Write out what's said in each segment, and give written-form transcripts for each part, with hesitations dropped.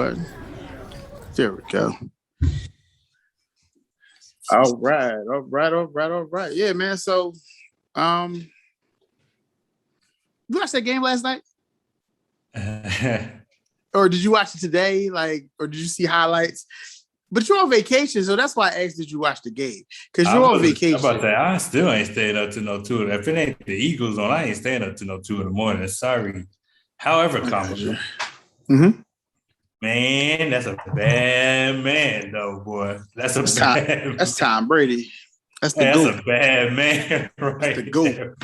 button. There we go. All right. Yeah, man. So, you watched that game last night? Or did you watch it today? Or did you see highlights? But you're on vacation, so that's why I asked, did you watch the game? Because you're on vacation. I'm about to say, I still ain't staying up to no 2. If it ain't the Eagles on, I ain't staying up to no 2 in the morning. Sorry. However, comical. Mm-hmm. Man, that's a bad man, though, boy. That's Tom Brady. That's a bad man, right? That's the GOAT. There.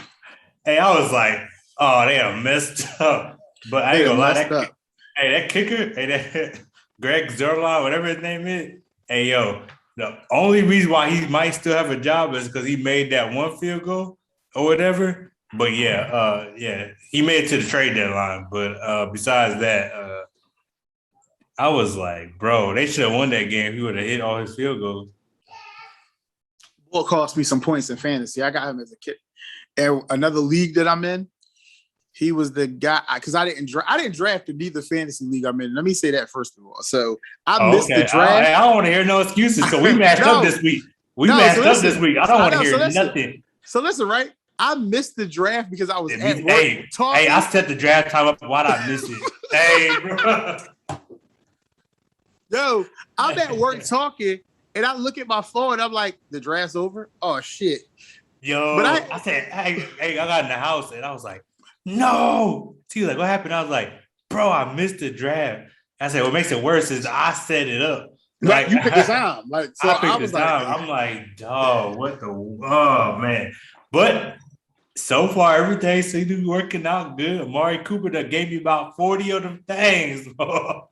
Hey, I was like, oh, they are messed up. But I ain't gonna lie, that kicker, that Greg Zerline, whatever his name is, hey, yo, the only reason why he might still have a job is because he made that one field goal or whatever. But yeah, he made it to the trade deadline. But besides that, I was like, bro, they should have won that game if he would have hit all his field goals. Well, it cost me some points in fantasy. I got him as a kid. And another league that I'm in, he was the guy, because I didn't draft in neither fantasy league I'm in. Let me say that first of all. So I missed the draft. I don't want to hear no excuses. So we matched up this week. I don't want to hear nothing. So listen, right? I missed the draft because I was at work talking. Hey, I set the draft time up. Why'd I miss it? Hey, bro. Yo, I'm at work talking, and I look at my phone, and I'm like, the draft's over? Oh, shit. Yo, but I said, hey, I got in the house, and I was like, no. He was like, what happened? I was like, bro, I missed the draft. I said, what makes it worse is I set it up. Like you picked the time. So I picked the time. I'm like, dog, oh, man. But so far, everything seems to be working out good. Amari Cooper that gave me about 40 of them things, bro.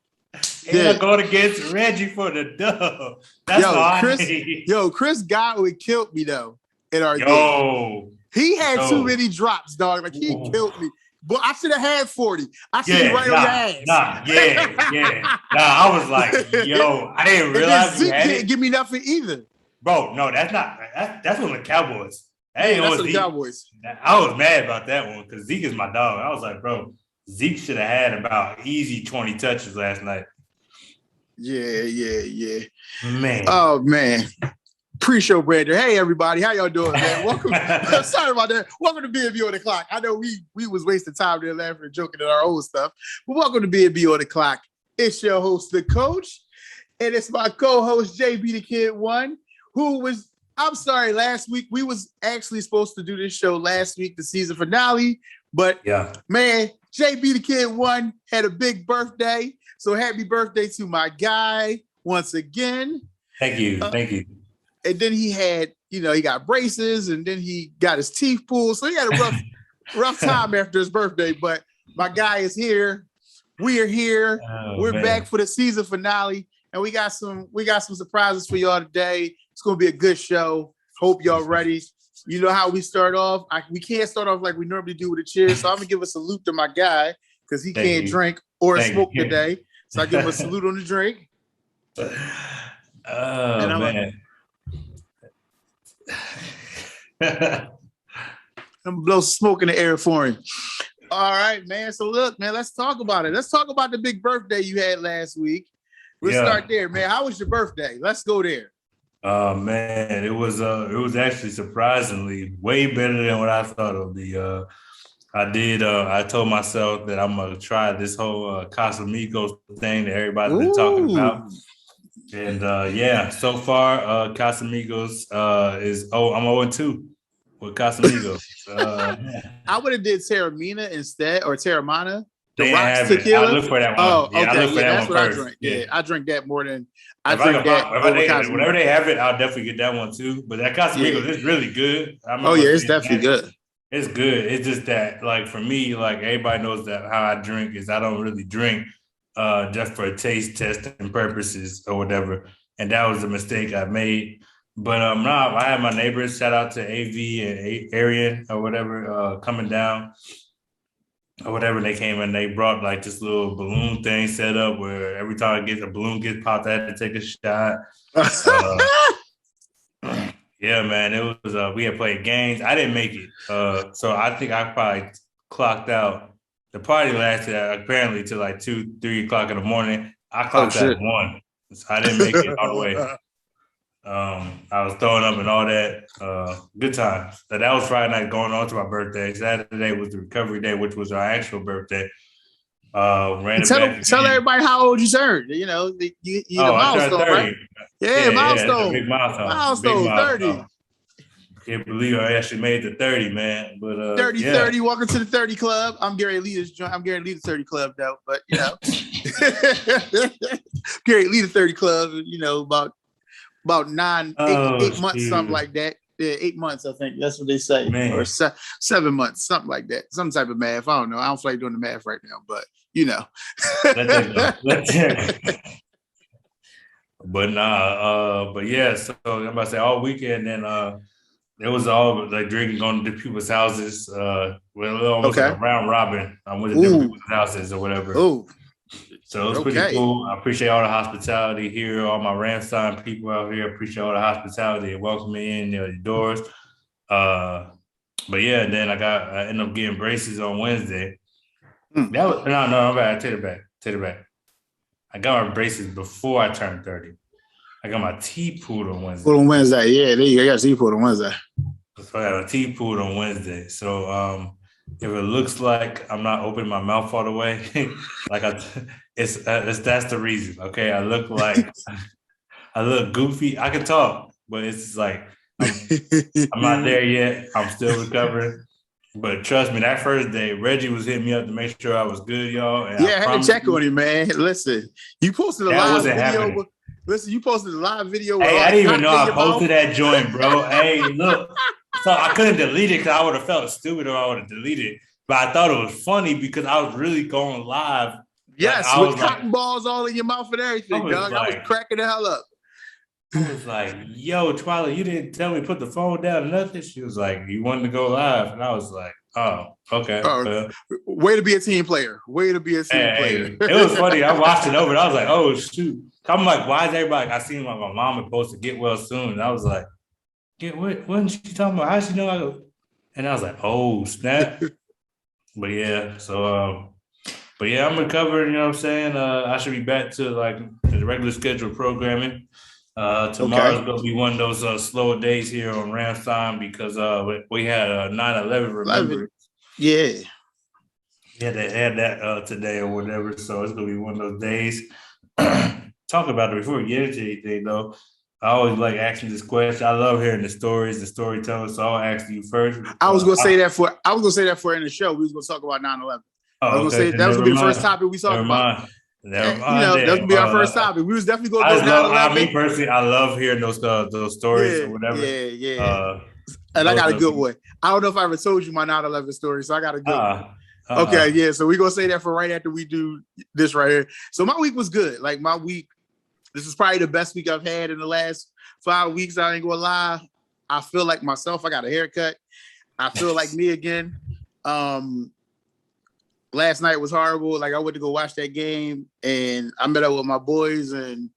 And I'm going against Reggie for the dub. That's all I need. Yo, Chris Godwin killed me, though, in our game. He had too many drops, dog. Like, he killed me. But I should have had 40. I should be right on your ass. I was like, yo, I didn't realize Zeke didn't give me nothing either. Bro, no, that's not. That's on the Cowboys. That's on the Cowboys. I was mad about that one because Zeke is my dog. I was like, bro, Zeke should have had about easy 20 touches last night. Yeah. Man. Oh, man. Pre-show, Brandon. Hey, everybody. How y'all doing, man? Welcome. Sorry about that. Welcome to B&B on the Clock. I know we was wasting time there laughing and joking at our old stuff, but welcome to B&B on the Clock. It's your host, the coach, and it's my co-host, JB the Kid One, last week. We was actually supposed to do this show last week, the season finale, but man, JB the Kid One had a big birthday. So happy birthday to my guy once again. Thank you. And then he had, he got braces, and then he got his teeth pulled. So he had a rough time after his birthday. But my guy is here. We are here. We're back for the season finale, and we got some surprises for y'all today. It's gonna be a good show. Hope y'all ready. You know how we start off. We can't start off like we normally do with a cheer. So I'm gonna give a salute to my guy because he can't drink or smoke today. So I give him a salute on the drink. Oh, man. I'm gonna blow smoke in the air for him. All right, man. So look, man, let's talk about it. Let's talk about the big birthday you had last week. Let's start there, man. How was your birthday? Let's go there. Man, it was actually surprisingly way better than what I thought it would be. I told myself that I'm gonna try this whole Casamigos thing that everybody's been talking about. And so far, Casamigos I'm 0-2 with Casamigos. I would have did Terramina instead, or Terramana. The rocks tequila. I look for that one. Oh, okay. That's what first. I drink. Yeah, I drink that more than whenever they have it, I'll definitely get that one too. But that Casamigos is really good. It's definitely good. It's good. It's just that, like, for me, like, everybody knows that how I drink is I don't really drink just for taste testing purposes or whatever. And that was a mistake I made. But I had my neighbors, shout out to AV and Arian or whatever, coming down or whatever. They came and they brought like this little balloon thing set up where every time a balloon gets popped, I had to take a shot. Yeah, man, it was, we had played games. I didn't make it. So I think I probably clocked out. The party lasted apparently till like 2-3 o'clock in the morning. I clocked at 1. So I didn't make it all the way. I was throwing up and all that. Good times. That was Friday night going on to my birthday. Saturday was the recovery day, which was our actual birthday. Tell everybody how old you turned. You know, you milestone, right? Yeah, milestone. Big milestone. Milestone, 30. Can't believe I actually made the 30, man. But 30, welcome to the 30 club. I'm Gary Lee this joint. I'm Gary Lee the 30 club though, but you know. Gary Lee the 30 club, you know, about 8 months, something like that. Yeah, 8 months, I think. That's what they say. Man. Or 7 months, something like that. Some type of math. I don't know. I don't feel like doing the math right now, but you know. But nah, but yeah, so I'm about to say all weekend, and it was all like drinking, going to people's houses. Almost like a round robin. I went to different people's houses or whatever. Ooh. So it was pretty cool. I appreciate all the hospitality here, all my Ramstein people out here. I appreciate all the hospitality and welcoming me in the doors. But yeah, then I ended up getting braces on Wednesday. That was no, I take it back. I got my braces before I turned 30. I got my teeth pulled on Wednesday. Pulled on Wednesday, yeah. There you go. I got teeth pulled on Wednesday. So I got a teeth pulled on Wednesday. So if it looks like I'm not opening my mouth all the way, like that's the reason. Okay, I look goofy. I can talk, but it's like I'm not there yet. I'm still recovering. But trust me, that first day, Reggie was hitting me up to make sure I was good, y'all. And I had to check on him, man. Listen, you posted a live video. You posted a live video. Hey, I didn't even know I posted that joint, bro. Hey, look. So I couldn't delete it because I would have felt stupid or I would have deleted it. But I thought it was funny because I was really going live. Yes, with cotton balls all in your mouth and everything, dog. I was cracking the hell up. I was like, yo, Twyla, you didn't tell me to put the phone down or nothing. She was like, you wanted to go live. And I was like, oh, okay. Way to be a team player. Player. It was funny. I watched it over and I was like, oh, shoot. I'm like, why is everybody? I seen like my mom had posted get well soon. And I was like, wasn't she talking about how she know And I was like, oh, snap. But yeah, I'm recovered, you know what I'm saying? I should be back to like the regular scheduled programming. Tomorrow's going to be one of those slower days here on Ramstein because we had a 9/11 remembrance. Yeah. Yeah, they had that today or whatever, so it's going to be one of those days. Talk about it before we get into anything, though. I always like asking this question. I love hearing the stories, the storytelling, so I'll ask you first. I was going to say that for in the show. We was going to talk about 9/11. I was going to say that was going to be the first topic we talked about. Never mind. That's gonna be our first topic. We was definitely going to go down. Me personally, I love hearing those stories or whatever. Yeah. And I got a good one. I don't know if I ever told you my 9/11 story, so I got a good one. Okay, yeah. So we're gonna say that for right after we do this right here. So my week was good. Like my week, this is probably the best week I've had in the last 5 weeks. I ain't gonna lie. I feel like myself. I got a haircut. I feel like me again. Last night was horrible. Like I went to go watch that game and I met up with my boys and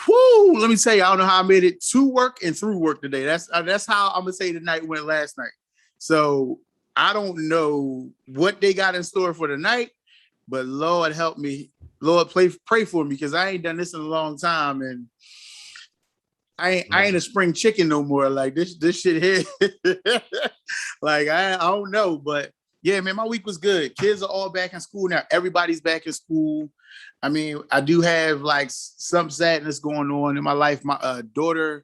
let me tell you, I don't know how I made it to work and through work today. That's how I'm gonna say the night went last night. So I don't know what they got in store for tonight, but Lord help me. Lord, pray for me because I ain't done this in a long time and I ain't a spring chicken no more. Like this shit here. Like I don't know, but yeah, man, my week was good. Kids are all back in school now. Everybody's back in school. I mean, I do have like some sadness going on in my life. My daughter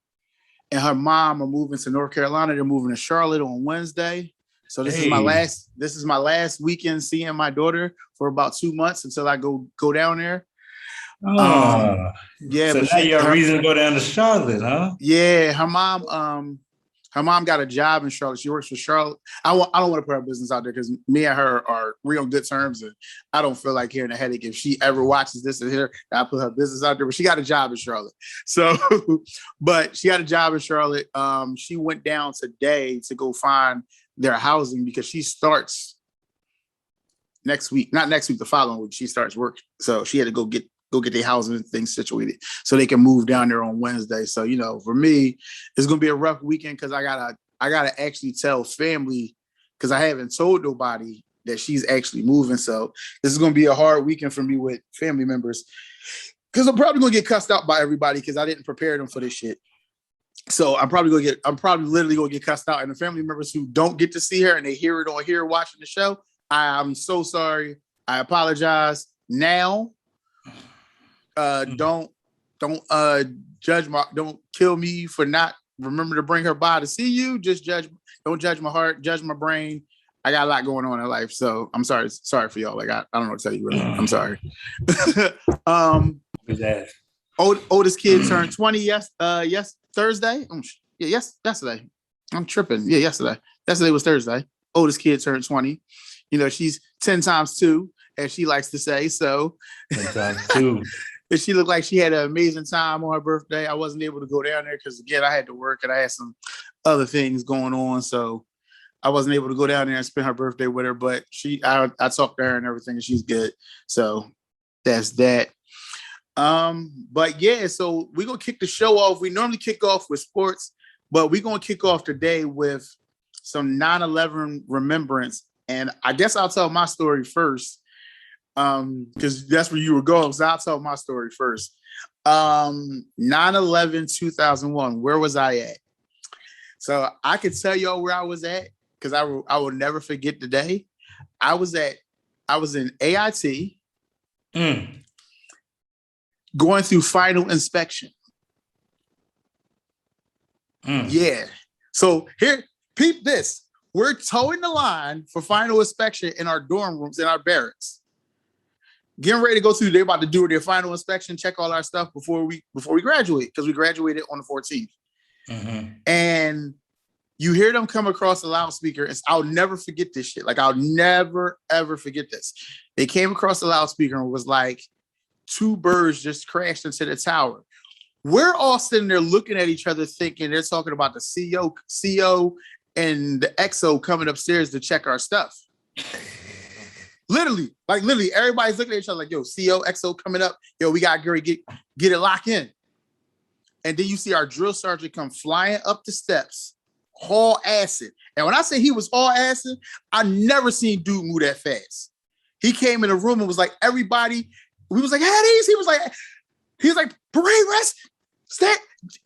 and her mom are moving to North Carolina. They're moving to Charlotte on Wednesday. So this is my last weekend seeing my daughter for about 2 months until I go down there. Yeah. So now you have a reason to go down to Charlotte, huh? Yeah, her mom got a job in Charlotte. She works for Charlotte. I don't want to put her business out there because me and her are real good terms, and I don't feel like hearing a headache if she ever watches this and here. I put her business out there, but she got a job in Charlotte. So, but she got a job in Charlotte. She went down today to go find their housing because she starts next week. Not next week, the following week. She starts work, so she had to go get their housing things situated so they can move down there on Wednesday. So, you know, for me, it's going to be a rough weekend because I gotta actually tell family because I haven't told nobody that she's actually moving. So this is going to be a hard weekend for me with family members because I'm probably going to get cussed out by everybody because I didn't prepare them for this shit. So I'm probably literally going to get cussed out. And the family members who don't get to see her and they hear it on here watching the show, I'm so sorry. I apologize. Now, don't kill me for not remember to bring her by to see you. Just don't judge my heart, judge my brain. I got a lot going on in life, so I'm sorry for y'all. Like I don't know what to tell you. Really. I'm sorry. Oldest kid turned 20 Thursday. Yesterday. I'm tripping. Yeah, yesterday. Yesterday was Thursday. Oldest kid turned 20. You know, she's 10 times 2, as she likes to say. So 10 times 2. She looked like she had an amazing time on her birthday. I wasn't able to go down there because, again, I had to work and I had some other things going on. So I wasn't able to go down there and spend her birthday with her. But I talked to her and everything, and she's good. So that's that. But yeah, so we're going to kick the show off. We normally kick off with sports, but we're going to kick off today with some 9/11 remembrance. And I guess I'll tell my story first. Because that's where you were going. So I'll tell my story first. 9/11/2001. Where was I at? So I could tell y'all where I was at because I will never forget the day. I was in AIT, going through final inspection. Yeah. So here, peep this. We're towing the line for final inspection in our dorm rooms, in our barracks. Getting ready to go through, they're about to do their final inspection, check all our stuff before we graduate, because we graduated on the 14th. And you hear them come across the loudspeaker. I'll never forget this shit. Like, I'll never, ever forget this. They came across the loudspeaker and was like, 2 birds just crashed into the tower. We're all sitting there looking at each other thinking they're talking about the CO and the XO coming upstairs to check our stuff. Literally, everybody's looking at each other like, yo, CO, XO coming up. Yo, we got to get it locked in. And then you see our drill sergeant come flying up the steps, haul acid. And when I say he was haul acid, I never seen dude move that fast. He came in the room and was like, everybody, we was like, Hatties. He was like, parade rest, stand,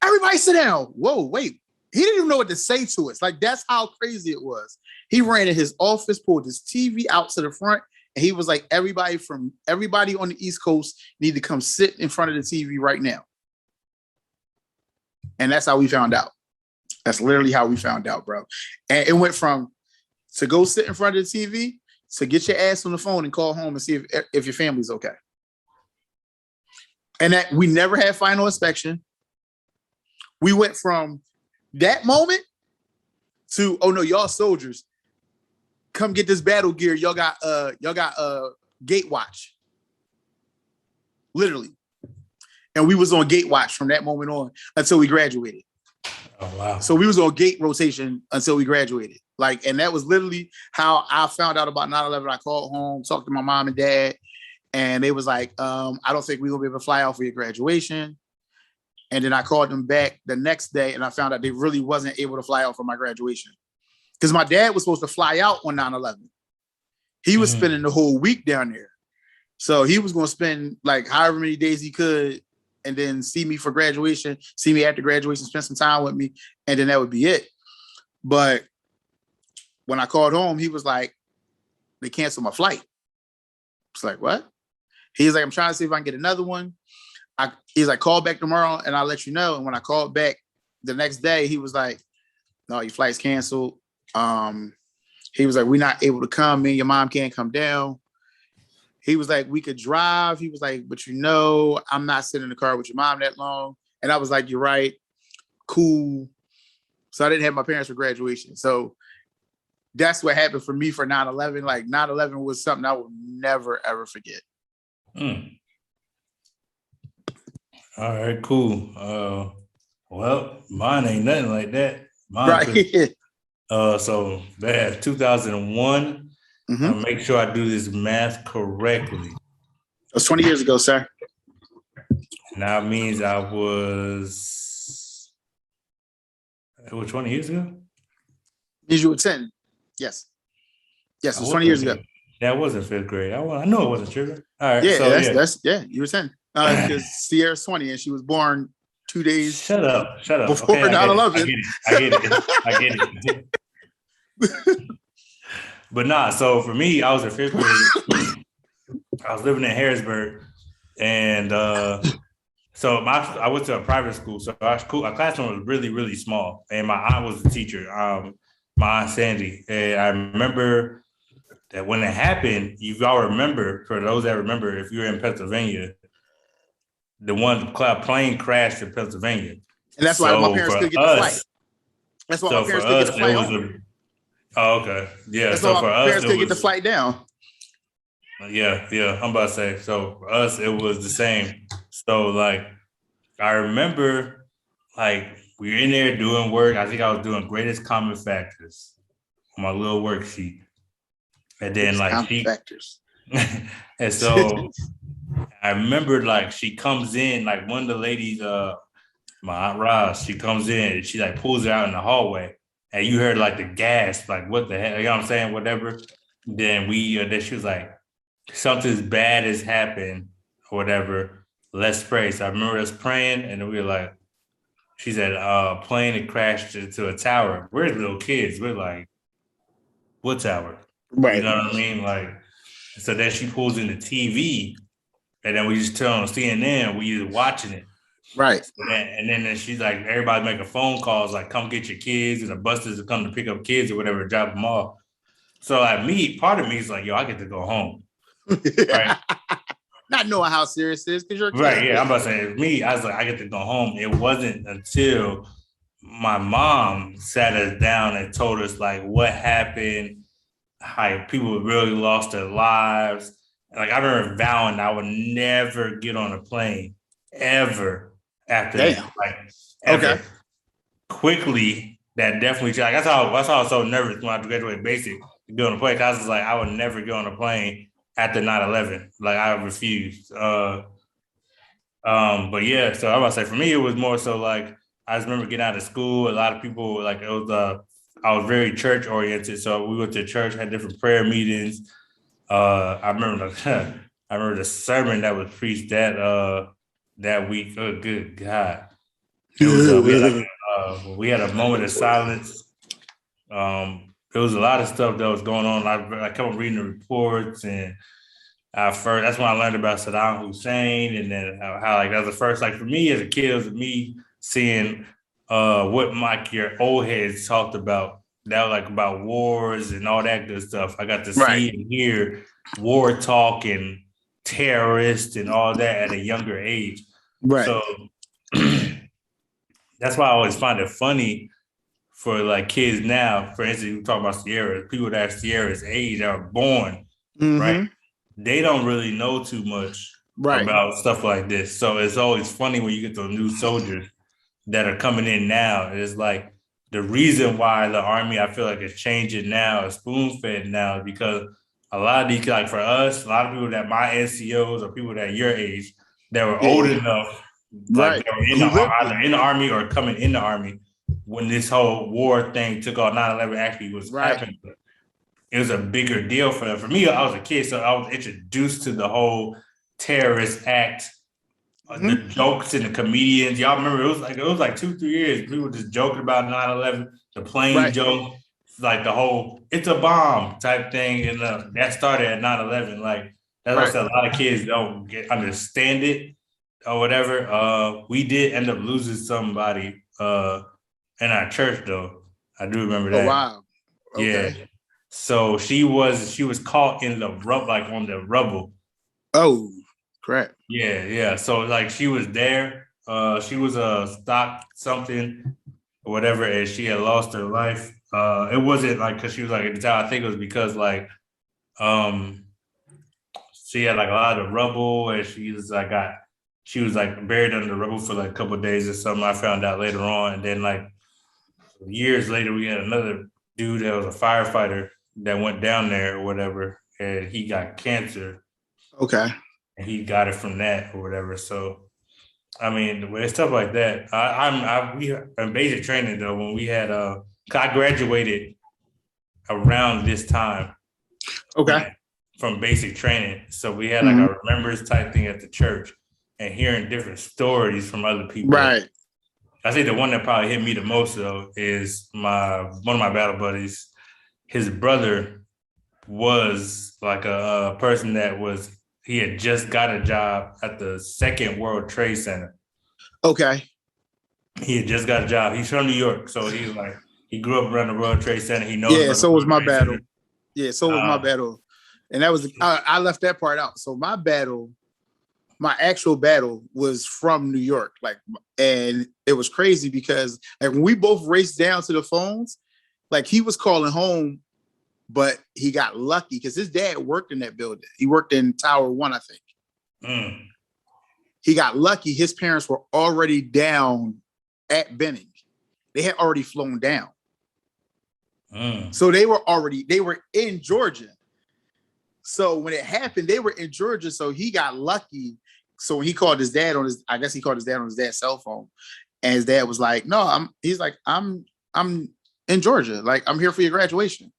everybody sit down. Whoa, wait. He didn't even know what to say to us. Like, that's how crazy it was. He ran in his office, pulled his TV out to the front, and he was like, everybody on the East Coast need to come sit in front of the TV right now. And that's how we found out. That's literally how we found out, bro. And it went from to go sit in front of the TV to get your ass on the phone and call home and see if your family's okay. And that we never had final inspection. We went from that moment to, oh no, y'all soldiers, come get this battle gear. Y'all got gate watch. Literally. And we was on gate watch from that moment on until we graduated. Oh wow. So we was on gate rotation until we graduated. Like, and that was literally how I found out about 9/11. I called home, talked to my mom and dad, and they was like, I don't think we're gonna be able to fly out for your graduation. And then I called them back the next day and I found out they really wasn't able to fly out for my graduation. Because my dad was supposed to fly out on 9/11. He was spending the whole week down there. So he was going to spend like however many days he could and then see me for graduation, see me after graduation, spend some time with me, and then that would be it. But when I called home, he was like, they canceled my flight. It's like, what? He's like, I'm trying to see if I can get another one. He's like, call back tomorrow and I'll let you know. And when I called back the next day, he was like, no, your flight's canceled. He was like, we're not able to come. Me and your mom can't come down. He was like, we could drive. He was like, but I'm not sitting in the car with your mom that long. And I was like, you're right. Cool. So I didn't have my parents for graduation. So that's what happened for me for 9/11. Like 9/11 was something I will never, ever forget. All right, cool. Well, mine ain't nothing like that. Mine right. So that's 2001. I'll make sure I do this math correctly. It was 20 years ago, sir. Now it means it was 20 years ago? Means you were 10. Yes. Yes, it was 20 years ago. That wasn't fifth grade. I know it wasn't tripping. All right. Yeah, So that's you were saying. Because Sierra's 20 and she was born 2 days. Shut up. Before 9/11. I get it. But nah, so for me, I was in fifth grade. I was living in Harrisburg, and so I went to a private school. So our classroom was really, really small, and my aunt was a teacher. My aunt Sandy, and I remember that when it happened, you all remember, for those that remember, if you're in Pennsylvania, the plane crashed in Pennsylvania. And that's why my parents couldn't get the flight. That's why my parents couldn't get the flight home. Oh, okay. Yeah. That's so why for my us, parents couldn't get the flight down. Yeah. I'm about to say, so for us, it was the same. So like, I remember like we were in there doing work. I think I was doing greatest common factors on my little worksheet. And then like factors. And so I remember like she comes in, like one of the ladies, my Aunt Roz, she comes in and she like pulls her out in the hallway. And you heard like the gasp, like what the hell, you know what I'm saying? Whatever. Then then she was like, something's bad has happened or whatever. Let's pray. So I remember us praying, and then we were like, she said, plane had crashed into a tower. We're little kids. We're like, what tower? Right. You know what I mean? Like, so then she pulls in the TV, and then we just turn on CNN. We just watching it. Right. And then she's like, everybody making phone calls, like, come get your kids, and the buses are coming to pick up kids or whatever, drop them off. So like part of me is like, yo, I get to go home. Right. Not knowing how serious it is because you're a kid. Right. Yeah. I'm about to say, me, I was like, I get to go home. It wasn't until my mom sat us down and told us like what happened, how people really lost their lives. Like I remember vowing I would never get on a plane ever after that. Like ever. Okay. Quickly, that definitely changed. That's how I was so nervous when I graduated basic to get on a plane. I was like, I would never get on a plane after 9/11. Like I refused. But yeah, so I'm about to say for me, it was more so like I just remember getting out of school. A lot of people like it was I was very church oriented. So we went to church, had different prayer meetings. I remember the sermon that was preached that week. Oh, good God. It was, we had a moment of silence. There was a lot of stuff that was going on. I kept on reading the reports, and that's when I learned about Saddam Hussein, and then how like that was the first, like for me as a kid, it was me seeing what your old heads talked about. That was like about wars and all that good stuff. I got to see and hear war talk and terrorists and all that at a younger age. Right. So that's why I always find it funny for like kids now. For instance, we talk about Sierra, people that are Sierra's age that are born, right? They don't really know too much about stuff like this. So it's always funny when you get those new soldiers that are coming in now. It's like the reason why the Army, I feel like, is changing now, is spoon-fed now, is because a lot of these, like for us, a lot of people that my NCOs or people that your age that were old enough, like they were either in the Army or coming in the Army when this whole war thing took off. 9/11 actually was happening. It was a bigger deal for them. For me, I was a kid, so I was introduced to the whole terrorist act, the jokes and the comedians. Y'all remember it was like 2-3 years. People just joking about 9/11, the plane joke, like the whole "it's a bomb" type thing, and that started at 9/11. Like that's why I said a lot of kids don't understand it or whatever. We did end up losing somebody in our church, though. I do remember that. Oh wow! Okay. Yeah. So she was caught in the on the rubble. Oh, correct. Yeah. So like she was there. She was stock something or whatever, and she had lost her life. It wasn't like because she was like at the time. I think it was because like she had like a lot of rubble, and she was like buried under the rubble for like a couple of days or something. I found out later on, and then like years later, we had another dude that was a firefighter that went down there or whatever, and he got cancer. Okay. And he got it from that or whatever. So, I mean, it's stuff like that. We in basic training though, when we had I graduated around this time Okay. From basic training. So we had like a remembrance type thing at the church and hearing different stories from other people. Right. I think the one that probably hit me the most though is one of my battle buddies. His brother was like a person he had just got a job at the Second World Trade Center. Okay. He had just got a job. He's from New York, so he was like he grew up around the World Trade Center. He knows. Yeah, so was my battle. Center. Yeah, so was my battle, and that was I left that part out. So my actual battle was from New York, like, and it was crazy because like when we both raced down to the phones, like he was calling home. But he got lucky because his dad worked in that building. He worked in Tower 1, I think. He got lucky. His parents were already down at Benning. They had already flown down. So they were in Georgia. So when it happened, they were in Georgia. So he got lucky. So when he called his dad I guess he called his dad on his dad's cell phone. And his dad was like, no, I'm in Georgia. Like, I'm here for your graduation.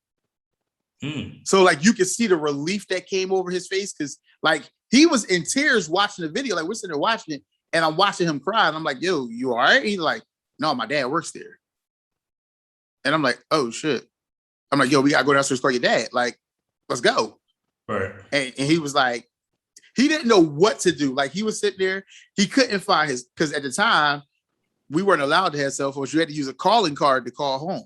So like you could see the relief that came over his face because like he was in tears watching the video. Like we're sitting there watching it, and I'm watching him cry. And I'm like, "Yo, you all right?" He's like, "No, my dad works there." And I'm like, "Oh shit!" I'm like, "Yo, we gotta go downstairs to call your dad. Like, let's go." Right. And he was like, he didn't know what to do. Like he was sitting there, he couldn't find because at the time we weren't allowed to have cell phones. You had to use a calling card to call home.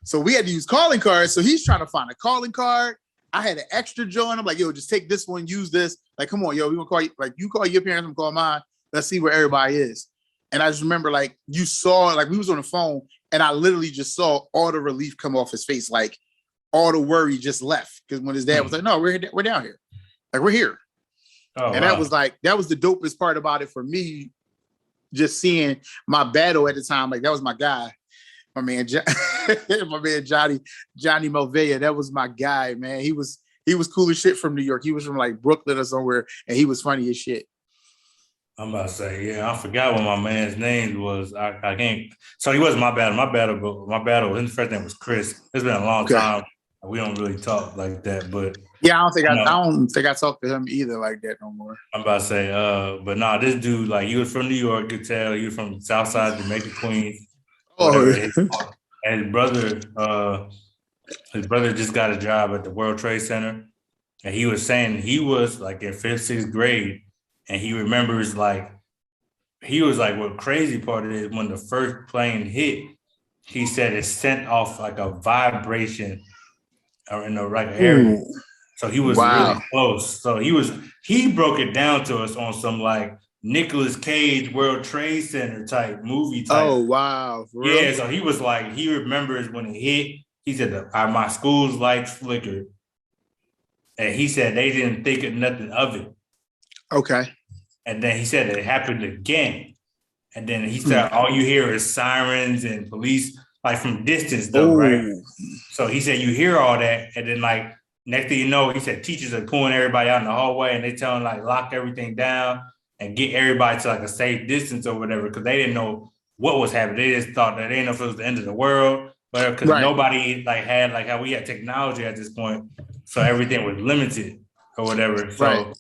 So we had to use calling cards. So he's trying to find a calling card. I had an extra joint. I'm like, yo, just take this one, use this. Like, come on, yo, we gonna call you. Like, you call your parents, I'm gonna call mine. Let's see where everybody is. And I just remember, like, you saw, like, we was on the phone, and I literally just saw all the relief come off his face. Like, all the worry just left. Because when his dad was like, no, we're down here. Like, we're here. Oh, and wow. That was the dopest part about it for me. Just seeing my battle at the time. Like, that was my guy. My man, Johnny Melvilla, that was my guy, man. He was cool as shit from New York. He was from like Brooklyn or somewhere, and he was funny as shit. I'm about to say, yeah, I forgot what my man's name was. I can't. So he wasn't my battle. His first name was Chris. It's been a long time. We don't really talk like that, but yeah, I don't think I talked to him either like that no more. I'm about to say, but nah, this dude, like, he was from New York. You could tell he was from Southside Jamaica, Queens. And his brother just got a job at the World Trade Center, and he was saying he was like in 5th, 6th grade, and he remembers like what crazy part is when the first plane hit, he said it sent off like a vibration in the right area. So he was really close. So he broke it down to us on some like Nicolas Cage World Trade Center type movie type. Oh, wow. Yeah, so he was like, he remembers when it hit. He said, my school's lights flickered. And he said they didn't think of nothing of it. Okay. And then he said it happened again. And then he said, all you hear is sirens and police, like from distance though, right? So he said, you hear all that. And then like, next thing you know, he said teachers are pulling everybody out in the hallway and they tell them like, lock everything down and get everybody to like a safe distance or whatever, because they didn't know what was happening. They just thought that they didn't know if it was the end of the world, but because nobody like had like how we had technology at this point, so everything was limited or whatever. So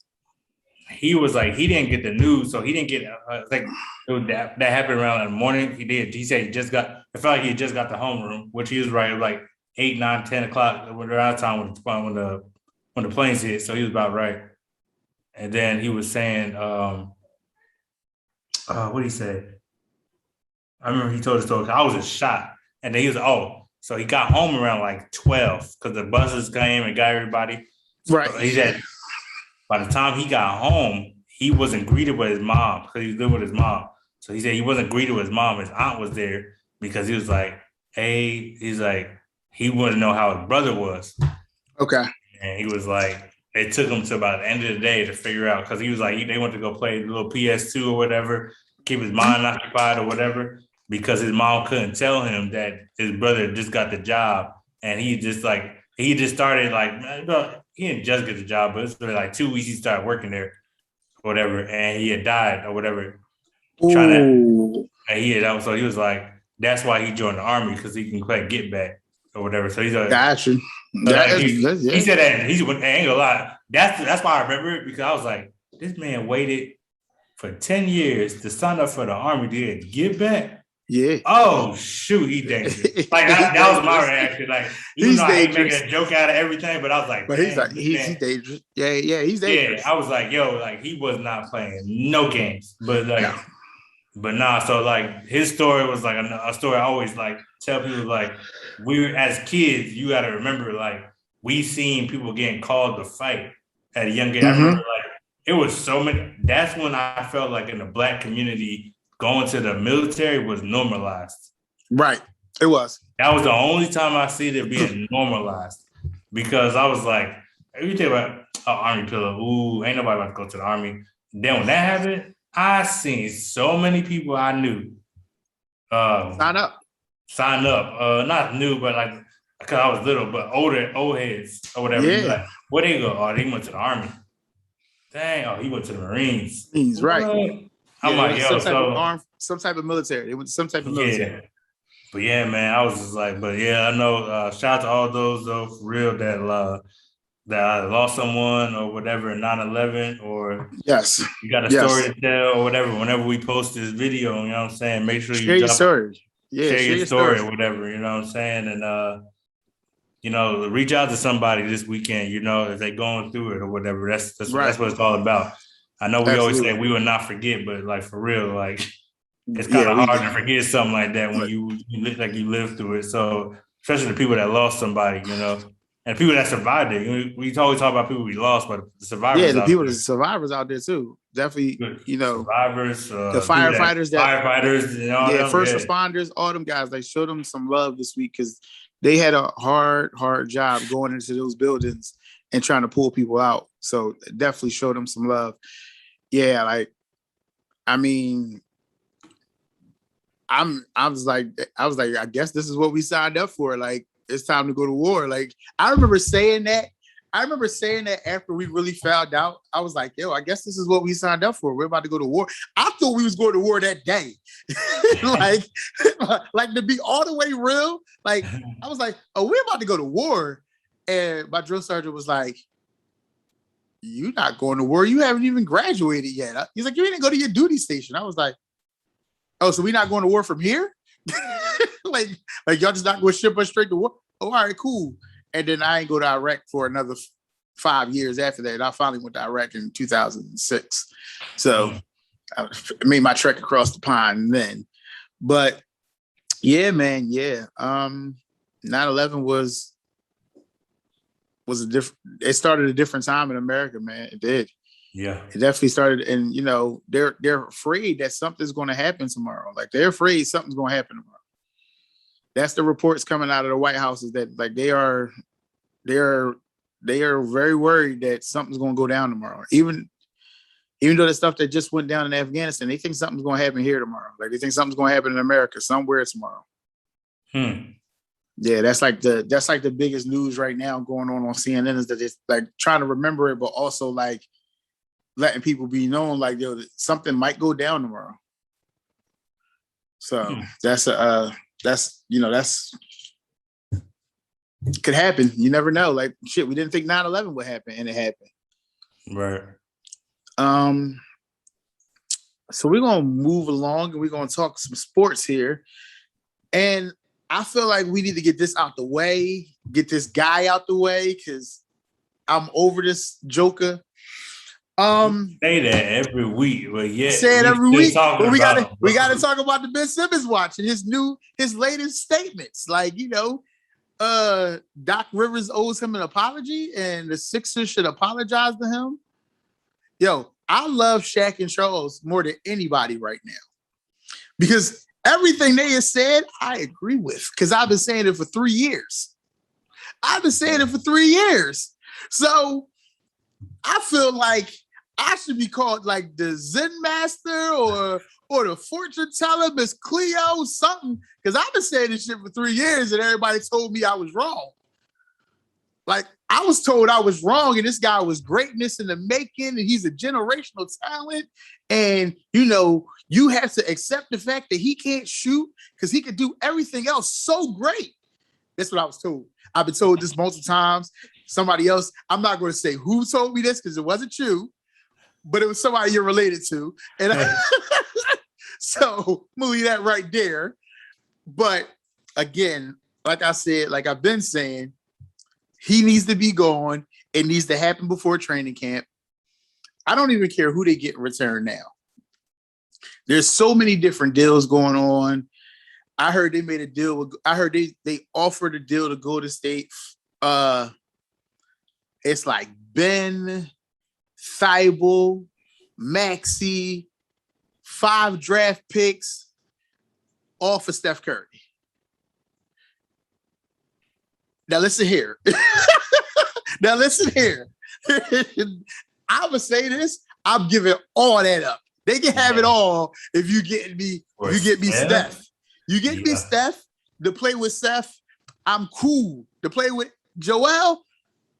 he was like, he didn't get the news, so he didn't get like that happened around in the morning. He said he just got. It felt like he just got the homeroom, which he was right. It was like 8, 9, 10 o'clock around time when the planes hit. So he was about right. And then he was saying, what did he say? I remember he told the story. I was just shocked. And then he was, so he got home around like 12 because the buses came and got everybody. Right. So he said by the time he got home, he wasn't greeted with his mom because he was living with his mom. So he said he wasn't greeted with his mom. His aunt was there because he was like, hey, he's like, he wanted to know how his brother was. Okay. And he was like, it took him to about the end of the day to figure out, because he was like, they went to go play a little PS2 or whatever, keep his mind occupied or whatever, because his mom couldn't tell him that his brother just got the job. And he just started like, he didn't just get the job, but it's been like 2 weeks he started working there or whatever. And he had died or whatever. So he was like, that's why he joined the army, because he can play get back or whatever. So he's a gotcha. He said that he's ain't gonna lie. That's why I remember it, because I was like, this man waited for 10 years to sign up for the Army to get back. Yeah. Oh shoot, he dangerous. Like that was my reaction. Like even though I ain't making a joke out of everything, but I was like, but he's dangerous. Yeah, he's dangerous. Yeah, I was like, yo, like he was not playing no games, but like. No. But nah, so like his story was like a story I always like tell people, like we as kids, you got to remember, like we seen people getting called to fight at a young age. I remember like it was so many. That's when I felt like in the Black community going to the military was normalized. Right, it was. That was the only time I see it being normalized, because I was like, if you think about Army pillow, ooh, ain't nobody about to go to the Army. Then when that happened, I seen so many people I knew sign up. Not new, but like because I was little, but old heads or whatever. Yeah. Like, where they go? Oh, they went to the Army. Dang, oh, he went to the Marines. He's right. I'm like, yo, some type of military. They went to some type of military. Yeah. But yeah, man, I was just like, but yeah, I know. Shout out to all those though, for real, that I lost someone or whatever in 9/11, or yes, you got a story to tell or whatever. Whenever we post this video, you know what I'm saying, make sure you share your story. Yeah, share your story or whatever, you know what I'm saying, and you know, reach out to somebody this weekend, you know, if they're going through it or whatever. That's what it's all about. I know we always say we will not forget, but like for real, like it's kind of hard to forget something like that when you live through it. So especially the people that lost somebody, you know. And people that survived it. We always talk about people we lost, but the survivors. Yeah, the survivors out there too. Definitely, you know, survivors, the firefighters, you know, first responders, all them guys. They showed them some love this week because they had a hard job going into those buildings and trying to pull people out. So definitely showed them some love. Yeah, like, I mean, I was like, I guess this is what we signed up for. Like, it's time to go to war. Like, I remember saying that. After we really found out. I was like, yo, I guess this is what we signed up for. We're about to go to war. I thought we was going to war that day. like to be all the way real. Like, I was like, oh, we're about to go to war. And my drill sergeant was like, you're not going to war. You haven't even graduated yet. He's like, you didn't go to your duty station. I was like, oh, so we're not going to war from here? like y'all just not going to ship us straight to war? Oh, all right, cool. And then I ain't go to Iraq for another 5 years after that. I finally went to Iraq in 2006. So I made my trek across the pond then. But yeah, man, yeah. 9/11 was a different. It started a different time in America, man. It did. Yeah, it definitely started, and you know they're afraid that something's going to happen tomorrow. Like they're afraid something's going to happen tomorrow. That's the reports coming out of the White House, is that like they are very worried that something's going to go down tomorrow. Even though the stuff that just went down in Afghanistan, they think something's going to happen here tomorrow. Like they think something's going to happen in America somewhere tomorrow. Yeah, that's like the biggest news right now going on CNN, is that it's like trying to remember it, but also like letting people be known, like, yo, something might go down tomorrow. So that's could happen. You never know. Like shit, we didn't think 9/11 would happen, and it happened. Right. So we're gonna move along and we're gonna talk some sports here. And I feel like we need to get this out the way, get this guy out the way, because I'm over this joker. Say that every week, but yeah, say it every week. But we gotta talk about the Ben Simmons watch and his latest statements. Like, you know, Doc Rivers owes him an apology, and the Sixers should apologize to him. Yo, I love Shaq and Charles more than anybody right now, because everything they have said, I agree with, because I've been saying it for 3 years. So I feel like I should be called like the Zen Master or the fortune teller, Miss Cleo, something, because I've been saying this shit for 3 years and everybody told me I was wrong. Like, I was told I was wrong, and this guy was greatness in the making, and he's a generational talent. And, you know, you have to accept the fact that he can't shoot because he can do everything else so great. That's what I was told. I've been told this multiple times. Somebody else, I'm not going to say who told me this because it wasn't you, but it was somebody you're related to. And so I'm gonna leave that right there. But again, like I said, like I've been saying, he needs to be gone. It needs to happen before training camp. I don't even care who they get in return now. There's so many different deals going on. I heard they made a deal with, I heard they offered a deal to go to State. It's like Ben, Thibault, Maxey, 5 draft picks, all for Steph Curry. Now listen here. Now listen here. I'm gonna say this. I'm giving all that up. They can have it all if you get me. If you get me Steph. You get me Steph to play with Steph. I'm cool to play with Joel.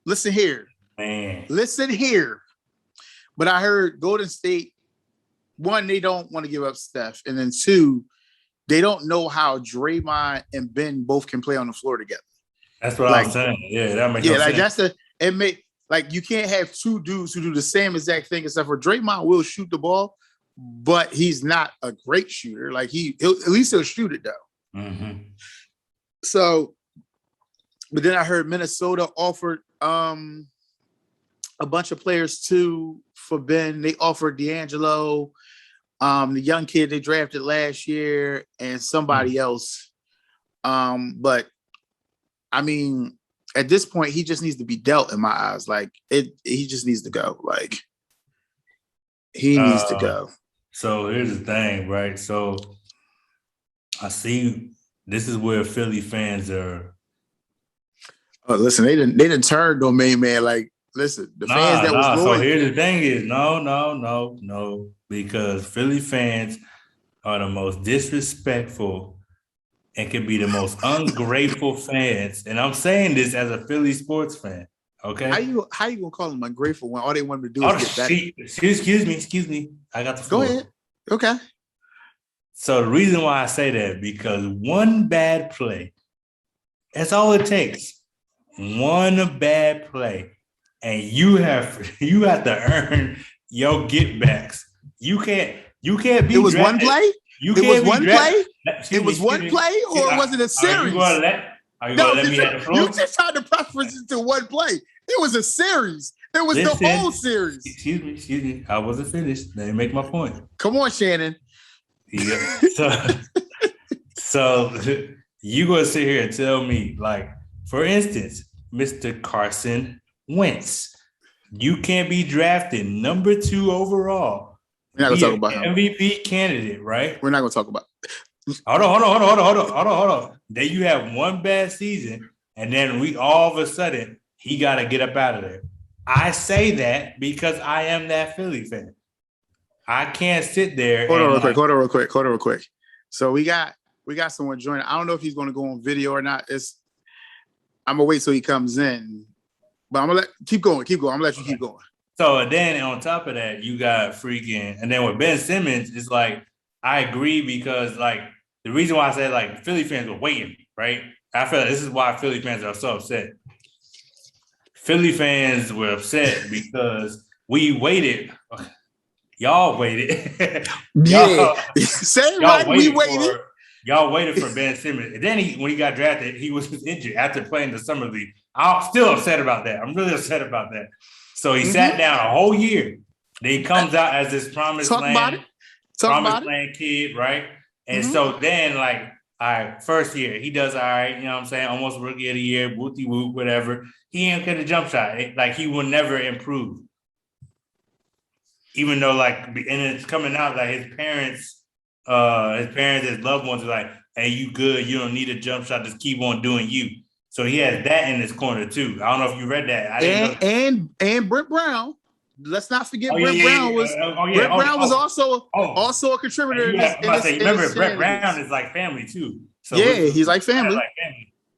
Listen here. Man. Listen here. But I heard Golden State, 1, they don't want to give up Steph. And then 2, they don't know how Draymond and Ben both can play on the floor together. That's what I'm saying. Yeah, that makes sense. Like you can't have 2 dudes who do the same exact thing except for Draymond will shoot the ball, but he's not a great shooter. Like he'll shoot it though. Mm-hmm. So, but then I heard Minnesota offered a bunch of players too for Ben. They offered D'Angelo, the young kid they drafted last year, and somebody else. But I mean, at this point, he just needs to be dealt in my eyes. Like he just needs to go. Like he needs to go. So here's the thing, right? So I see this is where Philly fans are. Oh, listen, they didn't turn on main man. Like, listen, the fans that was going. So here's the thing is no, because Philly fans are the most disrespectful and can be the most ungrateful fans. And I'm saying this as a Philly sports fan. Okay. How you gonna call them ungrateful when all they want to do is get better? Excuse me. I got the floor. Go ahead. Okay. So the reason why I say that, because one bad play, that's all it takes. One bad play, and you have to earn your get backs. You can't be. It was drafted. One play. It was one play. It was one play, or was it a series? Are you gonna let me have the floor? You just tried to preference it to one play. It was a series. It was the whole series. Excuse me. I wasn't finished. Let me make my point. Come on, Shannon. Yeah. So you gonna sit here and tell me, like, for instance, Mr. Carson Wentz, you can't be drafted number 2 overall. We're not gonna talk about him. MVP candidate, right? We're not gonna talk about. Hold on. Then you have one bad season, and then all of a sudden he got to get up out of there. I say that because I am that Philly fan. I can't sit there. Hold on real quick. So we got someone joining. I don't know if he's going to go on video or not. I'm gonna wait till he comes in, but I'm gonna keep going. I'm gonna let you keep going. So then on top of that, you got freaking, and then with Ben Simmons, it's like I agree because like the reason why I said like Philly fans were waiting, right? I feel like this is why Philly fans are so upset. Philly fans were upset because we waited. Y'all waited. We waited. Y'all waited for Ben Simmons. And then when he got drafted, he was injured after playing the summer league. I'm still upset about that. I'm really upset about that. So he sat down a whole year. Then he comes out as this promised land kid, right? And so then, like, all right, first year, he does all right, you know what I'm saying? Almost rookie of the year, wooty whoop, whatever. He ain't get a jump shot. Like, he will never improve. Even though, like, and it's coming out like his parents, his loved ones are like, hey, you good, you don't need a jump shot, just keep on doing you. So he has that in his corner too. I don't know if you read that. And Brett Brown. Let's not forget Brett Brown was also a contributor. Remember, Brett Brown is like family too. So he's like family.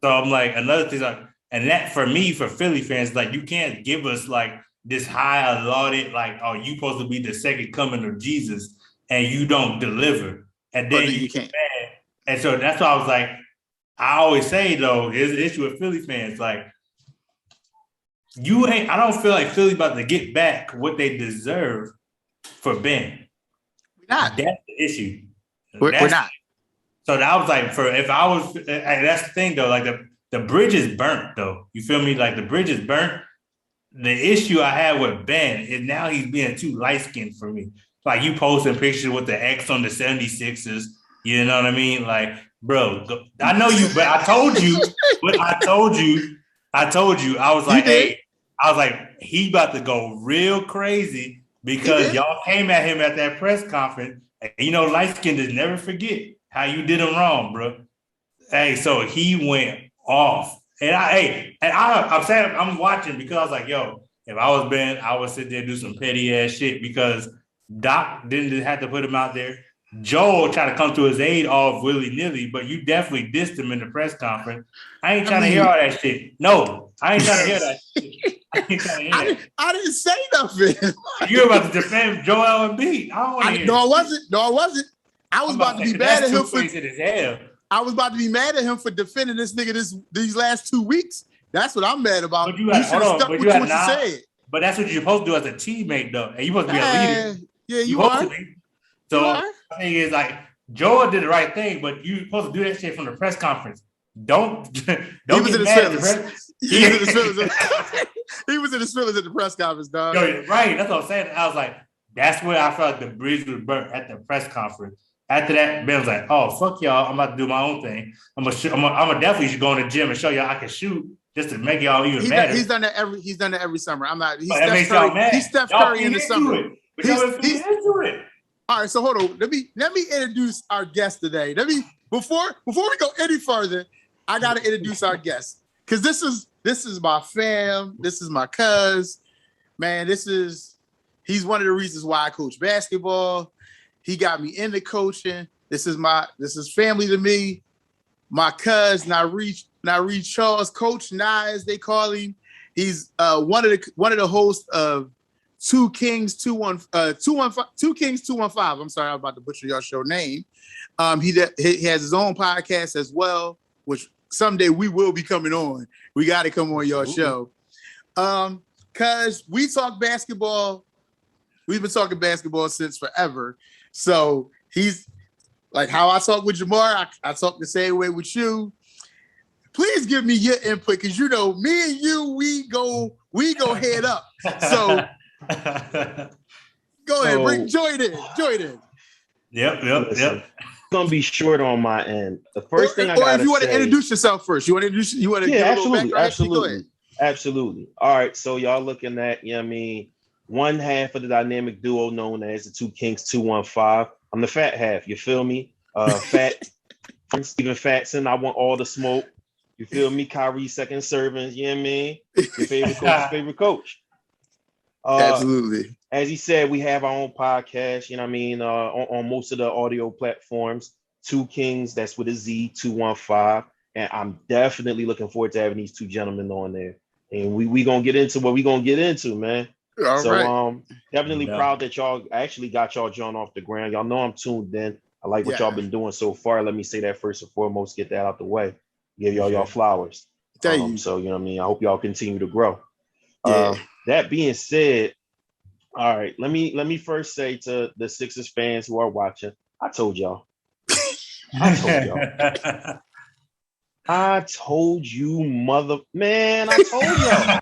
So I'm like, another thing, and that for me, for Philly fans, like you can't give us like this high lauded, like, oh, you supposed to be the second coming of Jesus, and you don't deliver, and then you can't. And so that's why I was like, I always say though, here's the issue with Philly fans. Like, I don't feel like Philly about to get back what they deserve for Ben. We're not. That's the issue. We're not. So that was like, that's the thing though. Like the bridge is burnt though. You feel me? Like the bridge is burnt. The issue I had with Ben is now he's being too light skinned for me. Like you posting pictures with the X on the 76ers. You know what I mean? Like, bro, I know you, but I told you, I was like, hey, he about to go real crazy because y'all came at him at that press conference. And, you know, light skin does never forget how you did him wrong, bro. Hey, so he went off. I'm watching because I was like, yo, if I was Ben, I would sit there and do some petty ass shit because Doc didn't have to put him out there. Joel tried to come to his aid all willy-nilly, but you definitely dissed him in the press conference. I ain't trying to hear all that shit. No, I ain't trying to hear that shit. I didn't say nothing. You're about to defend Joel Embiid. I don't want to hear. No, I wasn't. I was about to be mad at him for. I was about to be mad at him for defending this nigga these last 2 weeks. That's what I'm mad about. But you should have stuck with what you said. But that's what you're supposed to do as a teammate, though. And you're supposed to be a leader. Yeah, you are. So the thing is, like, Joel did the right thing, but you're supposed to do that shit from the press conference. Don't get mad at the press. He was in his feelings at the press conference, dog. Yo, right, that's what I'm saying. I was like, that's where I felt like the bridge was burnt at the press conference. After that, Ben was like, "Oh fuck y'all! I'm about to do my own thing. I'm gonna definitely go in the gym and show y'all I can shoot, just to make y'all even better." He's done that every summer. I'm not. He's Steph Curry in the summer. He's into it. All right, so hold on. Let me introduce our guest today. Before we go any further, I gotta introduce our guest because this is my fam. This is my cuz. Man, he's one of the reasons why I coach basketball. He got me into coaching. This is family to me. My cuz Nyree Charles, Coach Nye, as they call him. He's one of the hosts of Two Kings 215. I'm sorry, I'm about to butcher your show name. He has his own podcast as well, which someday we will be coming on. We got to come on your show. Cuz we talk basketball. We've been talking basketball since forever. So he's like how I talk with Jamar, I talk the same way with you. Please give me your input because you know me and you, we go head up. So go ahead, bring join in. Yep. It's gonna be short on my end. The first thing I gotta say, if you want to introduce yourself first, absolutely. All right, so y'all looking at, you know what I mean, one half of the dynamic duo known as the Two Kings 215. I'm the fat half, you feel me? Fat Stephen Fatson, I want all the smoke. You feel me? Kyrie second servants, you know what I mean? Your favorite coach. Absolutely. As he said, we have our own podcast, you know what I mean, on most of the audio platforms. Two Kings, that's with a Z, 215. And I'm definitely looking forward to having these two gentlemen on there. And we gonna get into what we gonna get into, man. All right. Definitely proud that y'all actually got y'all joint off the ground. Y'all know I'm tuned in. I like what y'all been doing so far. Let me say that first and foremost, get that out the way. Give y'all flowers. So, you know what I mean? I hope y'all continue to grow. That being said, all right, let me first say to the Sixers fans who are watching, I told y'all. I told you, mother man. I told y'all.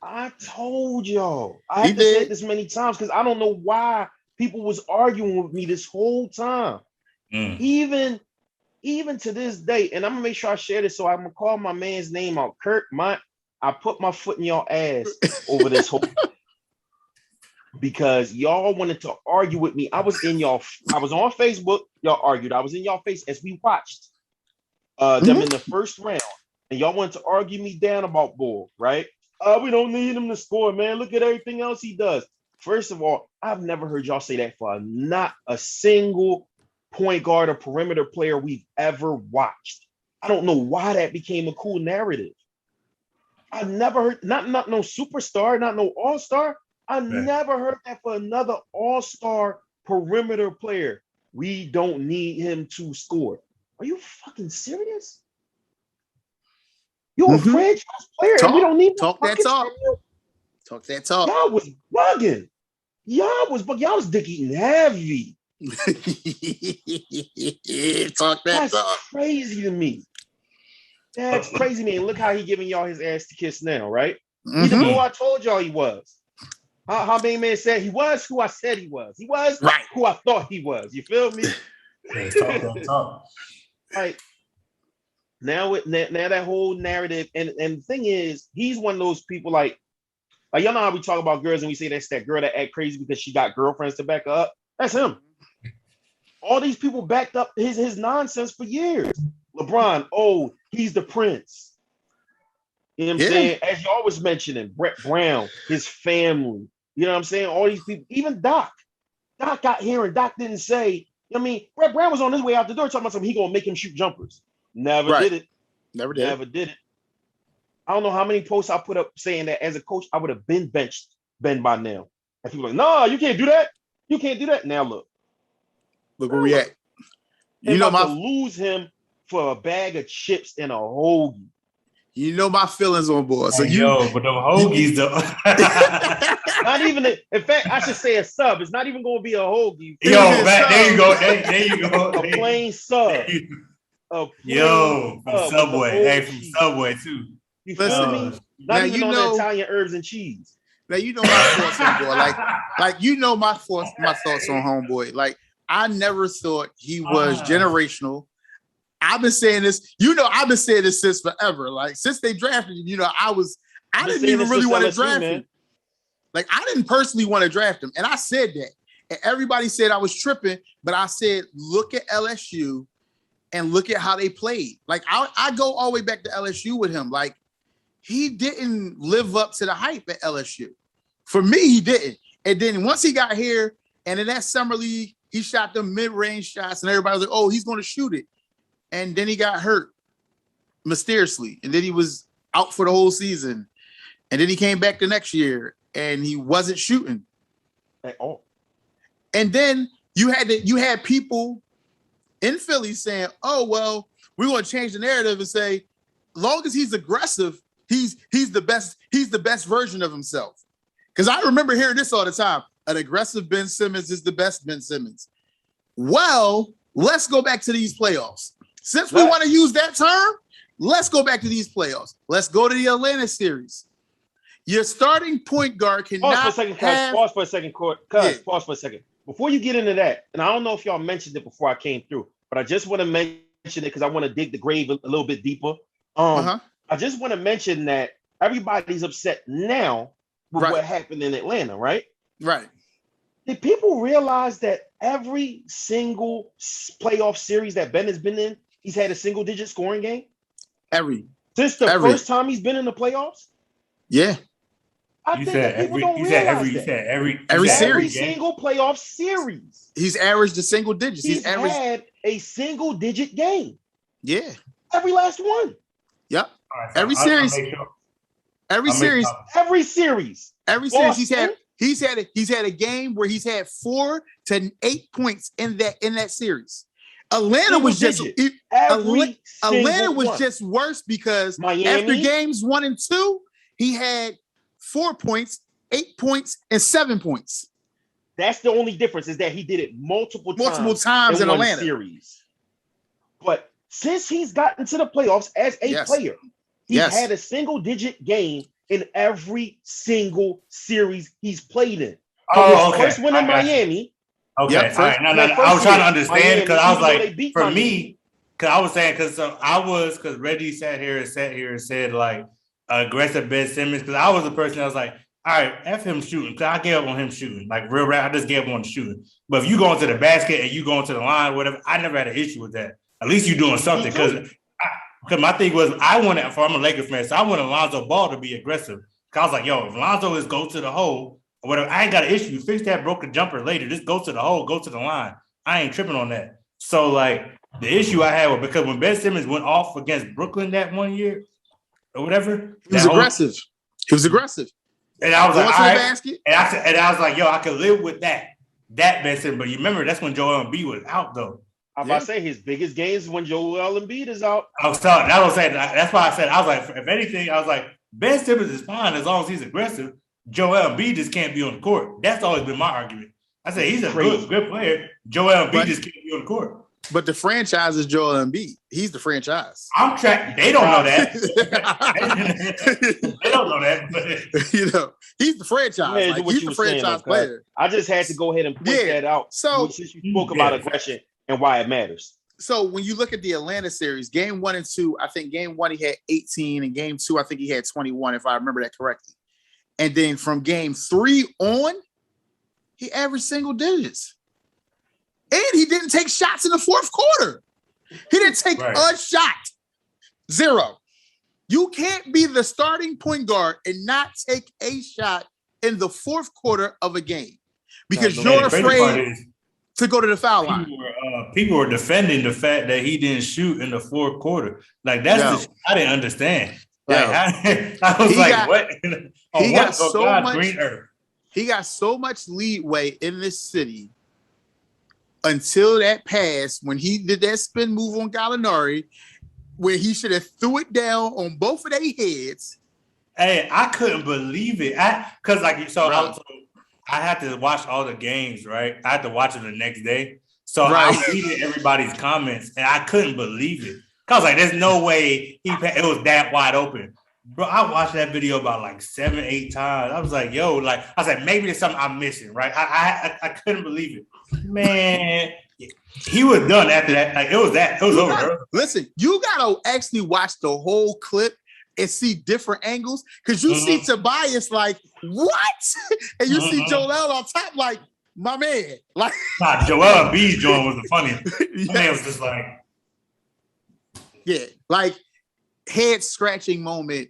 I told y'all. I have to say this many times because I don't know why people was arguing with me this whole time. Even to this day, and I'm gonna make sure I share this. So I'm gonna call my man's name out, Kurt. I put my foot in y'all ass over this whole because y'all wanted to argue with me. I was on Facebook. Y'all argued. I was in y'all face as we watched them in the first round, and y'all wanted to argue me down about Bull, right? We don't need him to score, man. Look at everything else he does. First of all, I've never heard y'all say that for not a single point guard or perimeter player we've ever watched. I don't know why that became a cool narrative. I've never heard, not no superstar, not no all-star. I never heard that for another all-star perimeter player. We don't need him to score. Are you fucking serious? You're a franchise player, and we don't need talk that talk. Talk that talk. Y'all was bugging. Y'all was dick eating heavy. Talk that That's talk. crazy to me. That's crazy, man. Look how he giving y'all his ass to kiss now, right? He's the who I told y'all he was. How many men said he was who I said he was? He was right who I thought he was. You feel me? Talk. Like now that whole narrative, and the thing is, he's one of those people like y'all know how we talk about girls and we say that's that girl that act crazy because she got girlfriends to back her up. That's him. All these people backed up his nonsense for years. LeBron, he's the prince. You know what I'm saying? As you always mentioning, Brett Brown, his family. You know what I'm saying? All these people, even Doc. Doc got here and Doc didn't say, Brett Brown was on his way out the door talking about something, he gonna make him shoot jumpers. Never did it. Never did. Never did it. I don't know how many posts I put up saying that as a coach, I would have been benched Ben by now. And people like, no, you can't do that. You can't do that. Now look where we at. You know, to lose him for a bag of chips and a hoagie. You know my feelings on board. So but the hoagies though. Not even in fact, I should say a sub. It's not even going to be a hoagie. There you go. There you go. A plain sub. From Subway. Hey, from Subway too. You feel me? Not even on the Italian herbs and cheese. Now you know my thoughts on Homeboy. Like you know my thoughts on Homeboy. Like I never thought he was generational. I've been saying this, I've been saying this since forever. Like since they drafted him, I didn't even really want to draft him. Like I didn't personally want to draft him. And I said that. And everybody said I was tripping, but I said, look at LSU and look at how they played. Like I go all the way back to LSU with him. Like he didn't live up to the hype at LSU. For me, he didn't. And then once he got here and in that summer league, he shot them mid-range shots and everybody was like, oh, he's going to shoot it. And then he got hurt mysteriously. And then he was out for the whole season. And then he came back the next year and he wasn't shooting at all. And then you had people in Philly saying, oh, well, we're going to change the narrative and say, long as he's aggressive, he's the best version of himself. Because I remember hearing this all the time. An aggressive Ben Simmons is the best Ben Simmons. Well, let's go back to these playoffs. Since we want to use that term, let's go back to these playoffs. Let's go to the Atlanta series. Your starting point guard cannot Pause for a second. Pause for a second. Before you get into that, and I don't know if y'all mentioned it before I came through, but I just want to mention it because I want to dig the grave a little bit deeper. I just want to mention that everybody's upset now with what happened in Atlanta, right? Right. Did people realize that every single playoff series that Ben has been in, he's had a single-digit scoring game? Since the first time he's been in the playoffs? Yeah. I think every single playoff series. He's averaged a single digit. He's had a single-digit game. Yeah. Every last one. Yep. Right, so every series he's had a game where he's had 4 to 8 points in that series. Atlanta was just worse because Miami, after games 1 and 2, he had 4 points, 8 points, and 7 points. That's the only difference is that he did it multiple times in Atlanta series. But since he's gotten to the playoffs as a player, he's had a single-digit game in every single series he's played in. First win in Miami. Okay, all right. No. I was trying to understand because I was like, for me, because I was saying because Reggie sat here and said like aggressive Ben Simmons because I was the person that was like, all right, F him shooting because I gave up on him shooting. Like real rap, I just gave up on shooting. But if you go into the basket and you go into the line, whatever, I never had an issue with that. At least you're doing something because my thing was I'm a Lakers fan, so I wanted Lonzo Ball to be aggressive. Cause I was like, yo, if Lonzo is go to the hole or whatever, I ain't got an issue. Fix that broken jumper later. Just go to the hole, go to the line. I ain't tripping on that. So like the issue I had was because when Ben Simmons went off against Brooklyn that 1 year or whatever, he was aggressive. He was aggressive. And I was like, all right. Basket. And I was like, yo, I could live with that Ben Simmons. But you remember that's when Joel Embiid was out though. I'm about to say his biggest games when Joel Embiid is out. I was telling. I was saying. That's why I said. I was like, if anything, I was like, Ben Simmons is fine as long as he's aggressive. Joel Embiid just can't be on the court. That's always been my argument. I said he's a good player. Joel Embiid just can't be on the court. But the franchise is Joel Embiid. He's the franchise. I'm track. They don't know that. They don't know that. But he's the franchise. Like, he's the franchise player. I just had to go ahead and point that out. So since you spoke about aggression and why it matters. So when you look at the Atlanta series, game 1 and 2, I think game 1 he had 18, and game 2 I think he had 21, if I remember that correctly. And then from game 3 on, he averaged single digits. And he didn't take shots in the fourth quarter. He didn't take a shot. 0. You can't be the starting point guard and not take a shot in the fourth quarter of a game because you're afraid to go to the foul line. People were defending the fact that he didn't shoot in the fourth quarter. Like, that's I didn't understand. Like, I was what? He got so much leeway in this city until that pass when he did that spin move on Gallinari, where he should have threw it down on both of their heads. Hey, I couldn't believe it. I had to watch all the games, right? I had to watch it the next day. So I was reading everybody's comments, and I couldn't believe it. I was like, there's no way it was that wide open. Bro, I watched that video about like 7-8 times. I was like, yo, like, I was like, maybe there's something I'm missing, right? I couldn't believe it. Man, he was done after that. Like, it was over. Listen, you gotta actually watch the whole clip and see different angles, because you see Tobias like, what? And you see Joel on top like, my man. Like, Joel Embiid's joint was the funniest. My man was just like, like head scratching moment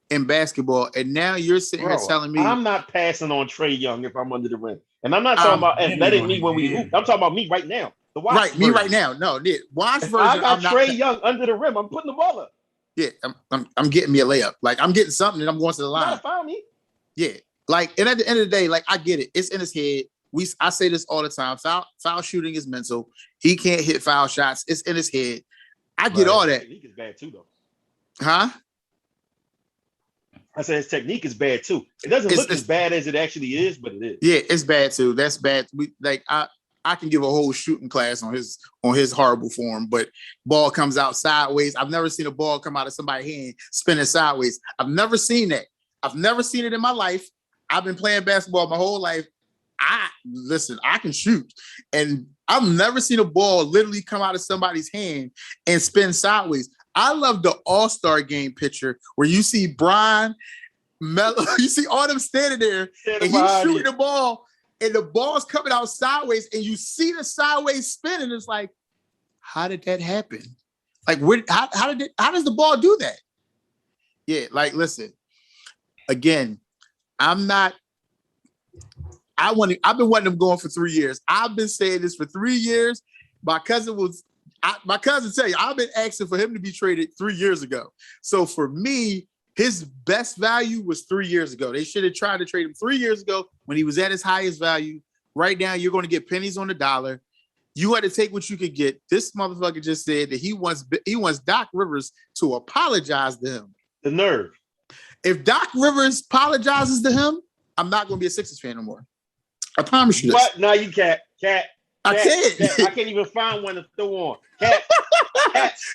in basketball, and now you're sitting here telling me I'm not passing on Trae Young if I'm under the rim, and I'm not talking about letting me when we hoop. I'm talking about me right now. The watch version. Me right now. No, watch version. I got Trae Young under the rim. I'm putting the ball up. Yeah, I'm getting me a layup. Like, I'm getting something, and I'm going to the line. Found me. Yeah, like, and at the end of the day, like, I get it. It's in his head. I say this all the time. Foul shooting is mental. He can't hit foul shots. It's in his head. I get all that. Technique is bad too, though. Huh? I said his technique is bad too. It doesn't look as bad as it actually is, but it is. Yeah, it's bad too. That's bad. I can give a whole shooting class on his horrible form, but ball comes out sideways. I've never seen a ball come out of somebody's hand spinning sideways. I've never seen that. I've never seen it in my life. I've been playing basketball my whole life. I can shoot, and I've never seen a ball literally come out of somebody's hand and spin sideways. I love the All-Star game picture where you see Brian, Melo, you see all them standing there, and he's shooting the ball, and the ball's coming out sideways, and you see the sideways spin, and it's like, how did that happen? Like, how does the ball do that? Yeah, like, listen, again, I've been wanting them going for 3 years. I've been saying this for 3 years. My cousin tell you, I've been asking for him to be traded 3 years ago. So for me, his best value was 3 years ago. They should have tried to trade him 3 years ago when he was at his highest value. Right now, you're going to get pennies on the dollar. You had to take what you could get. This motherfucker just said that he wants Doc Rivers to apologize to him. The nerve. If Doc Rivers apologizes to him, I'm not going to be a Sixers fan no more. I promise you this. What? No, you can't. I can't. I can't even find one to throw on. Cat.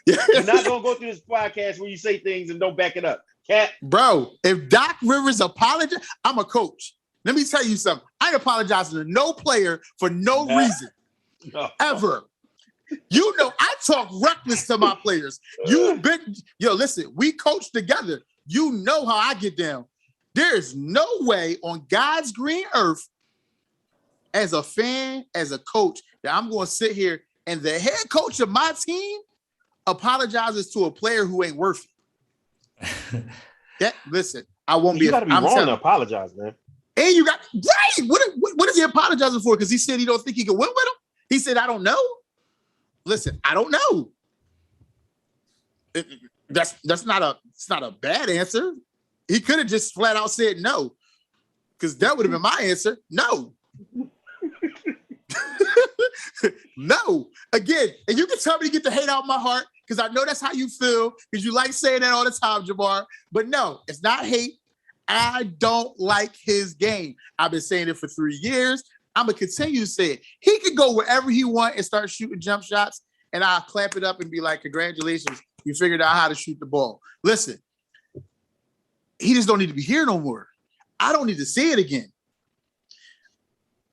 You're not going to go through this podcast where you say things and don't back it up. Cat. Bro, if Doc Rivers apologizes, I'm a coach. Let me tell you something. I ain't apologizing to no player for no reason. Ever. You know, I talk reckless to my players. Listen, we coach together. You know how I get down. There's no way on God's green earth, as a fan, as a coach, that I'm going to sit here and the head coach of my team apologizes to a player who ain't worth it. Listen, I won't be. You got to be wrong to apologize, man. And you got right. What is he apologizing for? Because he said he don't think he can win with him. He said, I don't know. Listen, I don't know. It's not a bad answer. He could have just flat out said no, because that would have been my answer. No. No, again, and you can tell me to get the hate out of my heart because I know that's how you feel because you like saying that all the time, Jamar. But no, it's not hate. I don't like his game. I've been saying it for 3 years. I'm gonna continue to say it. He could go wherever he wants and start shooting jump shots, and I'll clap it up and be like, "Congratulations, you figured out how to shoot the ball." Listen, he just don't need to be here no more. I don't need to see it again.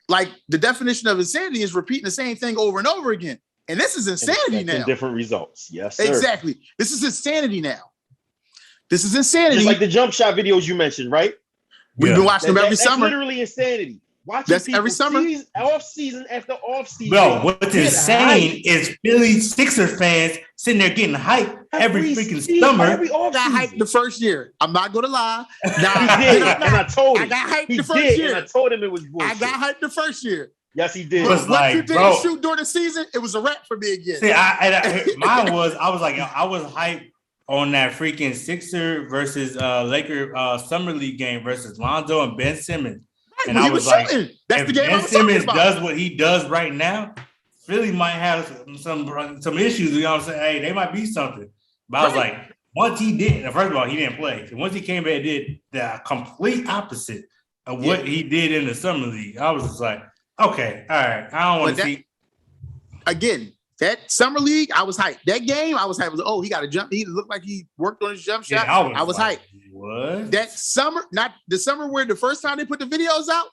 Like the definition of insanity is repeating the same thing over and over again. And this is insanity now. Different results. Yes, sir. Exactly. This is insanity now. This is insanity. Just like the jump shot videos you mentioned, right? We've been watching them every summer. That's literally insanity. Watching that's every summer. Off season after off season. Bro, what's insane is Philly Sixer fans sitting there getting hyped every freaking summer. I got hyped the first year. I'm not gonna lie. Nah, he did, and I told him. I got hyped the first year. And I told him it was bullshit. I got hyped the first year. Yes, he did. But once you didn't shoot during the season, it was a wrap for me again. See, I was hyped on that freaking Sixer versus Laker Summer League game versus Lonzo and Ben Simmons. And I was like, if Ben Simmons does what he does right now, Philly might have some issues. You know what I'm saying? Hey, they might be something. But I was like, once he did, first of all, he didn't play. Once he came back and did the complete opposite of what he did in the Summer League, I was just like, okay, all right. I don't want to see. Again, that Summer League, I was hyped. That game, I was hyped. Oh, he got a jump. He looked like he worked on his jump shot. I was hyped. What? That summer, not the summer where the first time they put the videos out,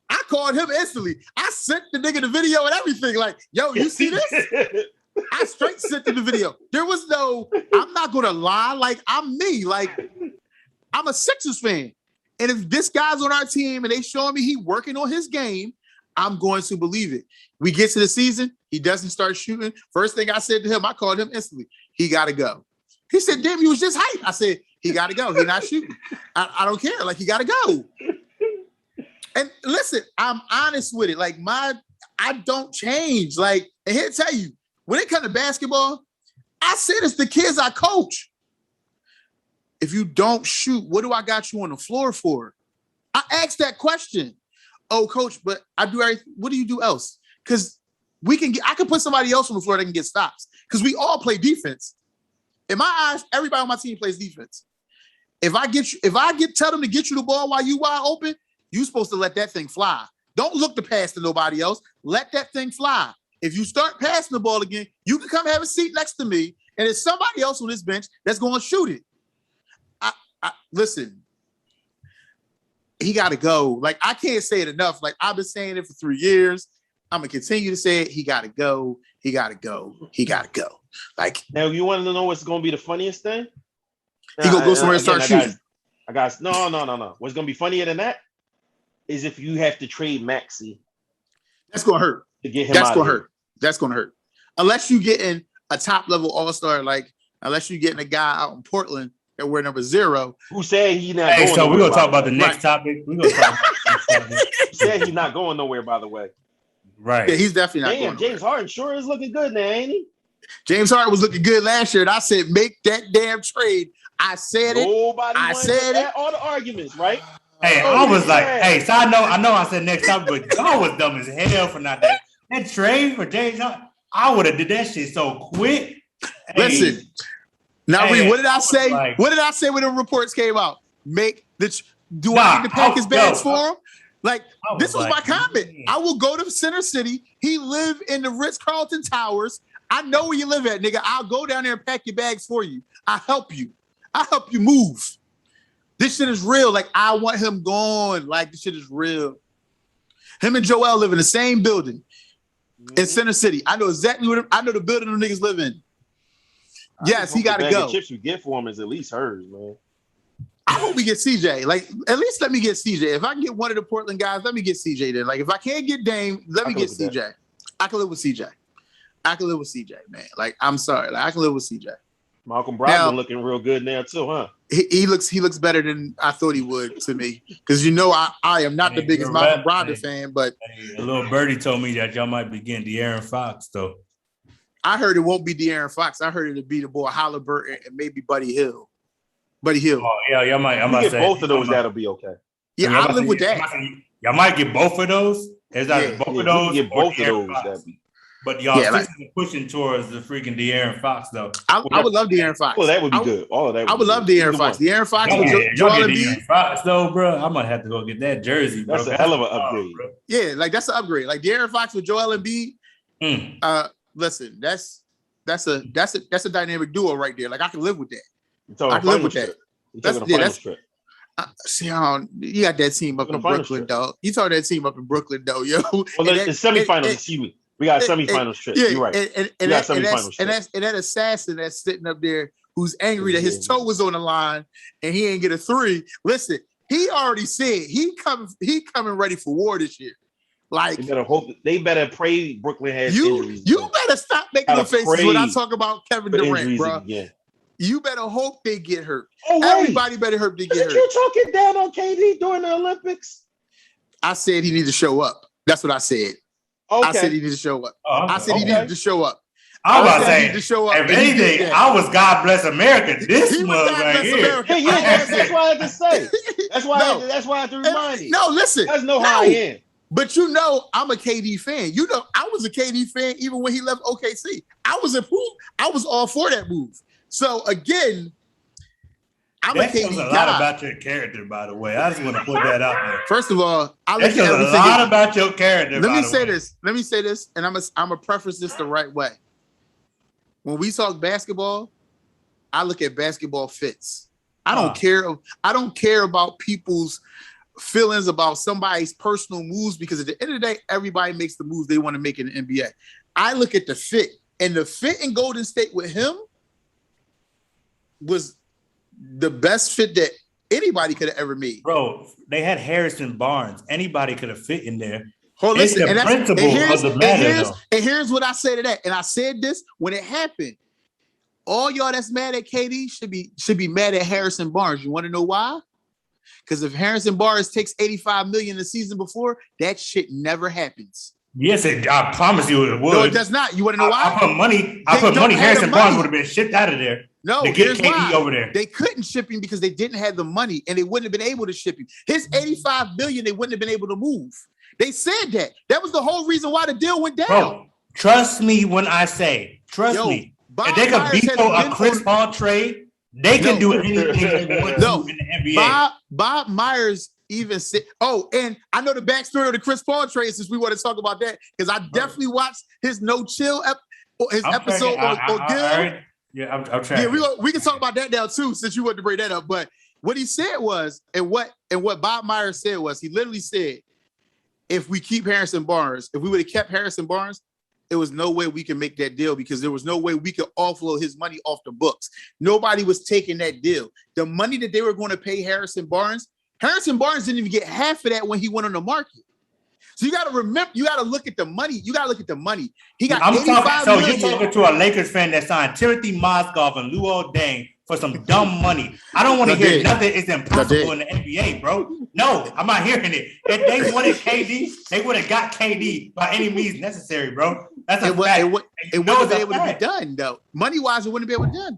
I called him instantly. I sent the nigga the video and everything. Like, yo, you see this? I straight sent him the video. There was no, I'm not going to lie. Like, I'm me. Like, I'm a Sixers fan. And if this guy's on our team and they showing me he working on his game, I'm going to believe it. We get to the season, he doesn't start shooting. First thing I said to him, I called him instantly. He got to go. He said, damn, you was just hyped. I said, he got to go. He's not shooting. I don't care. Like, he got to go. And listen, I'm honest with it. Like, I don't change. Like, and here to tell you, when it comes to basketball, I said it's the kids I coach. If you don't shoot, what do I got you on the floor for? I asked that question. Oh, coach, but I do everything. What do you do else? Because I can put somebody else on the floor that can get stops. Because we all play defense. In my eyes, everybody on my team plays defense. If I tell them to get you the ball while you wide open, you're supposed to let that thing fly. Don't look to pass to nobody else. Let that thing fly. If you start passing the ball again, you can come have a seat next to me, and there's somebody else on this bench that's going to shoot it. Listen, he got to go. Like, I can't say it enough. Like, I've been saying it for 3 years. I'm going to continue to say it. He got to go. He got to go. He got to go. Like, now, you want to know what's going to be the funniest thing? He going to go somewhere and start shooting. No. What's going to be funnier than that is if you have to trade Maxey. That's going to hurt. To get him That's going to hurt. That's going to hurt. Unless you getting a top-level all-star, like, unless you getting a guy out in Portland that wear number 0. Who said he's not going so we're going to talk about the next topic. We're going to talk about the next topic. He said he's not going nowhere, by the way. Right. Yeah, he's definitely not going James Harden sure is looking good now, ain't he? James Harden was looking good last year, and I said, make that damn trade. I said it. Nobody said it. All the arguments, right? Hey, I was like, hey, so I know I said next topic, but y'all was dumb as hell for not that. That trade for James Harden, I would have did that shit so quick. Listen, now what did I say? What did I say when the reports came out? I need to pack his bags for him? Like, this was my comment. I will go to Center City. He live in the Ritz-Carlton Towers. I know where you live at, nigga. I'll go down there and pack your bags for you. I'll help you. I'll help you move. This shit is real. Like, I want him gone. Like, this shit is real. Him and Joel live in the same building in Center City. I know exactly I know the building them niggas live in. Yes, he got to go. The chips you get for him is at least hers, man. I hope we get CJ. Like, at least let me get CJ. If I can get one of the Portland guys, let me get CJ then. Like, if I can't get Dame, let me get CJ. I can live with CJ. I can live with CJ, man. Like, I'm sorry. Like, I can live with CJ. Malcolm Brogdon looking real good now too, huh? He looks better than I thought he would to me. Because I am not the biggest Malcolm Brogdon fan, but a little birdie told me that y'all might be getting De'Aaron Fox, though. I heard it won't be De'Aaron Fox. I heard it'll be the boy Halliburton and maybe Buddy Hill. Buddy Hill. Oh yeah, y'all might. I'm about to say both of those. That'll be okay. Yeah, I'll live with that. Y'all might get both of those. Is that both of those? Get both of those. But y'all pushing towards the freaking De'Aaron Fox though. I would love De'Aaron Fox. Well, that would be good. All of that. I would love De'Aaron Fox. De'Aaron Fox. Y'all get De'Aaron Fox though, bro. I might have to go get that jersey. Bro. That's a hell of an upgrade. Yeah, like that's an upgrade. Like De'Aaron Fox with Joel Embiid. Listen, that's a dynamic duo right there. Like I can live with that. I can live with that. That's see, you got that team up in Brooklyn, dog. You talk that team up in Brooklyn, though, yo. Well, the semifinals. Excuse me. We got semifinals trip. You're right. And that assassin that's sitting up there who's angry that his toe was on the line and he ain't get a 3. Listen, he already said he coming ready for war this year. Like they better pray Brooklyn has injuries. You better stop making the faces when I talk about Kevin Durant, bro. Again. You better hope they get hurt. Everybody better hope they get hurt. You talking down on KD during the Olympics? I said he needs to show up. That's what I said. Okay. I said he needs to show up. I said he needed to show up. I was about to say, to show up. If anything, I was God bless America. This mother right here. That's why I had to say. That's why I had to remind you. No, listen. That's how I am. But you know, I'm a KD fan. You know, I was a KD fan even when he left OKC. I was all for that move. So again, I'm a KD guy. A lot about your character, by the way. I just want to put that out there. First of all, I look at everything. A lot about your character. Let me say this, and I'm gonna preface this the right way. When we talk basketball, I look at basketball fits. I don't care about people's feelings about somebody's personal moves because at the end of the day, everybody makes the moves they want to make in the NBA. I look at the fit, and the fit in Golden State with him was the best fit that anybody could have ever made. Bro, they had Harrison Barnes. Anybody could have fit in there. Hold listen, and here's what I say to that. And I said this when it happened. All y'all that's mad at KD should be mad at Harrison Barnes. You want to know why? Because if Harrison Barnes takes $85 million the season before, that shit never happens. Yes, I promise you it would. No, it does not. You want to know why? I put money. Harrison Barnes would have been shipped out of there. No, to get KD over there. They couldn't ship him because they didn't have the money, and they wouldn't have been able to ship him. His $85 million, they wouldn't have been able to move. They said that. That was the whole reason why the deal went down. Bro, trust me when I say, me. If they could veto a Chris Paul trade, they can do anything they want to in the NBA. Bob Myers even said, and I know the backstory of the Chris Paul trade since we want to talk about that because I definitely watched his No Chill episode on Gil. Yeah, I'm trying. Yeah, we can talk about that now too, since you wanted to bring that up. But what he said was, and what Bob Myers said was, he literally said, if we keep Harrison Barnes, if we would have kept Harrison Barnes, there was no way we can make that deal because there was no way we could offload his money off the books. Nobody was taking that deal. The money that they were going to pay Harrison Barnes didn't even get half of that when he went on the market. So you got to remember, you got to look at the money. You got to look at the money. He got $85 million. You're talking to a Lakers fan that signed Timothy Mozgov and Luol Deng for some dumb money. I don't want to hear nothing is impossible in the NBA, bro. No, I'm not hearing it. If they wanted KD, they would have got KD by any means necessary, bro. That's a fact. It wouldn't be able to be done, though. Money-wise, it wouldn't be able to be done.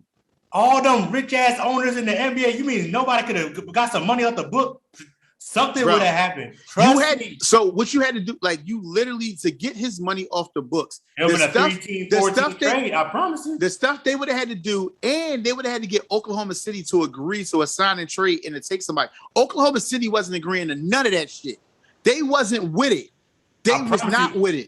All them rich-ass owners in the NBA, you mean nobody could have got some money off the book? Something would have happened. So what you had to do, like you literally to get his money off the books. It was a 3-team, 4-team trade, I promise you. The stuff they would have had to do, and they would have had to get Oklahoma City to agree to a sign and trade and to take somebody. Oklahoma City wasn't agreeing to none of that shit. They wasn't with it. They was not with it.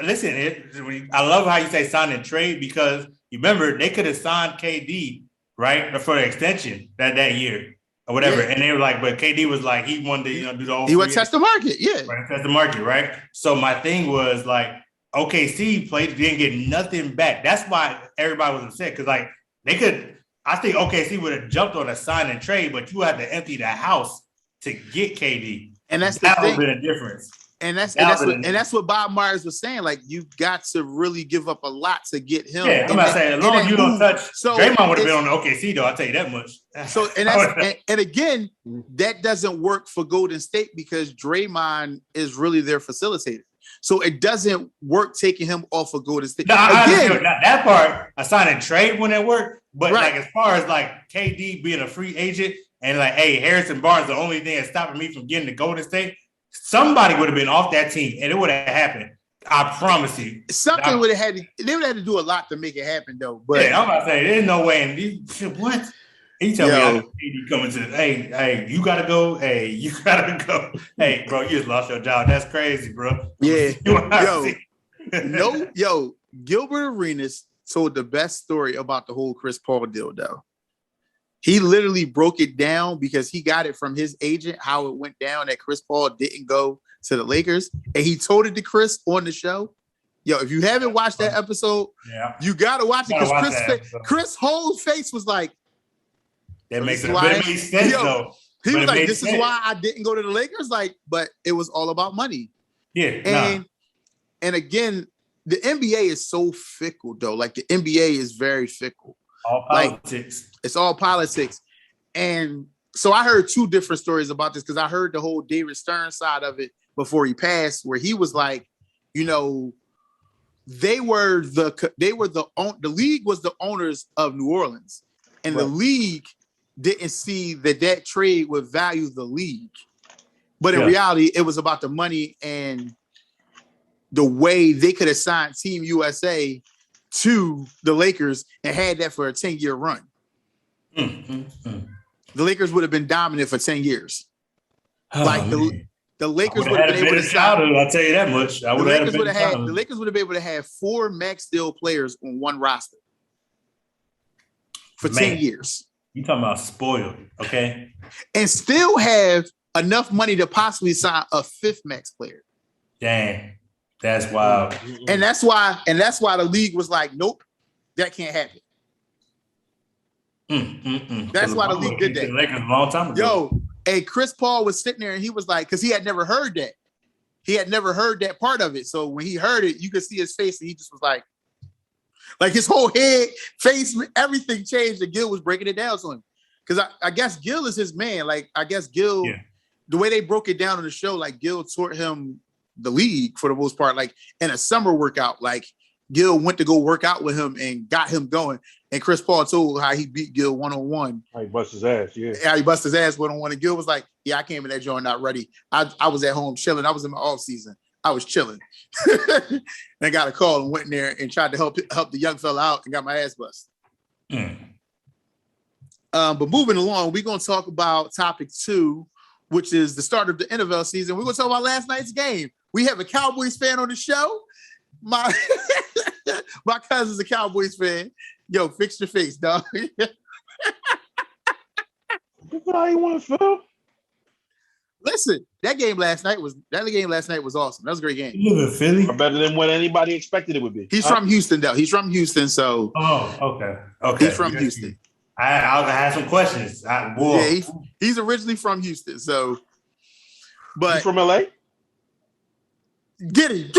Listen, I love how you say sign and trade because you remember they could have signed KD, right, for the extension that year. Or whatever, and they were like, but KD was like, he wanted to, do the whole. He would test the market, right, test the market, right? So my thing was like, OKC didn't get nothing back. That's why everybody was upset because like they could. I think OKC would have jumped on a sign and trade, but you had to empty the house to get KD, and that's that the would thing. have been a difference. And that's what Bob Myers was saying. Like you got to really give up a lot to get him. Yeah, I'm not saying as long as you don't touch. So Draymond would have been on the OKC though. I'll tell you that much. So and again, that doesn't work for Golden State because Draymond is really their facilitator. So it doesn't work taking him off of Golden State. No, again, that part, a sign and trade wouldn't work. But like as far as like KD being a free agent and like, hey, Harrison Barnes, the only thing that's stopping me from getting to Golden State. Somebody would have been off that team, and it would have happened. I promise you. Something would have had to. They would have had to do a lot to make it happen, though. But yeah, I'm about to say there's no way. What? He tell me I coming to. Hey, you gotta go. Hey, you gotta go. Hey, bro, you just lost your job. That's crazy, bro. Yeah. Gilbert Arenas told the best story about the whole Chris Paul deal, though. He literally broke it down because he got it from his agent how it went down that Chris Paul didn't go to the Lakers, and he told it to Chris on the show. Yo, if you haven't watched that episode, you gotta watch it because Chris' whole face was like, "That makes sense, though." He was like, "This is why I didn't go to the Lakers." Like, but it was all about money. Yeah, and again, the NBA is so fickle, though. Like the NBA is very fickle. All politics. Like, it's all politics, and so I heard two different stories about this because I heard the whole David Stern side of it before he passed, where he was like, you know, the league was the owners of New Orleans, and the league didn't see that trade would value the league, but in reality, it was about the money and the way they could assign Team USA to the Lakers and had that for a 10-year run. The Lakers would have been dominant for 10 years. The Lakers would have been able to sign. I'll tell you that much. The Lakers would have been able to have 4 max deal players on one roster for 10 years. You talking about spoiled, okay? And still have enough money to possibly sign a 5th max player. Dang, that's wild. And that's why the league was like, nope, that can't happen. That's why the league did that. The Lakers a long time ago. Yo, and Chris Paul was sitting there and he was like, because he had never heard that. He had never heard that part of it. So when he heard it, you could see his face and he just was like his whole head, face, everything changed and Gil was breaking it down to him. Because I guess Gil is his man. Like, I guess Gil, the way they broke it down on the show, like Gil taught him the league for the most part, like in a summer workout, like Gil went to go work out with him and got him going. And Chris Paul told how he beat Gil one-on-one. How he bust his ass, How he bust his ass one-on-one. And Gil was like, I came in that joint not ready. I was at home chilling. I was in my off season. I was chilling. And got a call and went in there and tried to help the young fella out and got my ass bust. But moving along, we're going to talk about topic 2, which is the start of the NFL season. We're going to talk about last night's game. We have a Cowboys fan on the show. My cousin's a Cowboys fan. Yo, fix your face, dog. How you want to feel? Listen, that game last night was awesome. That was a great game. You live in Philly? Or better than what anybody expected it would be. He's from Houston, though. He's from Houston, so. Oh, okay. He's from Houston. I have some questions. He's originally from Houston, so. But you from LA? Get him.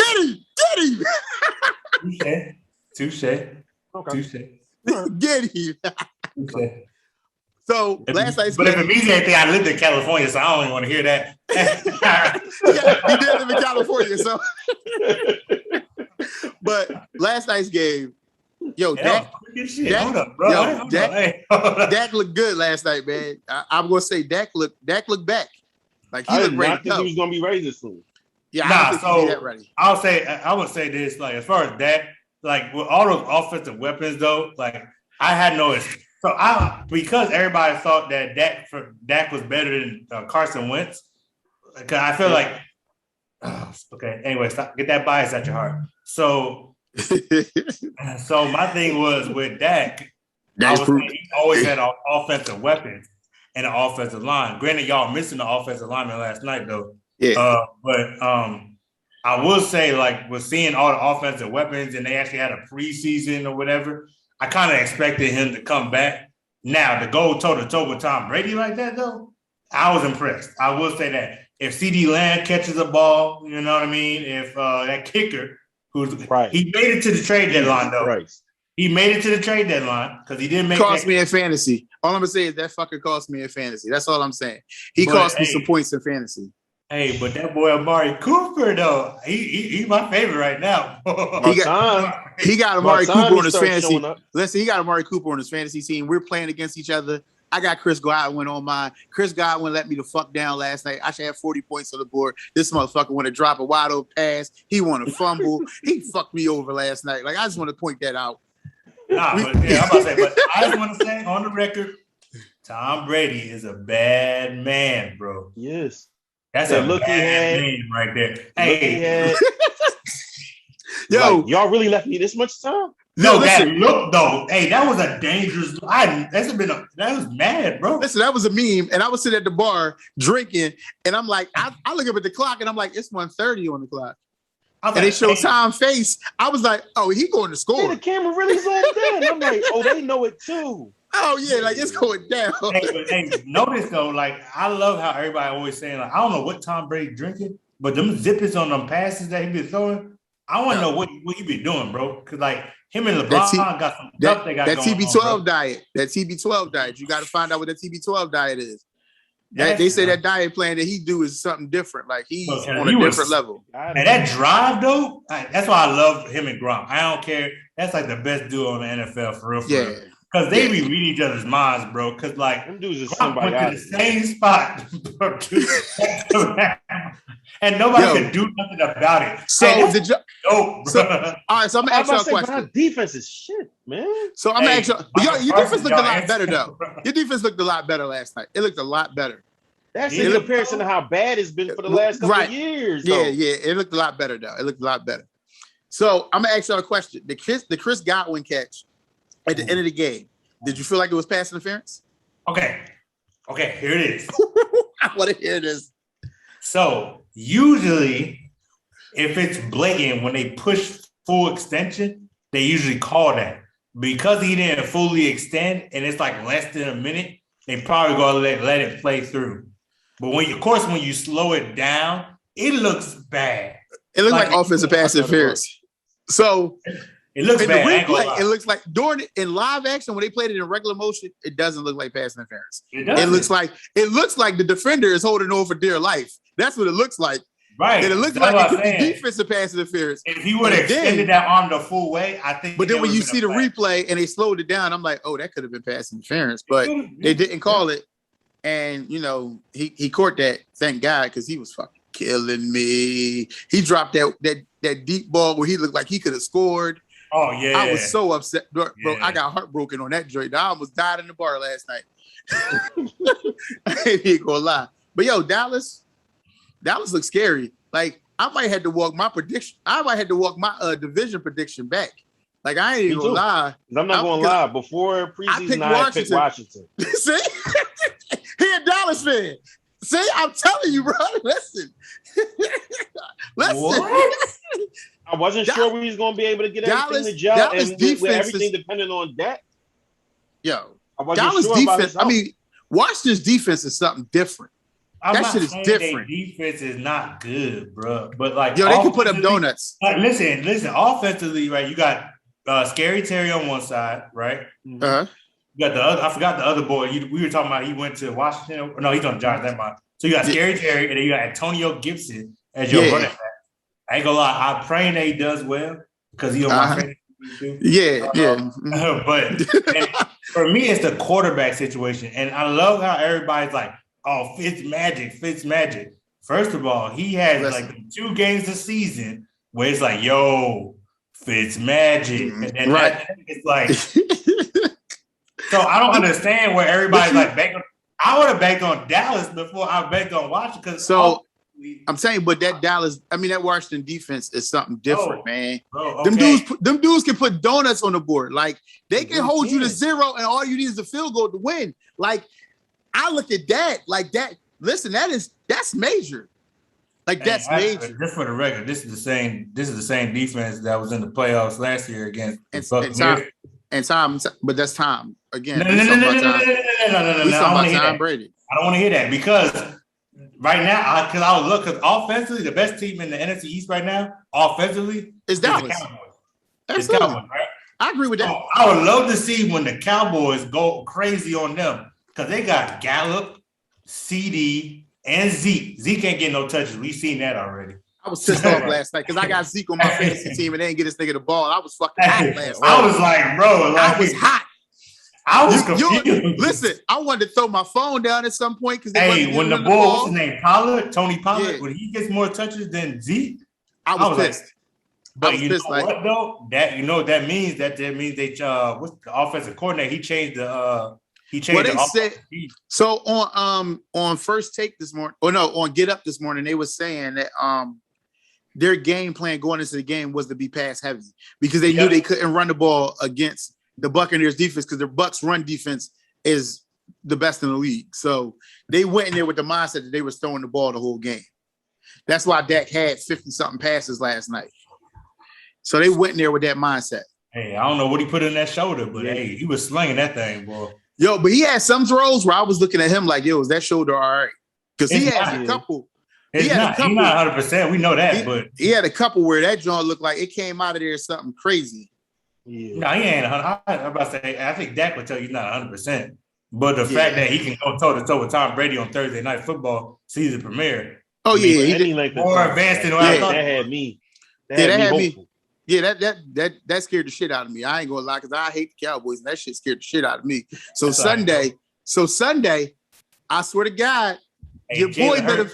Touche. Okay. Get him. Okay. So last night's game. But if it means anything, I lived in California, so I don't even want to hear that. Yeah, he did live in California, so. But last night's game, Dak looked good last night, man. I'm gonna say Dak looked back. Like he looked ready. I think he was gonna be ready soon. Yeah, I don't think he'd be that ready. I would say this, like as far as Dak, like with all those offensive weapons though, like I had no. So because everybody thought that Dak was better than Carson Wentz, because I feel like okay. Anyway, stop, get that bias out your heart. So my thing was with Dak, he always had offensive weapons and an offensive line. Granted, y'all missing the offensive lineman last night though. Yeah. But I will say, like, with seeing all the offensive weapons and they actually had a preseason or whatever, I kind of expected him to come back. Now, to go toe-to-toe with Tom Brady like that, though, I was impressed. I will say that. If CD Lamb catches a ball, you know what I mean? If that kicker, he made it to the trade deadline, though. Right. He made it to the trade deadline because he didn't make it. Cost me in fantasy. All I'm going to say is that fucker cost me in fantasy. That's all I'm saying. He cost me some points in fantasy. Hey, but that boy Amari Cooper though, he's my favorite right now. he got Amari Cooper on his fantasy. Listen, he got Amari Cooper on his fantasy team. We're playing against each other. I got Chris Godwin on mine. Chris Godwin let me the fuck down last night. I should have 40 points on the board. This motherfucker want to drop a wide open pass. He want to fumble. He fucked me over last night. Like, I just want to point that out. Nah, but yeah, I'm about to say, but I just want to say on the record, Tom Brady is a bad man, bro. Yes. That's a look bad man right there. Hey, yo, like, y'all really left me this much time? No, that look though. Hey, that was a dangerous. That was mad, bro. Listen, that was a meme, and I was sitting at the bar drinking, and I'm like, I look up at the clock, and I'm like, it's 1:30 on the clock, and they show Tom's face. I was like, oh, he going to score. Yeah, the camera really zoomed in. I'm like, oh, they know it too. Oh yeah, like it's going down. Hey, notice though, like I love how everybody always saying, like, I don't know what Tom Brady drinking, but them zippers on them passes that he be throwing, I want to know what he be doing, bro. Because like him and LeBron got some stuff they got that going TB12 on, diet. That TB12 diet. You got to find out what that TB12 diet is. They say that diet plan that he do is something different. Like he's on a different level. And that drive though, that's why I love him and Gronk. I don't care. That's like the best duo in the NFL for real. Yeah. Because they be reading each other's minds, bro. Because like them dudes is Gronk went to the same spot, and nobody could do nothing about it. So hey, all right, so I'm gonna ask y'all a question. Our defense is shit, man. So I'm gonna ask y'all. Your defense looked a lot better though. Your defense looked a lot better last night. It looked a lot better. That's in comparison to how bad it's been for the last couple of years. Though. Yeah. It looked a lot better though. It looked a lot better. So I'm gonna ask y'all a question. The Chris Godwin catch at the end of the game. Did you feel like it was pass interference? Okay, here it is. I want to hear this. So usually, if it's blatant when they push full extension, they usually call that. Because he didn't fully extend and it's like less than a minute, they probably gonna let it play through. But when you slow it down, it looks bad. It looks like offensive pass interference. So it looks bad. The replay, it looks like in live action when they played it in regular motion, it doesn't look like pass interference. It looks like the defender is holding on for dear life. That's what it looks like. Right. And it looks like it could be defensive pass interference. If he would have extended that arm the full way, I think. But then when you see the replay and they slowed it down, I'm like, oh, that could have been pass interference, but they didn't call it. And he caught that. Thank God, because he was fucking killing me. He dropped that deep ball where he looked like he could have scored. Oh yeah, I was so upset, bro. I got heartbroken on that joint. I almost died in the bar last night. I ain't gonna lie, but yo, Dallas looks scary. Like I might have to walk my prediction. I might have to walk my division prediction back. Like I ain't even gonna lie. I'm not gonna lie. Before preseason, I picked Washington. See, he a Dallas fan. See, I'm telling you, bro. Listen. What? I wasn't sure we was going to be able to get everything to gel, and with everything depending on that. Yo, Dallas defense. I mean, Washington's defense is something different. That shit is different. Defense is not good, bro. But like, yo, they can put up donuts. Like, listen. Offensively, right? You got Scary Terry on one side, right? Uh-huh. You got the other. I forgot the other boy. We were talking about. He went to Washington. No, he's on Giants. Never mind. So you got Scary Terry, and then you got Antonio Gibson as your running back. I ain't gonna lie. I'm praying that he does well because he's on my fantasy too. Yeah. But for me, it's the quarterback situation, and I love how everybody's like, "Oh, Fitz magic." First of all, he has like 2 games this season where it's like, "Yo, Fitz magic," and then it's like. So I don't understand where everybody's like banking. I would have banked on Dallas before I banked on Washington. I'm saying, but that Washington defense is something different, man. Bro, okay. Them dudes can put donuts on the board. Like they can hold you to 0, and all you need is a field goal to win. Like I look at that, like that. Listen, that's major. Like that's major. Just for the record, this is the same defense that was in the playoffs last year against Tom, but that's Tom again. No. I want to hear that. Brady. I don't want to hear that because right now, because offensively, the best team in the NFC East right now, offensively, is Dallas. The Cowboys. It's Cowboys, right? I agree with that. Oh, I would love to see when the Cowboys go crazy on them because they got Gallup, CD, and Zeke. Zeke ain't getting no touches. We've seen that already. I was pissed off last night because I got Zeke on my fantasy team and they didn't get this nigga the ball. I was fucking hot last night. I was like, bro, I was hot. I was confused. Listen, I wanted to throw my phone down at some point because when the ball, what's his name, Tony Pollard, when he gets more touches than Zeke, I was pissed. Like, but you know what though? That means they what's the offensive coordinator? He changed the So on First Take this morning, on Get Up this morning, they were saying that their game plan going into the game was to be pass heavy because they knew they couldn't run the ball against the Buccaneers defense because their Bucs run defense is the best in the league. So they went in there with the mindset that they were throwing the ball the whole game. That's why Dak had 50-something passes last night. So they went in there with that mindset. Hey, I don't know what he put in that shoulder, but hey, he was slinging that thing, boy. Yo, but he had some throws where I was looking at him like, yo, is that shoulder all right? Because he had a couple. He's not 100%. We know that, but he had a couple where that joint looked like it came out of there something crazy. Yeah. No, he ain't 100. I'm about to say, I think Dak would tell you he's not 100%. But the fact that he can go toe-to-toe with Tom Brady on Thursday Night Football season premiere. Oh, yeah. He did like more advanced than what I thought. That had me. That had me. Yeah, that scared the shit out of me. I ain't gonna lie, because I hate the Cowboys, and that shit scared the shit out of me. So Sunday, I swear to God, your boy better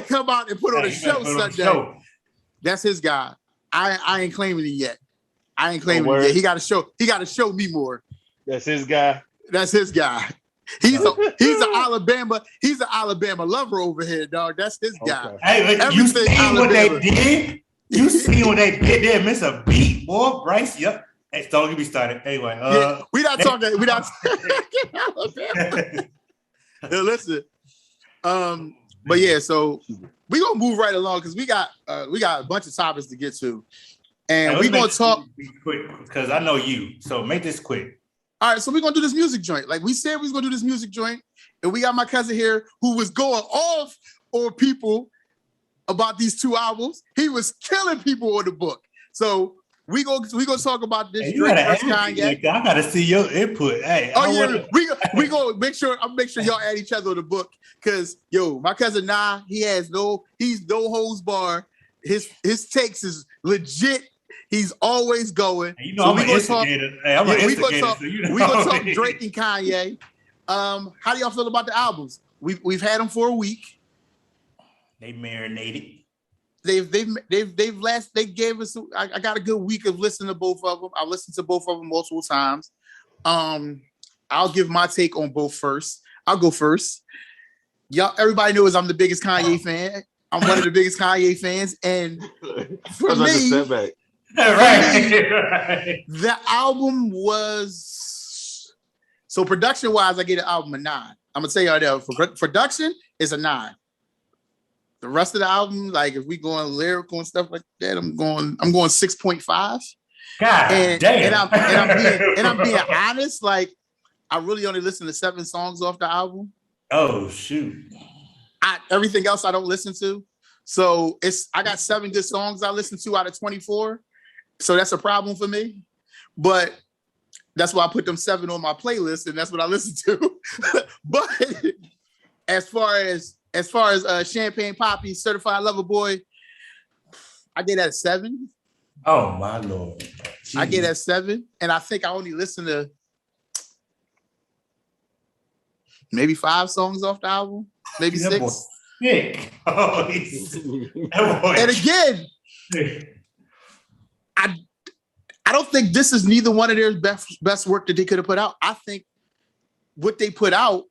come out and put on a show Sunday. That's his guy. I ain't claiming it yet. I ain't claiming it yet. He got to show me more. That's his guy. That's his guy. He's an Alabama lover over here, dog. That's his guy. Hey, you see what they did? You see what they did there? Miss a beat, boy, Bryce. Yep. Hey, don't get me started. Anyway, we not talking Alabama. Listen, but yeah, so we gonna move right along because we got a bunch of topics to get to, and we gonna talk quick because I know you. So make this quick. All right, so we're gonna do this music joint. Like we said, we was gonna do this music joint, and we got my cousin here who was going off on people about these two albums. He was killing people on the book. So we gonna talk about this. Hey, Kanye. I gotta see your input. Hey, we gonna make sure y'all add each other on the book because my cousin he's no holds bar. His takes is legit. He's always going. Hey, I'm an instigator. We gonna talk Drake and Kanye. How do y'all feel about the albums? We've had them for a week. They marinated. They gave us. I got a good week of listening to both of them. I listened to both of them multiple times. I'll give my take on both first. I'll go first. Y'all, everybody knows I'm the biggest Kanye fan. I'm one of the biggest Kanye fans, and for me, the album was so production-wise. I get an album a 9. I'm gonna tell y'all that for production, it's a 9. The rest of the album, like if we going lyrical and stuff like that, I'm going 6.5. God damn. And I'm being honest, like I really only listen to 7 songs off the album. Oh shoot. Everything else I don't listen to. So I got 7 good songs I listen to out of 24. So that's a problem for me. But that's why I put them 7 on my playlist, and that's what I listen to. But as far as Champagne Papi, Certified Lover Boy, I get that a 7. Oh my Lord. Jeez. I get that 7. And I think I only listen to maybe 5 songs off the album, maybe 6. Sick. Oh, and again, I don't think this is neither one of their best work that they could have put out. I think what they put out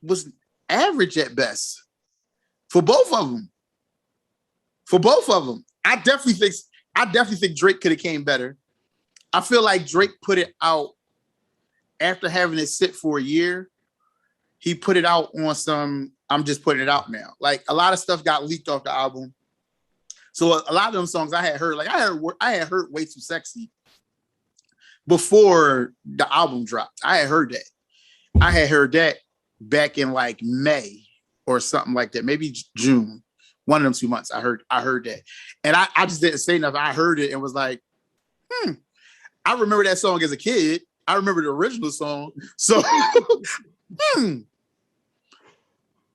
was average at best for both of them. I definitely think Drake could have came better. I feel like Drake put it out after having it sit for a year. He put it out on some, I'm just putting it out now. Like a lot of stuff got leaked off the album. So a lot of them songs I had heard, like I had heard Way Too Sexy before the album dropped. I had heard that back in like May or something like that, maybe June, one of them 2 months. I heard that, and I just didn't say nothing. I heard it and was like, I remember that song as a kid. I remember the original song, so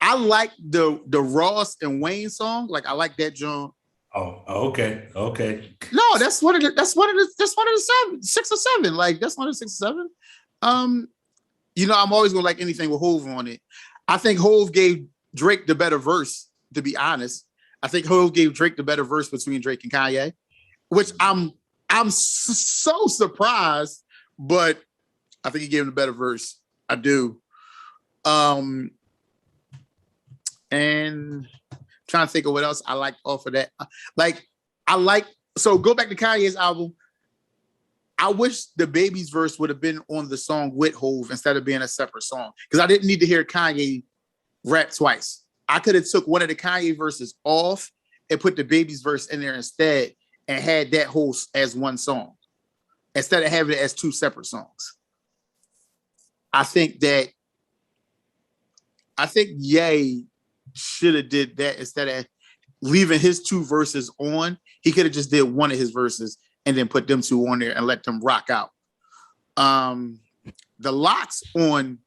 I like the Ross and Wayne song. Like I like that John. Oh, okay. No, that's one of the 6 or 7. Like that's one of the 6 or 7. I'm always gonna like anything with Hove on it. I think Hove gave Drake the better verse, to be honest. I think Hove gave Drake the better verse between Drake and Kanye, which I'm so surprised, but I think he gave him the better verse. I do. And trying to think of what else I liked off of that. So go back to Kanye's album. I wish the Baby's verse would have been on the song with Hove instead of being a separate song, because I didn't need to hear Kanye rap twice. I could have took one of the Kanye verses off and put the Baby's verse in there instead and had that whole as one song instead of having it as 2 separate songs. I think Ye should have did that instead of leaving his 2 verses on. He could have just did one of his verses and then put them 2 on there and let them rock out. The locks on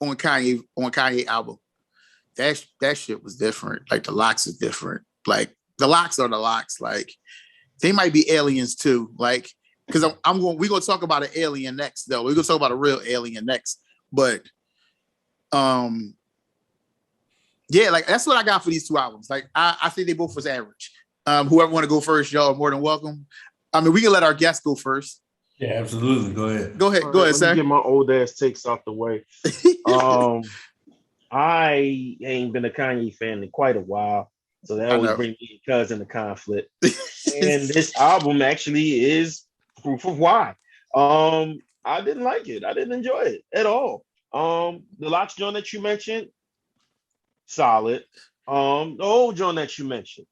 Kanye album, that shit was different. Like the locks is different. Like the locks are the locks. Like they might be aliens too. Like because we're gonna talk about an alien next though. We're gonna talk about a real alien next. But yeah, like that's what I got for these 2 albums. Like I think they both was average. Whoever want to go first, y'all are more than welcome. I mean, we can let our guests go first. Yeah, absolutely. Go ahead. Go ahead, sir. Get my old ass takes out the way. I ain't been a Kanye fan in quite a while, so that always brings me and Cousin to conflict. And this album actually is proof of why. I didn't like it. I didn't enjoy it at all. The Locks joint that you mentioned, solid. The old joint that you mentioned,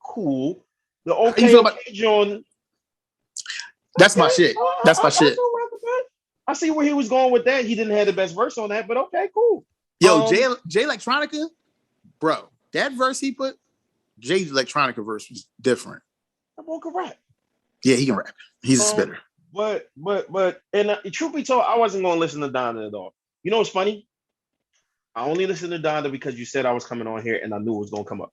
cool. The okay joint. That's my shit. That's my shit. I see where he was going with that. He didn't have the best verse on that, but okay, cool. Yo, Jay Electronica, bro, that verse he put, Jay Electronica verse was different. That boy can rap. Yeah, he can rap. He's a spitter. But, and truth be told, I wasn't going to listen to Donda at all. You know what's funny? I only listened to Donda because you said I was coming on here and I knew it was going to come up.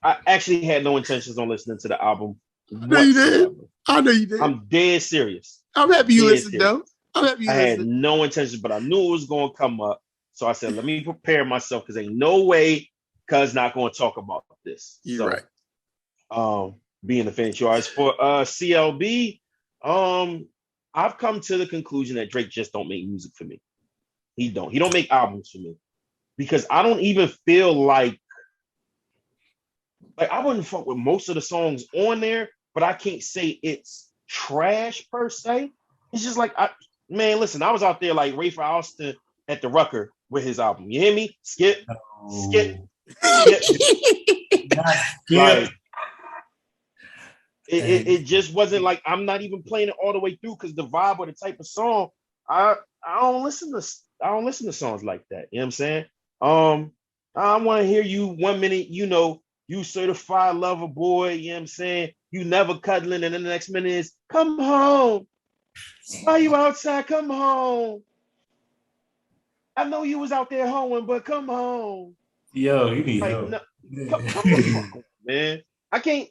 I actually had no intentions on listening to the album. No, you did. I know you did. I'm dead serious. I'm happy you listened, though. I'm happy you listened. I had no intentions, but I knew it was going to come up. So I said, let me prepare myself because ain't no way Cuz not going to talk about this. You're right. Being the fan choice for CLB, I've come to the conclusion that Drake just don't make music for me. He don't make albums for me because I don't even feel like I wouldn't fuck with most of the songs on there, but I can't say it's trash per se. It's just like, listen, I was out there like Rafer Alston at the Rucker with his album. You hear me? Skip. Like, it just wasn't like, I'm not even playing it all the way through because the vibe or the type of song, I don't listen to songs like that. You know what I'm saying? I want to hear you 1 minute, you certified lover boy, you know what I'm saying? You never cuddling, and then the next minute is, come home. Why you outside? Come home. I know you was out there hoeing, but come home. Yo, you need help. No, come on, man. I can't,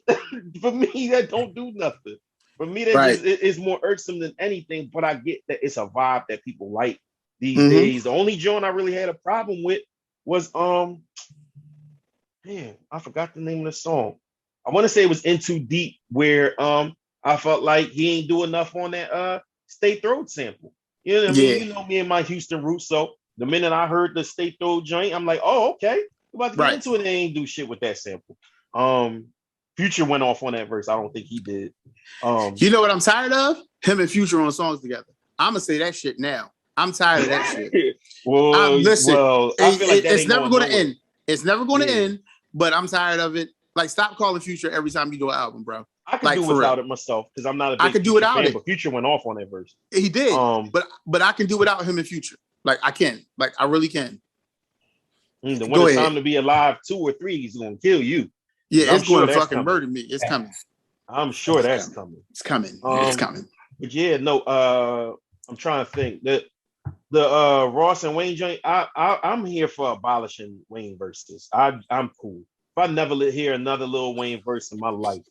for me, that don't do nothing. For me, that is more irksome than anything, but I get that it's a vibe that people like these days. The only joint I really had a problem with was, I forgot the name of the song. I want to say it was In Too Deep, where I felt like he ain't do enough on that Stay Throwed sample. You know what I mean? You know me and my Houston roots, so the minute I heard the Stay Throwed joint, I'm like, oh, okay. We're about to get into it and they ain't do shit with that sample. Future went off on that verse. I don't think he did. You know what I'm tired of? Him and Future on songs together. I'm going to say that shit now. I'm tired of that shit. Listen, it's never going to end. It's never going to end, but I'm tired of it. Like, stop calling Future every time you do an album, bro. I could do without it myself because I'm not a big do without fan, it. But Future went off on that verse. He did, but I can do without him in Future. Like, I can. Like, I really can. When it's time to be alive 2 or 3, he's going to kill you. Yeah, it's going to fucking murder me. It's coming. I'm sure that's coming. It's coming. It's coming. But yeah, no. I'm trying to think that the Ross and Wayne joint. I'm here for abolishing Wayne verses. I'm cool. I never hear another Lil Wayne verse in my life,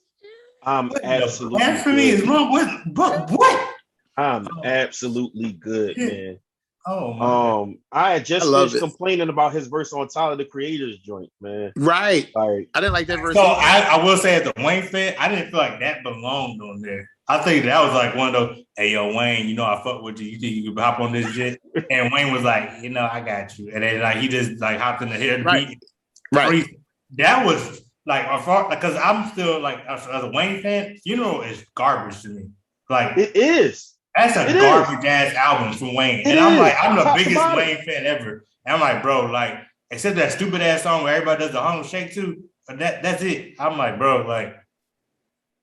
I'm absolutely blasphemy is wrong. What? I'm absolutely good, man. Oh my I had just finished complaining about his verse on Tyler the Creator's joint, man. Right. Like, I didn't like that verse. So I will say, as the Wayne fan, I didn't feel like that belonged on there. I think that was like one of those, hey, yo, Wayne, you know, I fuck with you. You think you can hop on this shit? And Wayne was like, you know, I got you. And then like he just like hopped in the head of the beat. Right. That was like, because I'm still like, as a Wayne fan, Funeral is garbage to me. Like, it is. That's a garbage ass album from Wayne. And I'm like, I'm the biggest Wayne fan ever. And I'm like, bro, like, except that stupid ass song where everybody does the Harlem Shake to, that's it. I'm like, bro, like,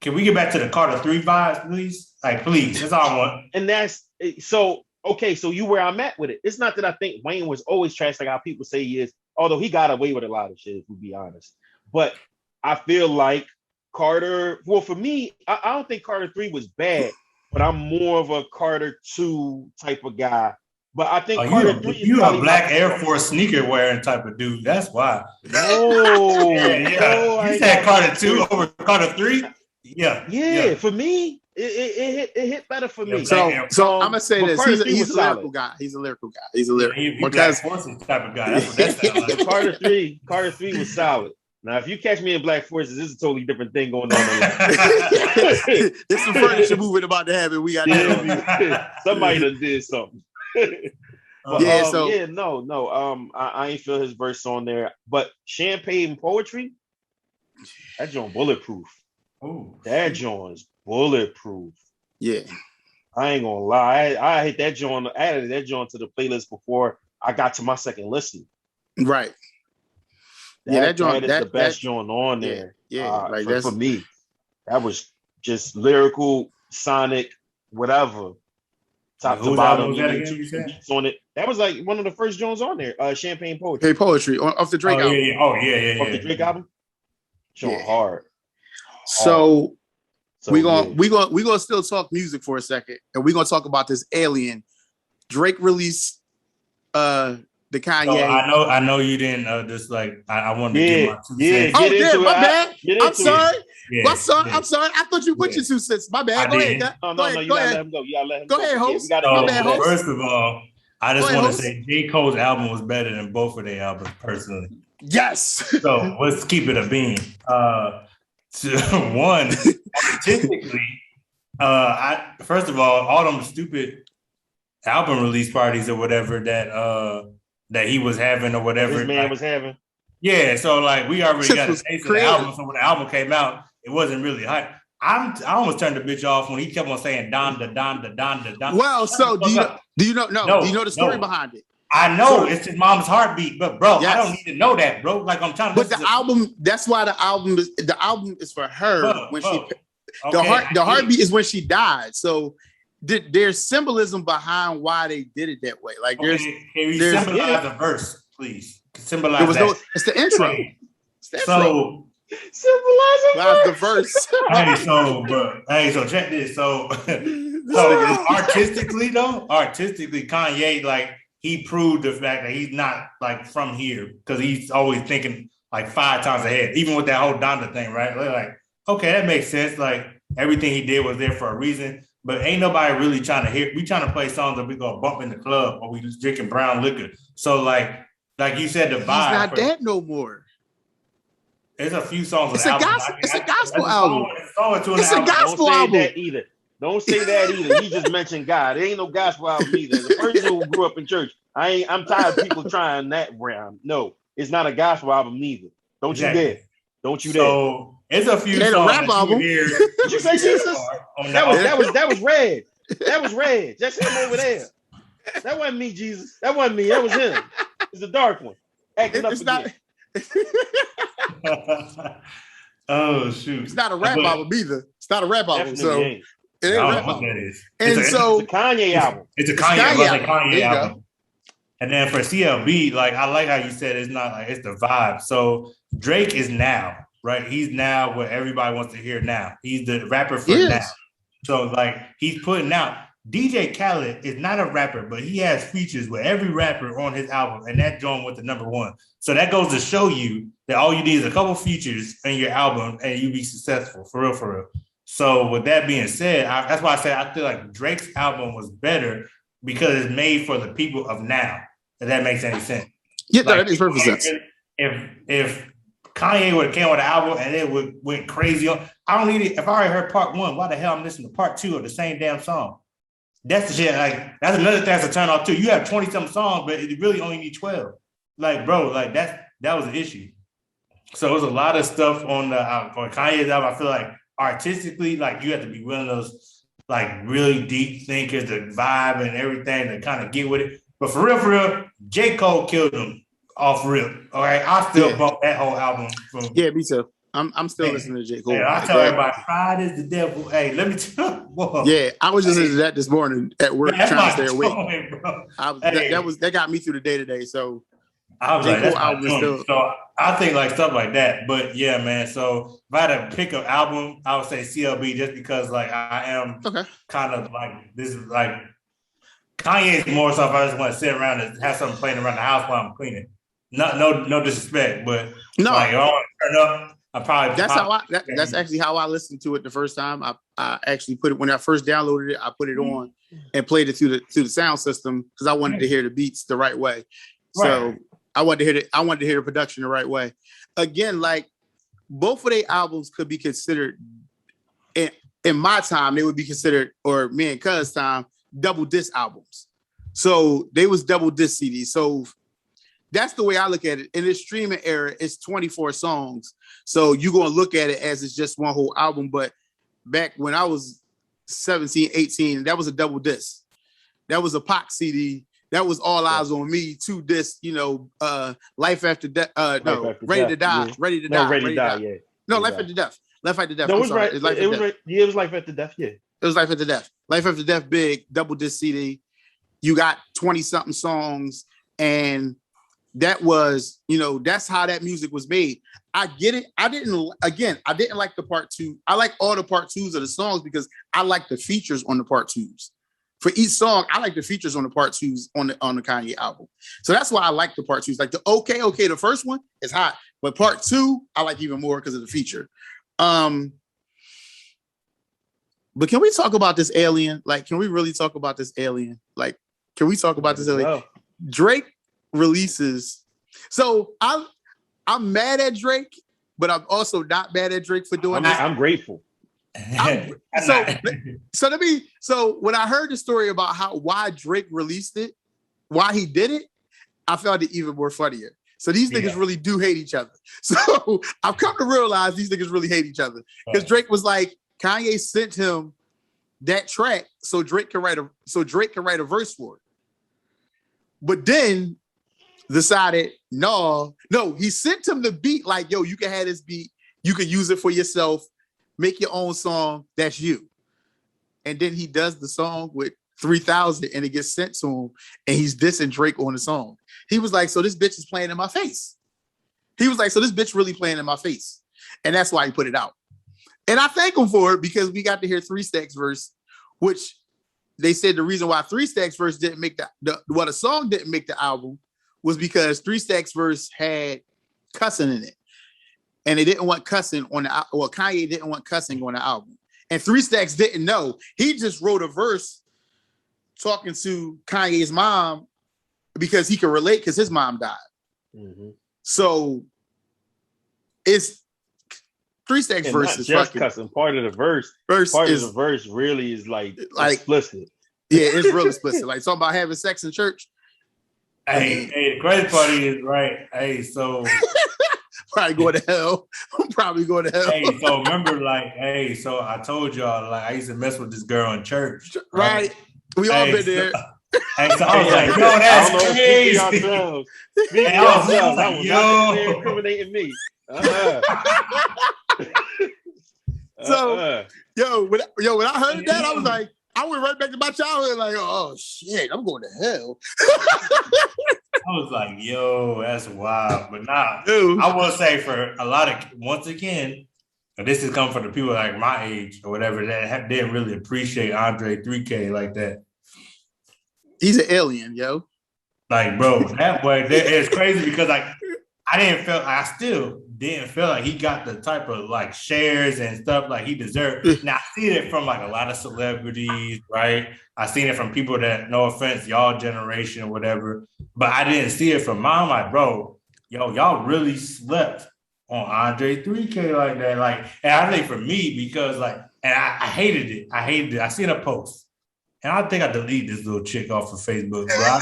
can we get back to the Carter 3 vibes, please? Like, please. That's all I want. And that's so okay. So you where I'm at with it. It's not that I think Wayne was always trash like how people say he is, although he got away with a lot of shit, if we be honest. But I feel like Carter, well, for me, I don't think Carter 3 was bad, but I'm more of a Carter 2 type of guy. But I think Carter 3 is you a black Air Force sneaker wearing type of dude. That's why. No, you said Carter 2 over Carter 3. Yeah. For me, it hit better for me. So I'm gonna say this: he's a lyrical guy. He's a lyrical guy. He's a lyrical because type of guy. That's what that sounds like. Carter 3 was solid. Now, if you catch me in Black Forces, this is a totally different thing going on. It's some furniture moving about to happen. We got somebody done did something. But, I ain't feel his verse on there. But Champagne Poetry, that joint bulletproof. Oh, that joint's bulletproof. Yeah, I ain't gonna lie. I hit that joint. I added that joint to the playlist before I got to my second listen. Right. That joint is the best joint on there. Like for me, that was just lyrical, sonic, whatever. Top to bottom, on it. That was like one of the first joints on there. Champagne Poetry. Hey, Poetry off the Drake album. Off the Drake album. Showing hard. So we're gonna still talk music for a second, and we're gonna talk about this Alien. Drake released the Kanye. So I know you didn't just like I wanted to get my 2 cents. My bad. I'm sorry. I'm sorry. I thought you put your 2 cents. My bad. Go ahead. You gotta let him go. Go ahead, host. My bad, host. First of all, I just want to say J. Cole's album was better than both of their albums, personally. Yes. So let's keep it a bean. One, artistically, first of all them stupid album release parties or whatever that he was having or whatever. This man was having. Yeah, so like we already got a taste of the album. So when the album came out, it wasn't really hype. I almost turned the bitch off when he kept on saying Donda. Well, so do you know the story behind it? I know it's his mom's heartbeat, but bro, I don't need to know that, bro. Like I'm trying to. But the album, that's why the album is for her when she. The heartbeat is when she died. So there's symbolism behind why they did it that way. Like there's symbolize the verse, please. Symbolize that. It's the intro. So symbolize the verse. So check this. So artistically, Kanye, like he proved the fact that he's not like from here because he's always thinking like 5 times ahead, even with that whole Donda thing, right? Like, okay, that makes sense. Like everything he did was there for a reason. But ain't nobody really trying to hear. We trying to play songs that we gonna bump in the club or we just drinking brown liquor. So like you said, the vibe. He's not that no more. There's a few songs. It's a gospel album. It's a gospel album. Don't say that either. He just mentioned God. It ain't no gospel album either. The person who grew up in church, I'm tired of people trying that round. No, it's not a gospel album neither. Don't you dare. Don't you dare. So it's a few songs. A rap album. Did you say Jesus? That was Red. That was Red. That's him over there. That wasn't me, Jesus. That wasn't me. That was him. It's the dark one. It's not. Oh shoot! It's not a rap album either. It's not a rap album. So ain't. It ain't a rap album. That is. And it's a Kanye album. It's a Kanye album. And then for CLB, like I like how you said it's not like it's the vibe. So Drake is now, right? He's now what everybody wants to hear now. He's the rapper for now. So like he's putting out. DJ Khaled is not a rapper, but he has features with every rapper on his album, and that joint with the #1. So that goes to show you that all you need is a couple features in your album, and you be successful, for real, for real. So with that being said, that's why I said I feel like Drake's album was better because it's made for the people of now. If that makes any sense. Yeah, that makes perfect sense. If Kanye would have came with an album and it went crazy on, I don't need it. If I already heard part 1, why the hell I'm listening to part 2 of the same damn song? That's the shit. Like, that's another thing that's a turn off too. You have 20-something songs, but it really only need 12. Like, bro, like that was an issue. So there's a lot of stuff on Kanye's album. I feel like artistically, like you have to be one of those like really deep thinkers, the vibe and everything to kind of get with it. But for real, J. Cole killed him off rip. All right, I still bought that whole album from. Yeah, me too. I'm still listening to J. Cole. Yeah, I tell everybody, pride is the devil. Hey, let me tell you. Whoa. Yeah, I was just listening to that this morning at work, trying to stay awake. Bro. That got me through the day today. So I was so I think like stuff like that. But yeah, man. So if I had to pick an album, I would say CLB just because like I am kind of like this is like Kanye is more so if I just want to sit around and have something playing around the house while I'm cleaning. No disrespect, but like I want to turn up. That's actually how I listened to it the first time. I actually put it when I first downloaded it. I put it on and played it through the sound system because I wanted to hear the beats the right way. So I wanted to hear the production the right way. Again, like both of their albums could be considered in my time. They would be considered, or me and Cuz time, double disc albums. So they was double disc CDs. So that's the way I look at it. In this streaming era, it's 24 songs. So you're going to look at it as it's just one whole album. But back when I was 17, 18, that was a double disc. That was a Pac CD. That was All Eyes on Me, 2 discs, Life After Death. Ready to Die. Yeah. Ready to Die. Ready to Die, yeah. No, Life After Death. Life After Death. No, it was right. It was right. Yeah, it was Life After Death, yeah. It was Life After Death. Life After Death, big, double disc CD. You got 20-something songs, and that was, that's how that music was made. I get it. I didn't like the part 2. I like all the part 2s of the songs because I like the features on the part 2s. For each song, I like the features on the part 2s on the Kanye album. So that's why I like the part 2s. Like the okay, the first one is hot, but part 2, I like even more because of the feature. But can we talk about this alien? Like, can we really talk about this alien? Like, can we talk about this alien? No. Drake releases. So I'm mad at Drake, but I'm also not mad at Drake for doing this. I'm grateful. So when I heard the story about why Drake released it, why he did it, I found it even more funnier. So these niggas really do hate each other. So I've come to realize these niggas really hate each other because Drake was like, Kanye sent him that track so Drake can write a verse for it. But then decided, no, he sent him the beat like, yo, you can have this beat, you can use it for yourself, make your own song, that's you. And then he does the song with 3,000 and it gets sent to him and he's dissing Drake on the song. He was like, so this bitch is playing in my face. He was like, so this bitch really playing in my face. And that's why he put it out. And I thank him for it because we got to hear 3 Stacks verse, which they said the reason why 3 Stacks verse didn't make the song didn't make the album was because 3 Stacks verse had cussing in it. And they didn't want cussing on the album. Well, Kanye didn't want cussing on the album. And 3 Stacks didn't know. He just wrote a verse talking to Kanye's mom because he could relate because his mom died. Mm-hmm. So it's 3 Stacks verse is just cussing. Part of the verse really is like explicit. Yeah, it's real explicit. Like talking about having sex in church. Hey, the crazy part is right. Hey, so probably going to hell. I'm probably going to hell. Hey, so remember, so I told y'all, like, I used to mess with this girl in church. Right. We all been there. Hey, so I was like, yo, that's crazy. I was like, incriminating me. So, when I heard that, I was like, I went right back to my childhood, like, oh shit, I'm going to hell. I was like, yo, that's wild. But nah, dude. I will say for a lot of, once again, And this is coming from the people like my age or whatever that didn't really appreciate Andre 3K like that. He's an alien, yo. Like, bro, that boy, it's crazy because like I still didn't feel like he got the type of like shares and stuff like he deserved. Now I see it from like a lot of celebrities, right? I seen it from people that, no offense, y'all generation or whatever, but I didn't see it from mom. Like, bro, y'all really slept on Andre 3K like that. Like, and I think for me, because like, and I hated it. I seen a post. And I think I deleted this little chick off of Facebook, bro.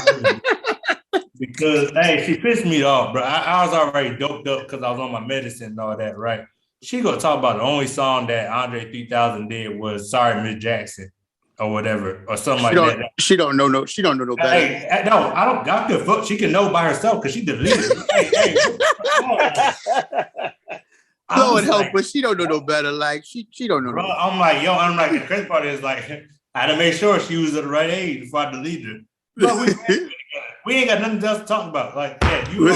Because, hey, she pissed me off, bro. I was already doped up because I was on my medicine and all that, right? She gonna talk about the only song that Andre 3000 did was "Sorry, Miss Jackson" or whatever, or something like that. She don't know no better. Hey, no, I don't got the fuck. She can know by herself because she deleted it. Lord help, but she don't know no better. Like she don't know. Bro, I'm like, the crazy part is like, I had to make sure she was at the right age before I deleted her. Bro, we ain't got nothing else to talk about. Like, yeah, you.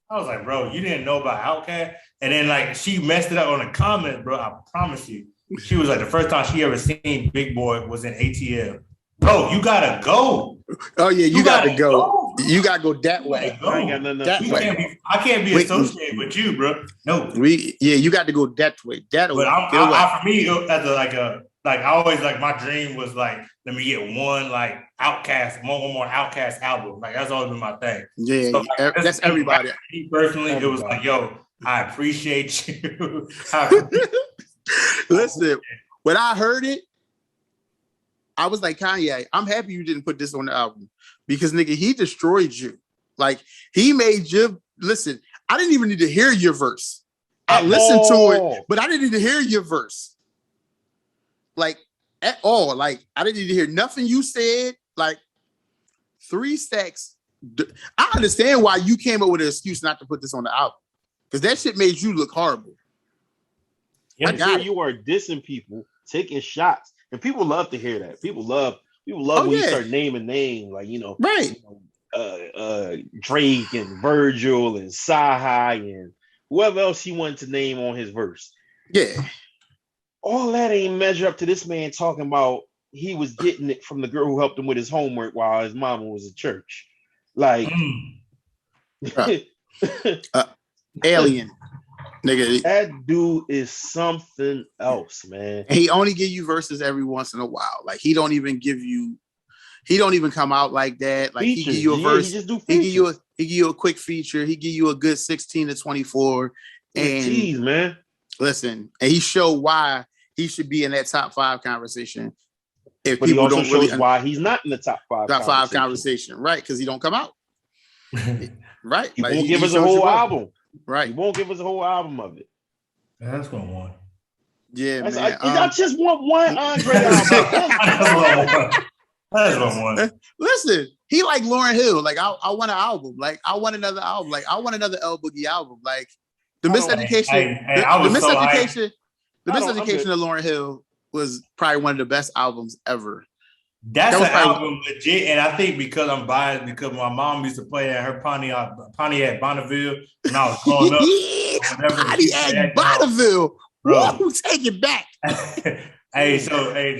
I was like, bro, you didn't know about Outkast, and then like she messed it up on the comment, bro. I promise you, she was like the first time she ever seen Big Boy was in ATL. Bro, you gotta go. Oh yeah, you gotta go. You gotta go that way. I ain't got nothing that way. I can't be associated with you, bro. No. You got to go that way. That way. But for me, as I always like my dream was like, let me get one like Outkast, one more Outkast album. Like that's always been my thing. Yeah, so, like, that's everybody. Me personally, it was like, yo, I appreciate you. Listen, when I heard it, I was like, Kanye, I'm happy you didn't put this on the album because nigga, he destroyed you. Like he made you listen. I didn't even need to hear your verse. I listened to it, but I didn't need to hear your verse. Like at all. Like I didn't need to hear nothing you said. Like 3 Stacks. I understand why you came up with an excuse not to put this on the album because that shit made you look horrible. Yeah, you are dissing people, taking shots, and people love to hear that. People love when you start naming names like right. Drake and Virgil and Sahai and whoever else he wanted to name on his verse. Yeah. All that ain't measure up to this man talking about he was getting it from the girl who helped him with his homework while his mama was at church. Like alien. Nigga. That dude is something else, man. And he only give you verses every once in a while. Like he don't even come out like that. Like features. He give you a verse. He give you a quick feature. He give you a good 16 to 24. And geez, man. Listen, and he showed why he should be in that top 5 conversation. But people he also don't shows why he's not in the top 5 conversation, right? Because he don't come out. Right. He won't give us a whole album. Right. He won't give us a whole album of it. That's what I want. Yeah, man. I just want one Andre album. That's what I want. Listen, he like Lauryn Hill. Like, I want an album. Like, I want another album. Like, I want another L Boogie album. Like, the Miseducation. The Miseducation of Lauryn Hill was probably one of the best albums ever. That's an album legit, and I think because I'm biased, because my mom used to play at her Pontiac Bonneville when I was growing up. Pontiac Bonneville, bro, take it back. Hey,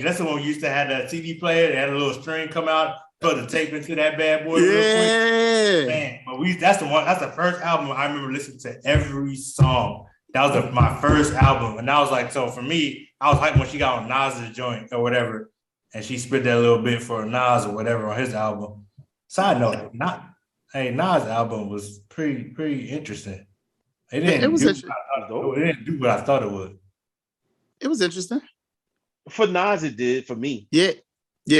that's the one we used to have that CD player. They had a little string come out, put the tape into that bad boy. Yeah, real quick. Man, but that's the one. That's the first album I remember listening to every song. That was my first album, and I was like, so for me, I was hyped when she got on Nas's joint or whatever. And she spit that little bit for Nas or whatever on his album. Side note, Nas' album was pretty interesting. It didn't do what I thought it would. It was interesting. For Nas, it did. For me. Yeah,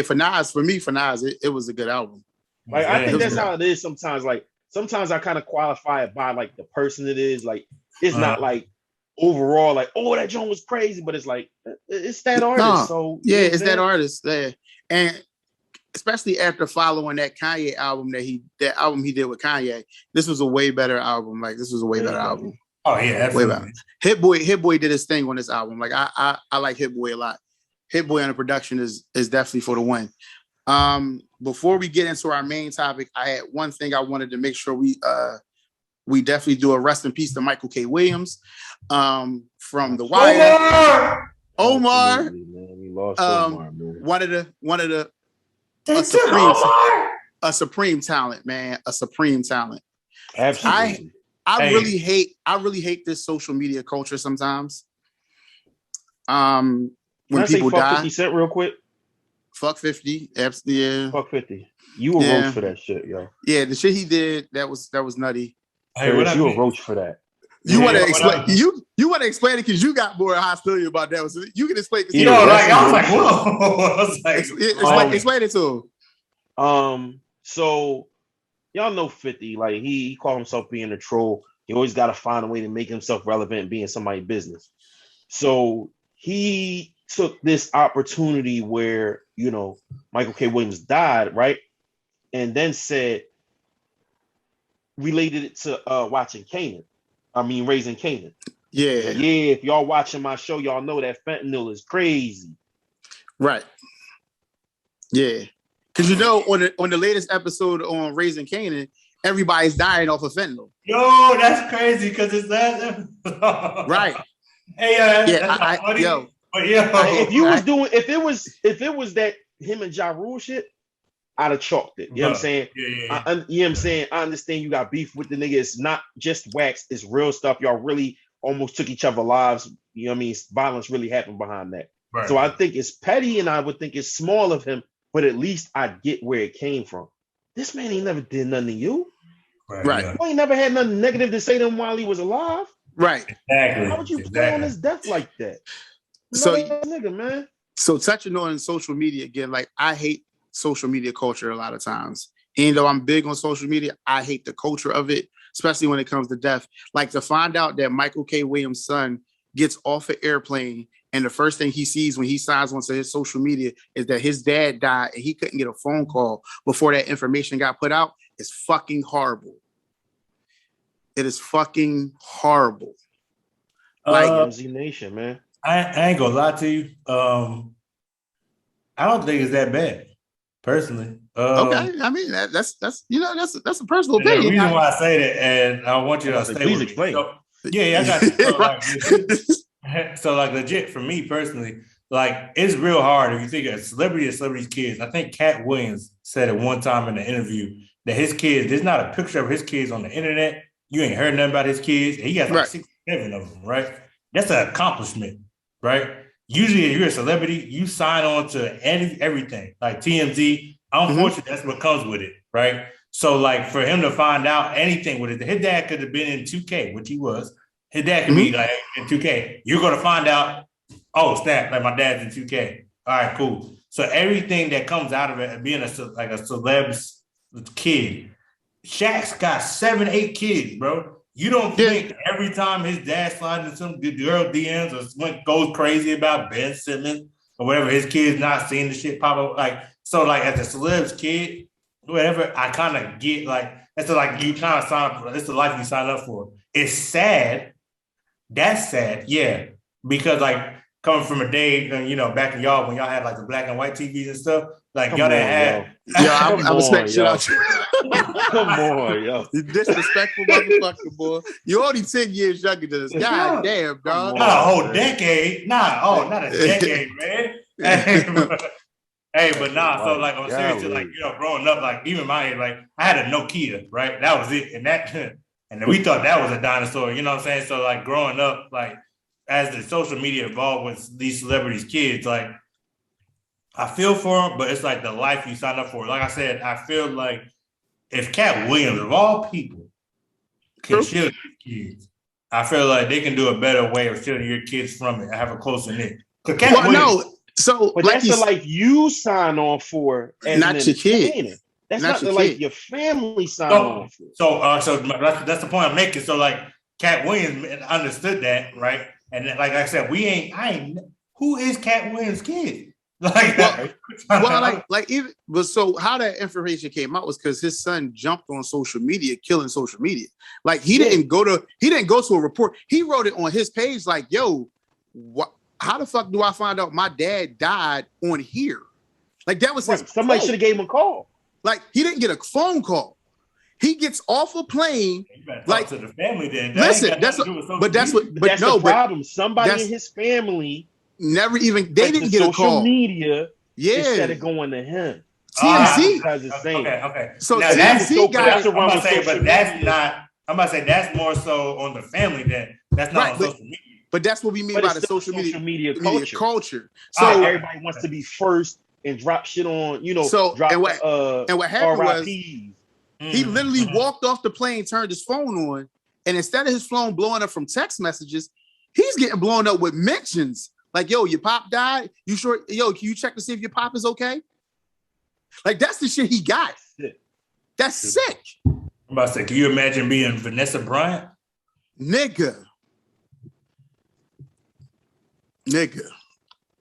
for Nas, it was a good album. Like I think that's how it is sometimes. Like sometimes I kind of qualify it by like the person it is. Like it's not like overall, like, oh, that joint was crazy, but it's like it's that artist. No, so yeah, it's that artist there, and especially after following that Kanye album that album he did with Kanye, this was a way better album. Like this was a way better album. Oh yeah, absolutely. Way better. Hit Boy did his thing on this album. Like I like Hit Boy a lot. Hit Boy on the production is definitely for the win. Before we get into our main topic, I had one thing I wanted to make sure we We definitely do a rest in peace to Michael K. Williams from The Wire. Omar. We lost Omar, man. One of the a supreme talent, man. A supreme talent. Absolutely. I really hate this social media culture sometimes. When people die. 50 Cent real quick. Fuck 50. Yeah. Fuck 50. You a roach for that shit, yo. Yeah, the shit he did, that was nutty. Hey, you a roach for that. You want to explain? You want to explain it because you got more hostility about that. So you can explain. I was like, whoa. I was explain it to him. So y'all know 50. Like he called himself being a troll. He always got to find a way to make himself relevant and be in somebody's business. So he took this opportunity where Michael K. Williams died, right, and then related it to watching Kanan. Raising Kanan. Yeah. If y'all watching my show, y'all know that fentanyl is crazy. Right. Yeah. Because on the latest episode on Raising Kanan, everybody's dying off of fentanyl. Yo, that's crazy because it's that. Right. Hey, that's funny. If it was that him and Ja Rule shit, I'd have chalked it. You know what I'm saying? Yeah. You know what I'm saying? I understand you got beef with the nigga. It's not just wax, it's real stuff. Y'all really almost took each other lives. You know what I mean? Violence really happened behind that. Right. So I think it's petty and I would think it's small of him, but at least I get where it came from. This man ain't never did nothing to you. Right. You ain't never had nothing negative to say to him while he was alive. Right. Exactly. How would you play on his death like that? So nigga, man. So touching on social media again, like I hate social media culture a lot of times. Even though I'm big on social media, I hate the culture of it, especially when it comes to death. Like to find out that Michael K. Williams' son gets off an airplane and the first thing he sees when he signs onto his social media is that his dad died and he couldn't get a phone call before that information got put out is fucking horrible. It is fucking horrible. Like Z Nation, man. I ain't gonna lie to you. I don't think it's that bad. Personally, okay. I mean that's a personal opinion. The reason why I say that, and I want you to stay please with explain. Me. I got you. So, legit for me personally, like it's real hard if you think a celebrity's kids. I think Cat Williams said at one time in the interview that his kids, there's not a picture of his kids on the internet. You ain't heard nothing about his kids. He has like 67 of them, right? That's an accomplishment, right? Usually, if you're a celebrity, you sign on to everything, like TMZ. Unfortunately, that's what comes with it, right? So, like, for him to find out anything with it, his dad could have been in 2K, which he was. His dad could be like in 2K. You're gonna find out, oh snap, like my dad's in 2K. All right, cool. So everything that comes out of it, being a celeb's kid, Shaq's got 7-8 kids, bro. You don't think every time his dad slides in some girl DMs or goes crazy about Ben Simmons or whatever, his kid's not seeing the shit pop up. Like, so like as a celeb's kid, whatever, I kind of get like, that's like you kind of sign up for, it's the life you sign up for. It's sad. That's sad, yeah. Because like coming from a day, back in y'all when y'all had like the black and white TVs and stuff, like y'all didn't have. I respect shit out you. Come on, yo. You disrespectful motherfucker, boy. You only 10 years younger than us. God damn, dog. Not a whole decade. Not a decade, man. Hey, but nah, so like on serious shit, like growing up, like even my age, like I had a Nokia, right? That was it. And we thought that was a dinosaur, you know what I'm saying? So like growing up, like as the social media evolved with these celebrities' kids, like I feel for them, but it's like the life you sign up for. Like I said, I feel like if Cat Williams, of all people, can shield your kids, I feel like they can do a better way of shielding your kids from it and have a closer knit. But that's the life you sign on for, as not your kid. That's not the life your family signed on for. So that's the point I'm making. So like Cat Williams understood that, right? And like I said, who is Cat Williams' kid? So how that information came out was because his son jumped on social media, killing social media. Like he didn't go to a report. He wrote it on his page, like, "Yo, how the fuck do I find out my dad died on here?" Like that was his somebody should have gave him a call. Like he didn't get a phone call. He gets off a plane. You better talk like to the family then. Listen, that's the problem. Somebody in his family never even they didn't get a call. Social media, yeah, instead of going to him. TMZ. Okay. So now, TMZ got it. I'm about to say that's more so on the family than that's not on social media. But that's what we mean by the social media culture. So everybody wants to be first and drop shit on, So drop and what happened was he literally walked off the plane, turned his phone on, and instead of his phone blowing up from text messages, he's getting blown up with mentions. Like, yo, your pop died. You sure? Yo, can you check to see if your pop is okay? Like, that's the shit he got. That's sick. I'm about to say, can you imagine being Vanessa Bryant? Nigga.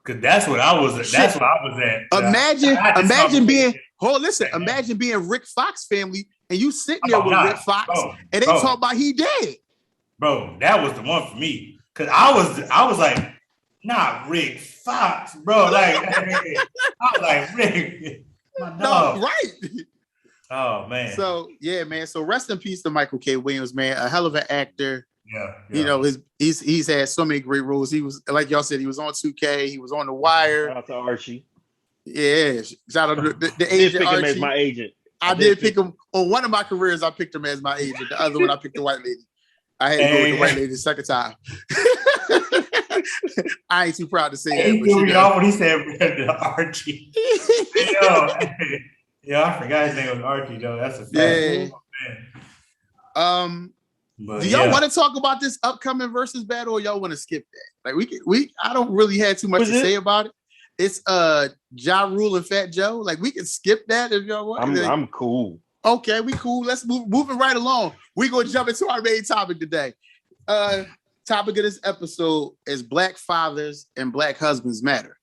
Cause that's what I was at. That's what I was at. Imagine being imagine being Rick Fox family and you sitting there with Rick Fox and they talk about he dead. Bro, that was the one for me. Cause I was like, not Rick Fox, bro. Like I was like, Rick, my dog. No, right. Oh man. So yeah, man. So rest in peace to Michael K. Williams, man. A hell of an actor. Yeah. You know, he's had so many great roles. He was, like y'all said, he was on 2K. He was on The Wire. Shout out to Archie. Yeah, shout out to the agent. Pick him as my agent. I did pick him on one of my careers. I picked him as my agent. The other one, I picked the white lady. I had to go with the white lady the second time. I ain't too proud to say that. But when he said Archie. Yo, I forgot his name was Archie though. That's a fact. Yeah. But, do y'all want to talk about this upcoming versus battle, or y'all want to skip that? Like I don't really have too much to say about it. It's Ja Rule and Fat Joe. Like we can skip that if y'all want. I'm cool. Okay, we cool. Let's move it right along. We're gonna jump into our main topic today. Topic of this episode is Black fathers and Black husbands matter.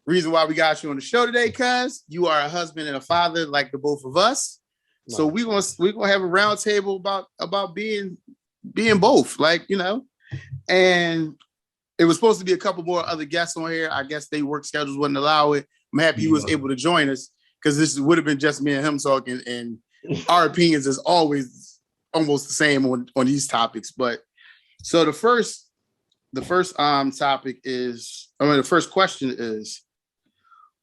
Reason why we got you on the show today, cuz you are a husband and a father like the both of us. So we're gonna have a round table about being both, like, and it was supposed to be a couple more other guests on here. I guess they work schedules wouldn't allow it. I'm happy he was able to join us because this would have been just me and him talking, and our opinions is always almost the same on these topics. But so the first topic is, the first question is,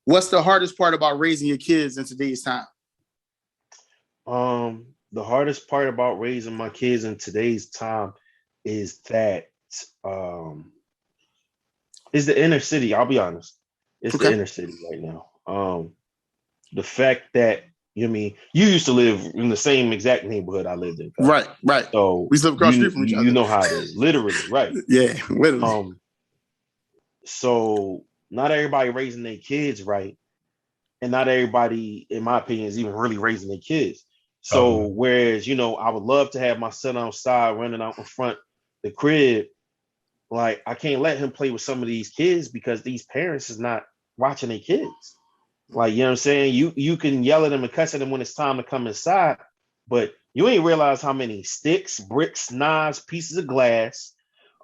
what's the hardest part about raising your kids in today's time? The hardest part about raising my kids in today's time is that is the inner city. I'll be honest. It's the inner city right now. The fact that you used to live in the same exact neighborhood I lived in. Right. So we live across the street from each other. You know how it is, literally, right? Yeah, literally. So not everybody raising their kids right, and not everybody, in my opinion, is even really raising their kids. So whereas, I would love to have my son outside running out in front the crib, like I can't let him play with some of these kids because these parents is not watching their kids. Like, you know what I'm saying? You can yell at them and cuss at them when it's time to come inside, but you ain't realize how many sticks, bricks, knives, pieces of glass,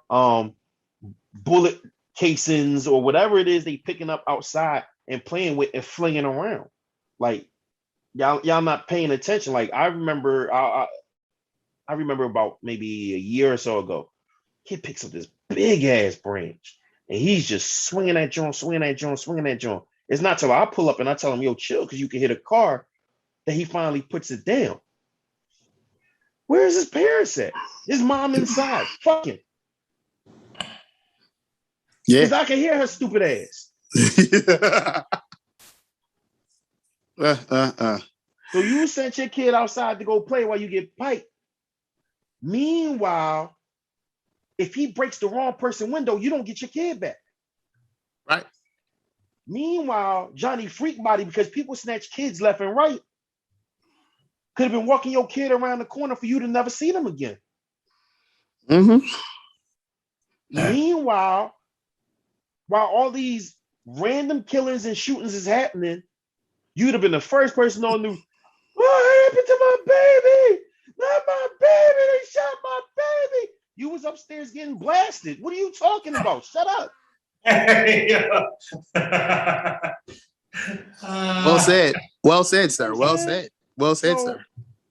bullet casings, or whatever it is they picking up outside and playing with and flinging around. Like, y'all not paying attention. Like I remember about maybe a year or so ago, kid picks up this big ass branch and he's just swinging that joint. It's not till I pull up and I tell him, yo, chill, because you can hit a car, that he finally puts it down. Where's his parents at? His mom inside. Fucking. Yeah. Because I can hear her stupid ass. So you sent your kid outside to go play while you get piped. Meanwhile, if he breaks the wrong person window, you don't get your kid back. Right. Meanwhile, Johnny Freak Body, because people snatch kids left and right, could have been walking your kid around the corner for you to never see them again. Mm-hmm. Meanwhile, while all these random killings and shootings is happening, you'd have been the first person on the news. What happened to my baby? Not my baby. They shot my baby. You was upstairs getting blasted. What are you talking about? Shut up. Well said, sir. Well said, sir.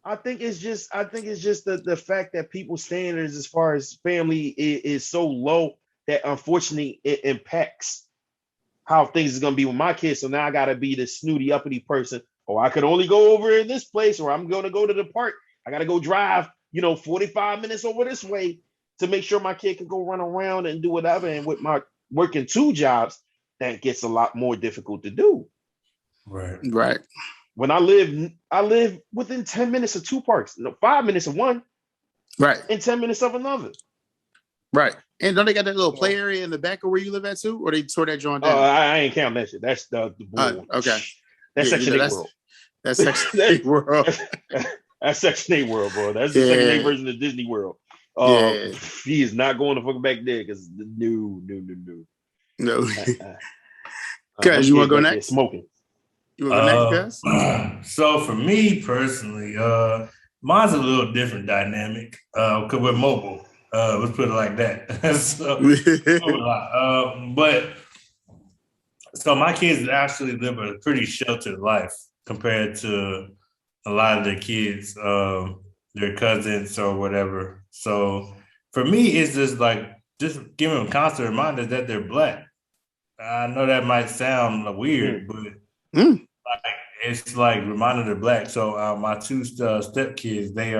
I think it's just the fact that people's standards as far as family is so low that unfortunately it impacts how things is gonna be with my kids. So now I gotta be the snooty uppity person. Or I could only go over in this place, or I'm gonna go to the park. I gotta go drive, 45 minutes over this way to make sure my kid can go run around and do whatever. And with my working 2 jobs, that gets a lot more difficult to do. Right. When I live within 10 minutes of 2 parks, 5 minutes of one, right, and 10 minutes of another. Right. And don't they got that little play area in the back of where you live at too? Or they tore that joint down? I ain't counting that shit. That's the okay. That's Section 8 world. That's Section 8 world. That's Section 8 world, bro. That's the Section 8 version of Disney World. He is not going to fucking back there because no. Cuz, you want to go next? Smoking. You want to go next, guys? So for me personally, mine's a little different dynamic because we're mobile. Let's put it like that. So my kids actually live a pretty sheltered life compared to a lot of the kids, their cousins or whatever. So for me, it's just giving them constant reminders that they're Black. I know that might sound weird, but it's like reminding they're Black. So my 2 stepkids, they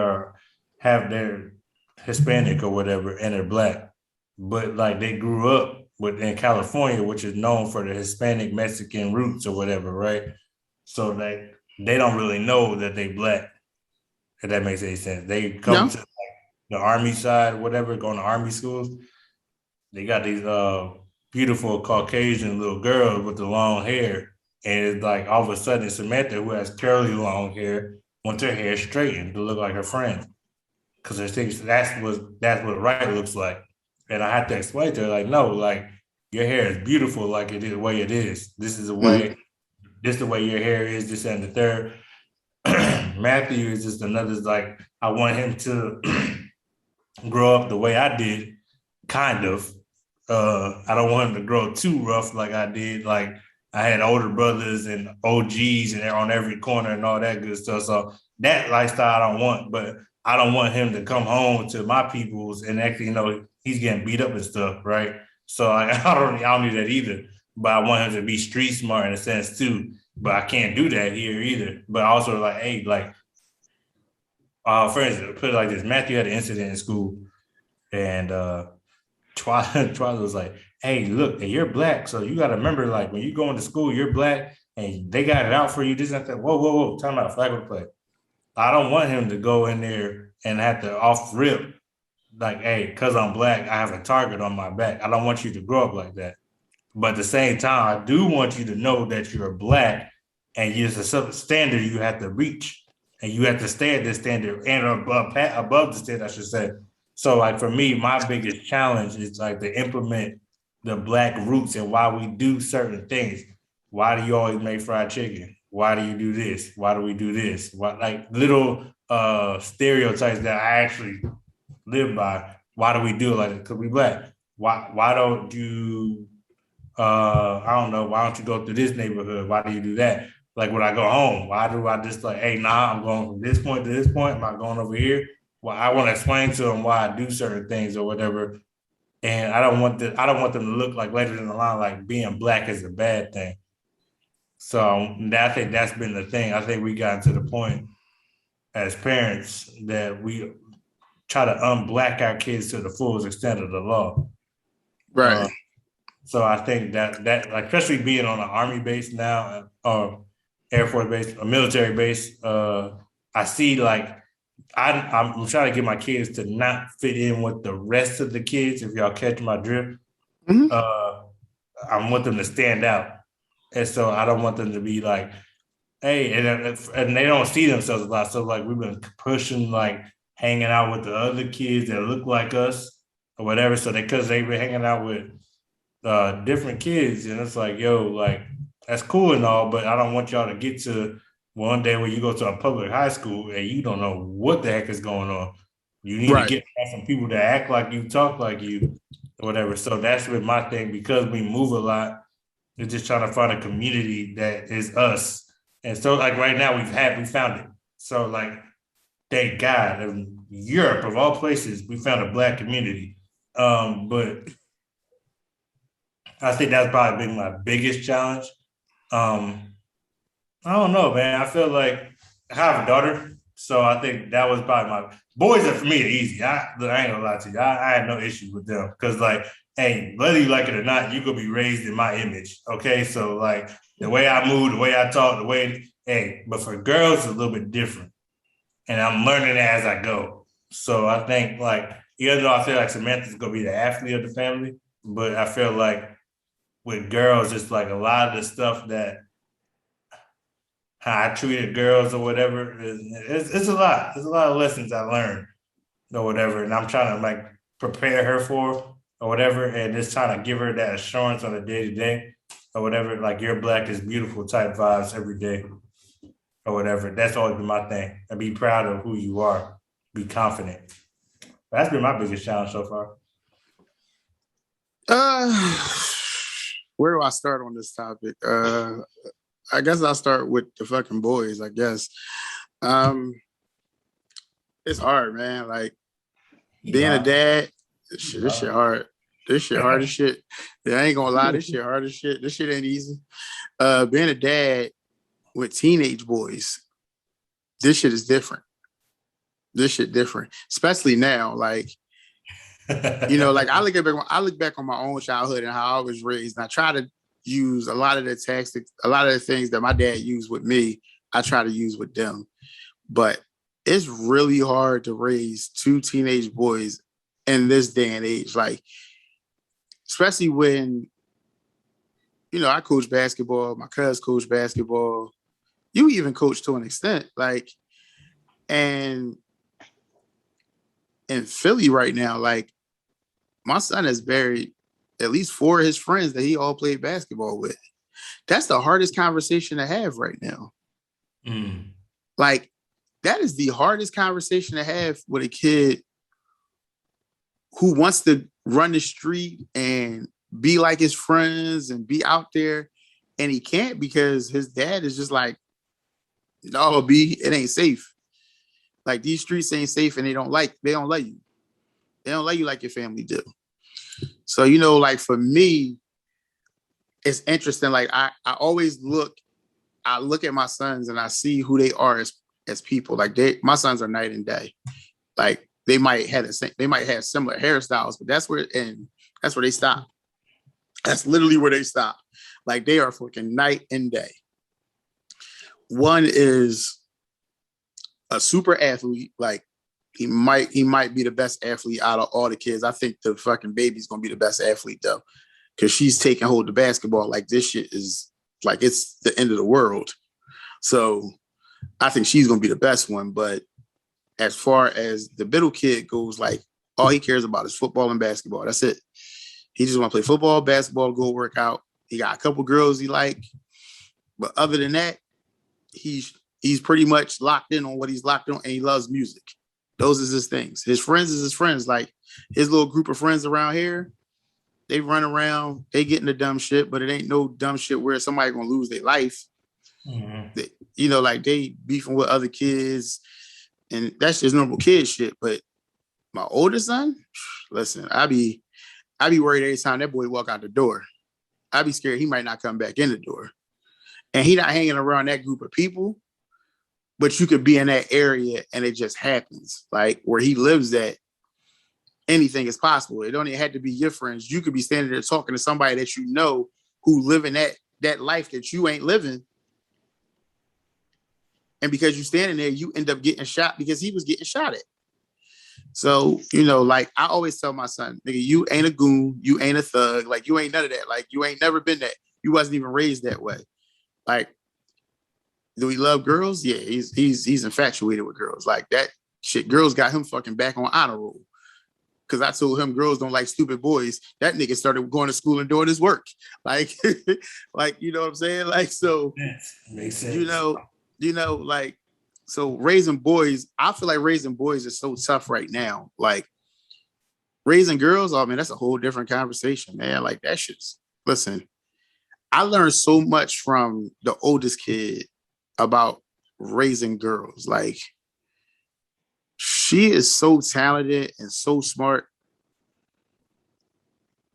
have their Hispanic or whatever, and they're Black, but they grew up in California, which is known for the Hispanic Mexican roots or whatever, right? So they don't really know that they Black, if that makes any sense. They come to the Army side, whatever, going to Army schools. They got these beautiful Caucasian little girls with the long hair, and it's all of a sudden Samantha, who has curly long hair, wants her hair straightened to look like her friend. Because they think that's what right looks like. And I had to explain to her, no, your hair is beautiful it is the way it is. This is the way, the way your hair is, this and the third. Matthew is just another, I want him to grow up the way I did, kind of. I don't want him to grow too rough like I did. I had older brothers and OGs and they're on every corner and all that good stuff. So that lifestyle I don't want, but I don't want him to come home to my peoples and actually, he's getting beat up and stuff, right? So I don't need that either. But I want him to be street smart in a sense too. But I can't do that here either. But also for instance, put it like this: Matthew had an incident in school, and Twyla was like, "Hey, look, you're Black, so you got to remember, when you go into school, you're Black, and they got it out for you. This and that. Whoa, time out, flag on the play." I don't want him to go in there and have to off rip, hey, because I'm Black, I have a target on my back. I don't want you to grow up like that. But at the same time, I do want you to know that you're Black and there's a certain standard you have to reach. And you have to stay at this standard and above the standard, I should say. So for me, my biggest challenge is to implement the Black roots and why we do certain things. Why do you always make fried chicken? Why do you do this? Why do we do this? Little stereotypes that I actually live by. Why do we do it like that? Because we Black. Why don't you, I don't know, why don't you go through this neighborhood? Why do you do that? When I go home, why do I just hey, I'm going from this point to this point? Am I going over here? Well, I want to explain to them why I do certain things or whatever. And I don't want them to look later in the line being Black is a bad thing. So I think that's been the thing. I think we got to the point as parents that we try to unblack our kids to the fullest extent of the law. Right. So I think that especially being on an Army base now, or Air Force base, a military base, I see I'm trying to get my kids to not fit in with the rest of the kids. If y'all catch my drift, I want them to stand out. And so I don't want them to be hey, and they don't see themselves a lot. So we've been pushing hanging out with the other kids that look like us or whatever. So because they've been hanging out with different kids, and it's that's cool and all, but I don't want y'all to get to one day where you go to a public high school and you don't know what the heck is going on. You need to get some people that act like you, talk like you, or whatever. So that's been my thing, because we move a lot. We're just trying to find a community that is us. And so right now we found it. So thank God, in Europe of all places, we found a black community. But I think that's probably been my biggest challenge. Um, I don't know, man. I feel like I have a daughter, so I think that was probably my boys. Are for me are easy. I ain't gonna lie to you. I had no issues with them because, like, hey, whether you like it or not, you gonna be raised in my image. Okay, so like the way I move, the way I talk, the way hey, but for girls, it's a little bit different, and I'm learning it as I go. So I think like even though I feel like Samantha's gonna be the athlete of the family, but I feel like with girls, it's like a lot of the stuff that how I treated girls or whatever. It's a lot. There's a lot of lessons I learned or whatever, and I'm trying to like prepare her for or whatever, and just trying to give her that assurance on a day to day or whatever. Like your black is beautiful type vibes every day or whatever. That's always been my thing. And be proud of who you are. Be confident. That's been my biggest challenge so far. Where do I start on this topic? I guess I'll start with the fucking boys, I guess. It's hard, man. Like being a dad, this shit hard. This shit hard as shit. Yeah, I ain't gonna lie, this shit hard as shit. This shit ain't easy. Being a dad with teenage boys, this shit is different. This shit different, especially now. Like, you know, like I look back on my own childhood and how I was raised, and I try to use a lot of the tactics, a lot of the things that my dad used with me, I try to use with them. But it's really hard to raise two teenage boys in this day and age. Like, especially when, you know, I coach basketball, my cousin coach basketball. You even coach to an extent. Like, and in Philly right now, like, my son has buried at least 4 of his friends that he all played basketball with. That's the hardest conversation to have right now. Mm. Like, that is the hardest conversation to have with a kid who wants to run the street and be like his friends and be out there. And he can't because his dad is just like, no, B, it ain't safe. Like, these streets ain't safe and they don't like you. They don't like you like your family do. So, you know, like for me, it's interesting. Like I always look at my sons and I see who they are as people. Like my sons are night and day. Like they might have similar hairstyles, but that's where they stop. That's literally where they stop. Like they are fucking night and day. One is a super athlete. Like he might be the best athlete out of all the kids. I think the fucking baby's gonna be the best athlete though, because she's taking hold of basketball. Like this shit is like it's the end of the world. So I think she's gonna be the best one. But as far as the middle kid goes, like all he cares about is football and basketball. That's it. He just want to play football, basketball, go work out. He got a couple girls he like, but other than that, he's pretty much locked in on what he's locked on, and he loves music. Those is his things. His friends is his friends. Like his little group of friends around here, they run around, they get into dumb shit, but it ain't no dumb shit where somebody gonna lose their life. Mm-hmm. They, you know, like they beefing with other kids, and that's just normal kid shit. But my older son, listen, I be worried every time that boy walk out the door. I be scared he might not come back in the door. And he not hanging around that group of people. But you could be in that area and it just happens. Like where he lives at, anything is possible. It don't even have to be your friends. You could be standing there talking to somebody that you know who living that life that you ain't living. And because you standing there, you end up getting shot because he was getting shot at. So, you know, like I always tell my son, nigga, you ain't a goon, you ain't a thug, like you ain't none of that. Like you ain't never been that. You wasn't even raised that way. Like, do he love girls? Yeah, he's infatuated with girls. Like that shit, girls got him fucking back on honor roll. Cause I told him girls don't like stupid boys. That nigga started going to school and doing his work. Like, like, you know what I'm saying? Like, so, makes sense. You know, like, so raising boys, I feel like raising boys is so tough right now. Like raising girls, oh man, that's a whole different conversation, man. Like that shit's, listen, I learned so much from the oldest kid about raising girls. Like she is so talented and so smart.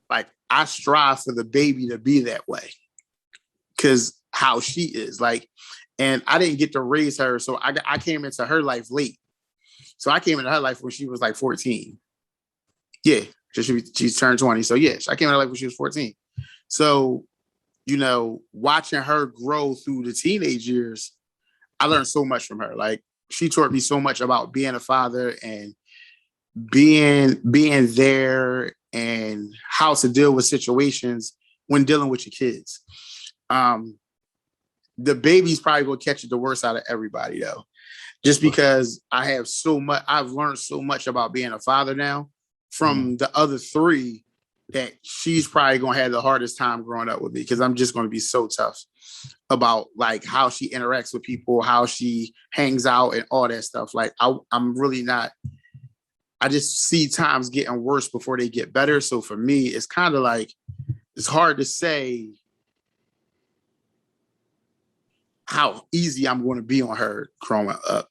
Like, I strive for the baby to be that way because how she is. Like, and I didn't get to raise her, so I came into her life late. So I came into her life when she was like 14. Yeah, she's turned 20. So yeah, I came into her life when she was 14. So, you know, watching her grow through the teenage years, I learned so much from her. Like, she taught me so much about being a father and being there and how to deal with situations when dealing with your kids. The baby's probably gonna catch it the worst out of everybody though, just because I've learned so much about being a father now from the other three that she's probably gonna have the hardest time growing up with me because I'm just gonna be so tough about like how she interacts with people, how she hangs out and all that stuff. Like I'm really not, I just see times getting worse before they get better. So for me, it's kind of like, it's hard to say how easy I'm going to be on her growing up.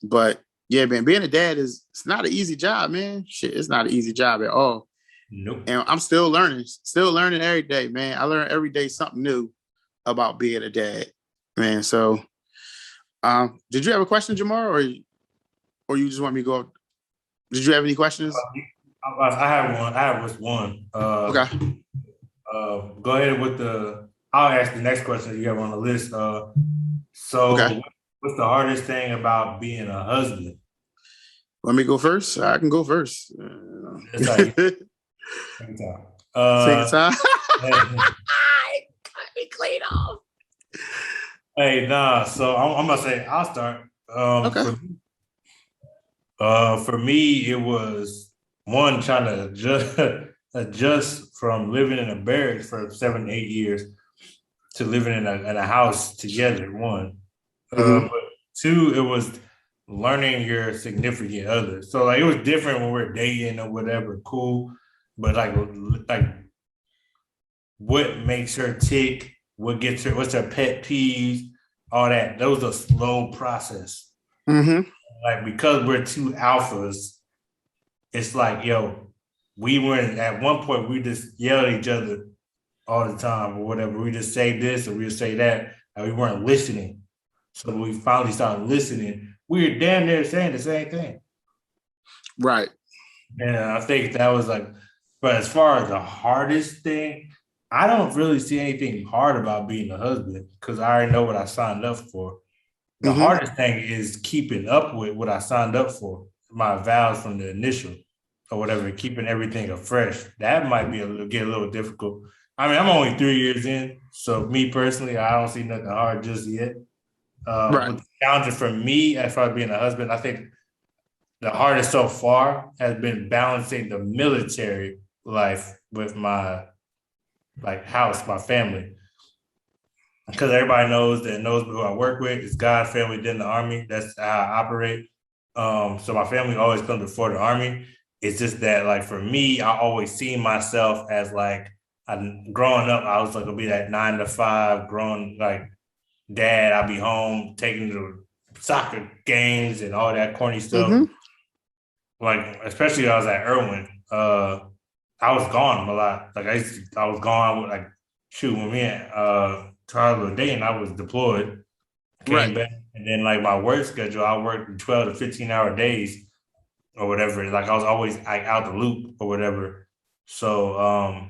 But yeah, man, being a dad it's not an easy job, man. Shit, it's not an easy job at all. Nope. And I'm still learning every day, man. I learn every day something new about being a dad, man. So, did you have a question, Jamar, or you just want me to go? Did you have any questions? I have one. I have just one. Okay. Go ahead with I'll ask the next question you have on the list. Okay. What's the hardest thing about being a husband? Let me go first. I can go first. Take your time. Clean off. Hey, nah. So I'm gonna say I'll start. Okay. For me, it was one trying to adjust from living in a barracks for 7 to 8 years to living in a house together. One, but two, it was learning your significant other. So like it was different when we're dating or whatever, cool. But like what makes her tick, what's her pet peeves, all that. That was a slow process. Like because we're two alphas, it's like, yo, we weren't at one point we just yell at each other all the time or whatever. We just say this or we'll say that, and we weren't listening. So when we finally started listening, we were damn near saying the same thing. Right. And I think that was like, but as far as the hardest thing, I don't really see anything hard about being a husband because I already know what I signed up for. The hardest thing is keeping up with what I signed up for, my vows from the initial or whatever, keeping everything afresh. That might get a little difficult. I mean, I'm only 3 years in, so me personally, I don't see nothing hard just yet. Right. The challenge for me, as far as being a husband, I think the hardest so far has been balancing the military life with my house, my family. Because everybody knows who I work with. It's God, family, then the Army. That's how I operate. So my family always comes before the Army. It's just that, like, for me, I always see myself as like, growing up, I was like gonna be that 9 to 5, growing like dad. I'll be home taking the soccer games and all that corny stuff. Like, especially when I was at Irwin, I was gone a lot. Like I was gone with when me and Charles were dating, I was deployed, came back, and then like my work schedule, I worked 12 to 15-hour days or whatever. Like I was always like out the loop or whatever. So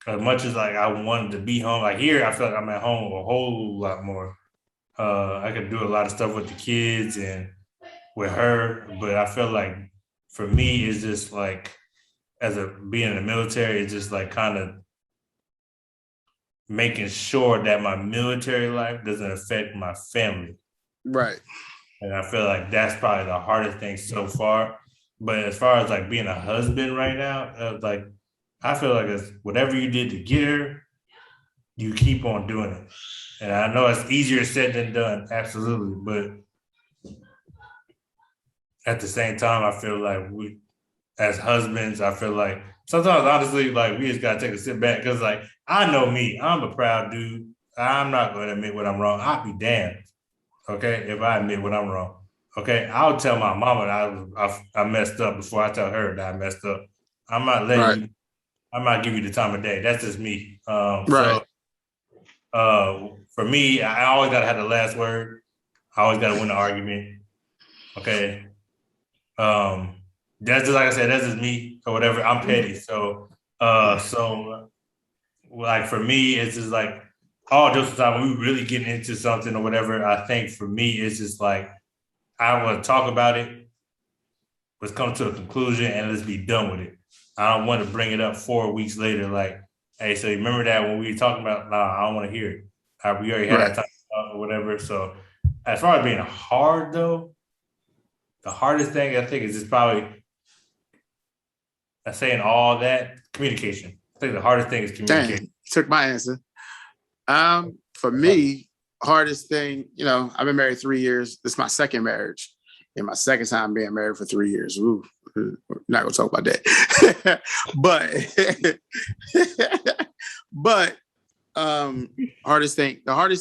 as much as like I wanted to be home, like here, I feel like I'm at home a whole lot more. I could do a lot of stuff with the kids and with her, but I feel like for me, it's just like being in the military, it's just like kind of making sure that my military life doesn't affect my family. Right. And I feel like that's probably the hardest thing so far. But as far as like being a husband right now, like I feel like it's whatever you did to get her, you keep on doing it. And I know it's easier said than done, absolutely. But at the same time, I feel like we, as husbands, I feel like sometimes honestly, like we just gotta take a sit back because like I know me, I'm a proud dude. I'm not gonna admit when I'm wrong. I'll be damned, okay, if I admit when I'm wrong. Okay, I'll tell my mama that I messed up before I tell her that I messed up. I'm not letting Right. you. I'm not giving you the time of day. That's just me. Right. For me, I always gotta have the last word. I always gotta win the argument. Okay. That's just like I said. That's just me or whatever. I'm petty. So like for me, it's just like all jokes aside, when we really getting into something or whatever. I think for me, it's just like I want to talk about it. Let's come to a conclusion and let's be done with it. I don't want to bring it up 4 weeks later. Like, hey, so you remember that when we were talking about? Nah, I don't want to hear it. We already had Right. that time or whatever. So, as far as being hard though, the hardest thing I think is just probably saying all that communication. I think the hardest thing is communication. Dang, took my answer. For me, hardest thing, I've been married 3 years. This is my second marriage, and my second time being married for 3 years. Ooh, we're not gonna talk about that. but the hardest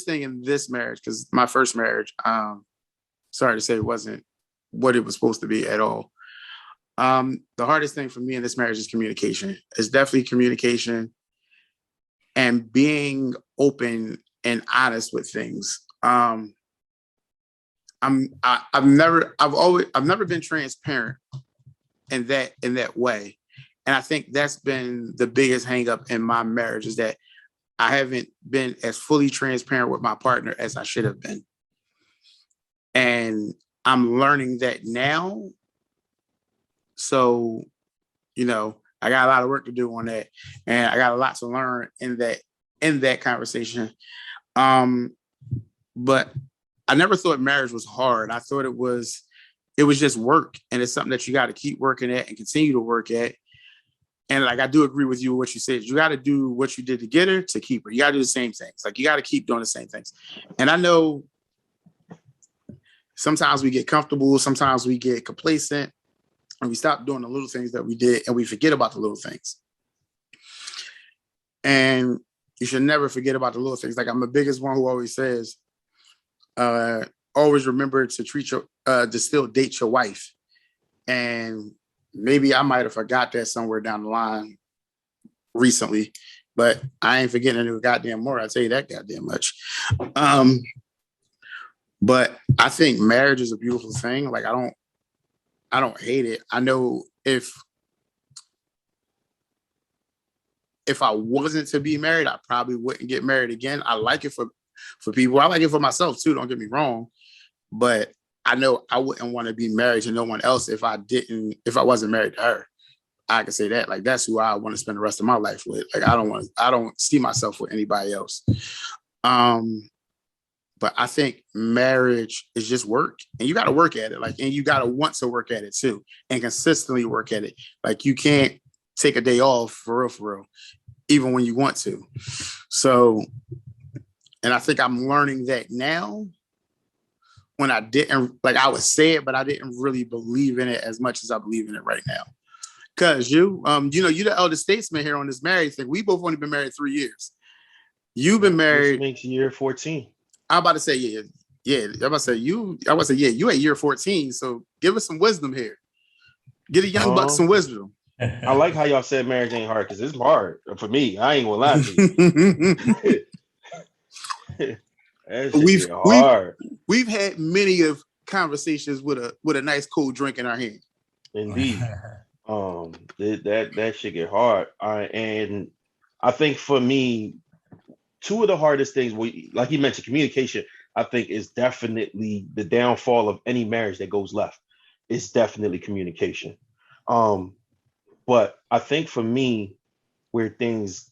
thing in this marriage, because my first marriage, sorry to say, it wasn't what it was supposed to be at all. The hardest thing for me in this marriage is communication. It's definitely communication and being open and honest with things. I've never been transparent in that way. And I think that's been the biggest hang up in my marriage, is that I haven't been as fully transparent with my partner as I should have been. And I'm learning that now. So, I got a lot of work to do on that, and I got a lot to learn in that conversation. But I never thought marriage was hard. I thought it was just work, and it's something that you got to keep working at and continue to work at. And like, I do agree with you with what you said. You got to do what you did to get her to keep her. You got to do the same things. Like, you got to keep doing the same things. And I know sometimes we get comfortable, sometimes we get complacent, and we stop doing the little things that we did, and we forget about the little things. And you should never forget about the little things. Like, I'm the biggest one who always says, always remember to still date your wife. And maybe I might have forgot that somewhere down the line recently, but I ain't forgetting it goddamn more. I'll tell you that goddamn much. But I think marriage is a beautiful thing. Like, I don't hate it. I know if I wasn't to be married, I probably wouldn't get married again. I like it for people. I like it for myself too. Don't get me wrong. But I know I wouldn't want to be married to no one else if I wasn't married to her. I can say that. Like, that's who I want to spend the rest of my life with. Like, I don't see myself with anybody else. But I think marriage is just work, and you got to work at it. Like, and you got to want to work at it too, and consistently work at it. Like, you can't take a day off for real, even when you want to. So, and I think I'm learning that now. When I didn't, like, I would say it, but I didn't really believe in it as much as I believe in it right now. Cause you're the elder statesman here on this marriage thing. We both only been married 3 years. You've been married. Which makes year 14. I'm about to say, yeah. I'm about to say you at year 14. So give us some wisdom here. Get a young buck some wisdom. I like how y'all said marriage ain't hard, because it's hard for me. I ain't gonna lie to you. We've had many of conversations with a nice cold drink in our hand. Indeed. That should get hard. And I think for me, two of the hardest things, like you mentioned, communication, I think is definitely the downfall of any marriage that goes left. It's definitely communication. But I think for me, where things